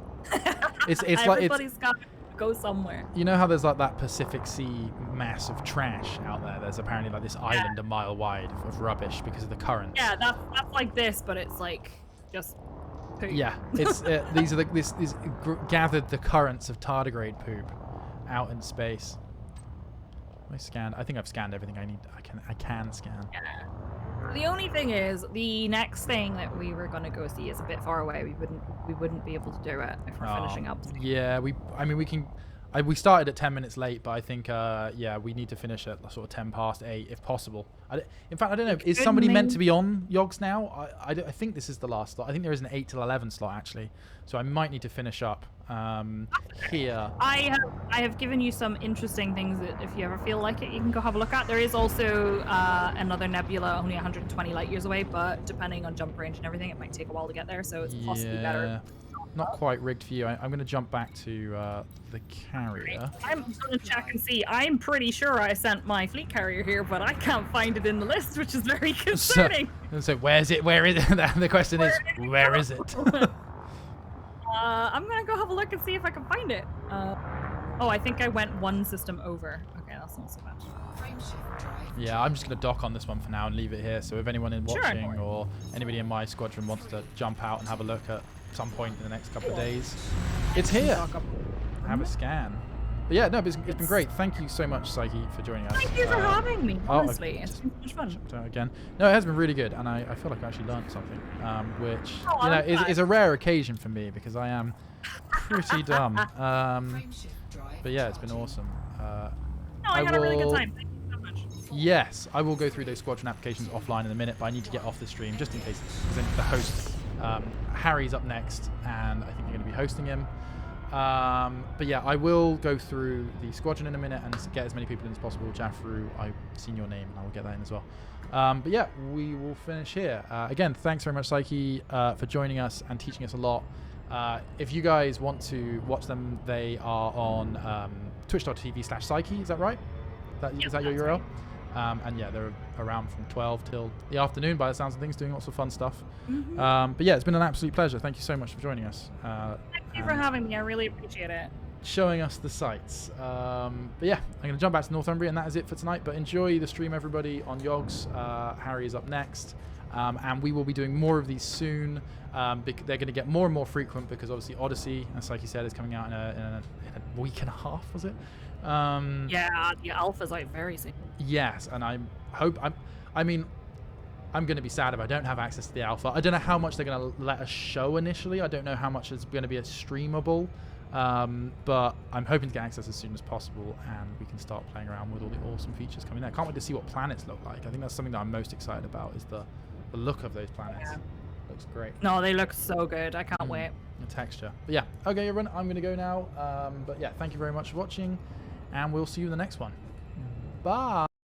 It's like everybody's got to go somewhere. You know how there's like that Pacific Sea mass of trash out there? There's apparently like this island a mile wide of rubbish because of the currents. Yeah, that's like this, but it's like just poop. Yeah, it's these are gathered the currents of tardigrade poop out in space. I scanned. I think I've scanned everything I need. I can scan. Yeah. The only thing is, the next thing that we were gonna go see is a bit far away. We wouldn't be able to do it if we're finishing up. Yeah, we can. We started at 10 minutes late, but I think yeah, we need to finish at sort of 8 if possible. In fact, I don't know. Is somebody meant to be on Yogs now? I think this is the last slot. I think there is an 8 till 11 slot actually, so I might need to finish up here. I have given you some interesting things that if you ever feel like it, you can go have a look at. There is also another nebula only 120 light years away, but depending on jump range and everything, it might take a while to get there, so it's possibly better. Not quite rigged for you. I'm going to jump back to the carrier. I'm going to check and see. I'm pretty sure I sent my fleet carrier here, but I can't find it in the list, which is very concerning. So where's it? Where is it? The question is, where is it? I'm going to go have a look and see if I can find it. Oh, I think I went one system over. Okay, that's not so bad. Yeah, I'm just going to dock on this one for now and leave it here. So if anyone watching or anybody in my squadron wants to jump out and have a look at some point in the next couple of days, it's here. Have a scan. But yeah, no, but it's been great. Thank you so much, Psyche, for joining us. Thank you for having me. Honestly, it's been so much fun. Again, no, it has been really good, and I feel like I actually learned something, which you know is a rare occasion for me because I am pretty dumb. But yeah, it's been awesome. I had a really good time. Thank you so much. Yes, I will go through those squadron applications offline in a minute, but I need to get off the stream just in case the host. Harry's up next, and I think you're going to be hosting him. But yeah, I will go through the squadron in a minute and get as many people in as possible. Jaffru, I've seen your name, and I will get that in as well. But yeah, we will finish here. Again, thanks very much, Psyche, for joining us and teaching us a lot. If you guys want to watch them, they are on twitch.tv/Psyche. Is that right? Is that your URL? Right. And yeah, they're around from 12 till the afternoon by the sounds of things, doing lots of fun stuff. But yeah, it's been an absolute pleasure. Thank you so much for joining us. Thank you for having me. I really appreciate it. Showing us the sights. But yeah, I'm going to jump back to Northumbria, and that is it for tonight. But enjoy the stream, everybody, on Yogs. Harry is up next. And we will be doing more of these soon. They're going to get more and more frequent because obviously Odyssey, as Psyche said, is coming out in a week and a half, was it? Yeah, the alpha's out very soon. Yes, and I'm going to be sad if I don't have access to the alpha. I don't know how much they're going to let us show initially. I don't know how much is going to be streamable, but I'm hoping to get access as soon as possible, and we can start playing around with all the awesome features coming there. Can't wait to see what planets look like. I think that's something that I'm most excited about is the look of those planets. Yeah. Looks great. No, they look so good. I can't wait. The texture. But yeah, okay, everyone, I'm going to go now. But yeah, thank you very much for watching, and we'll see you in the next one. Bye.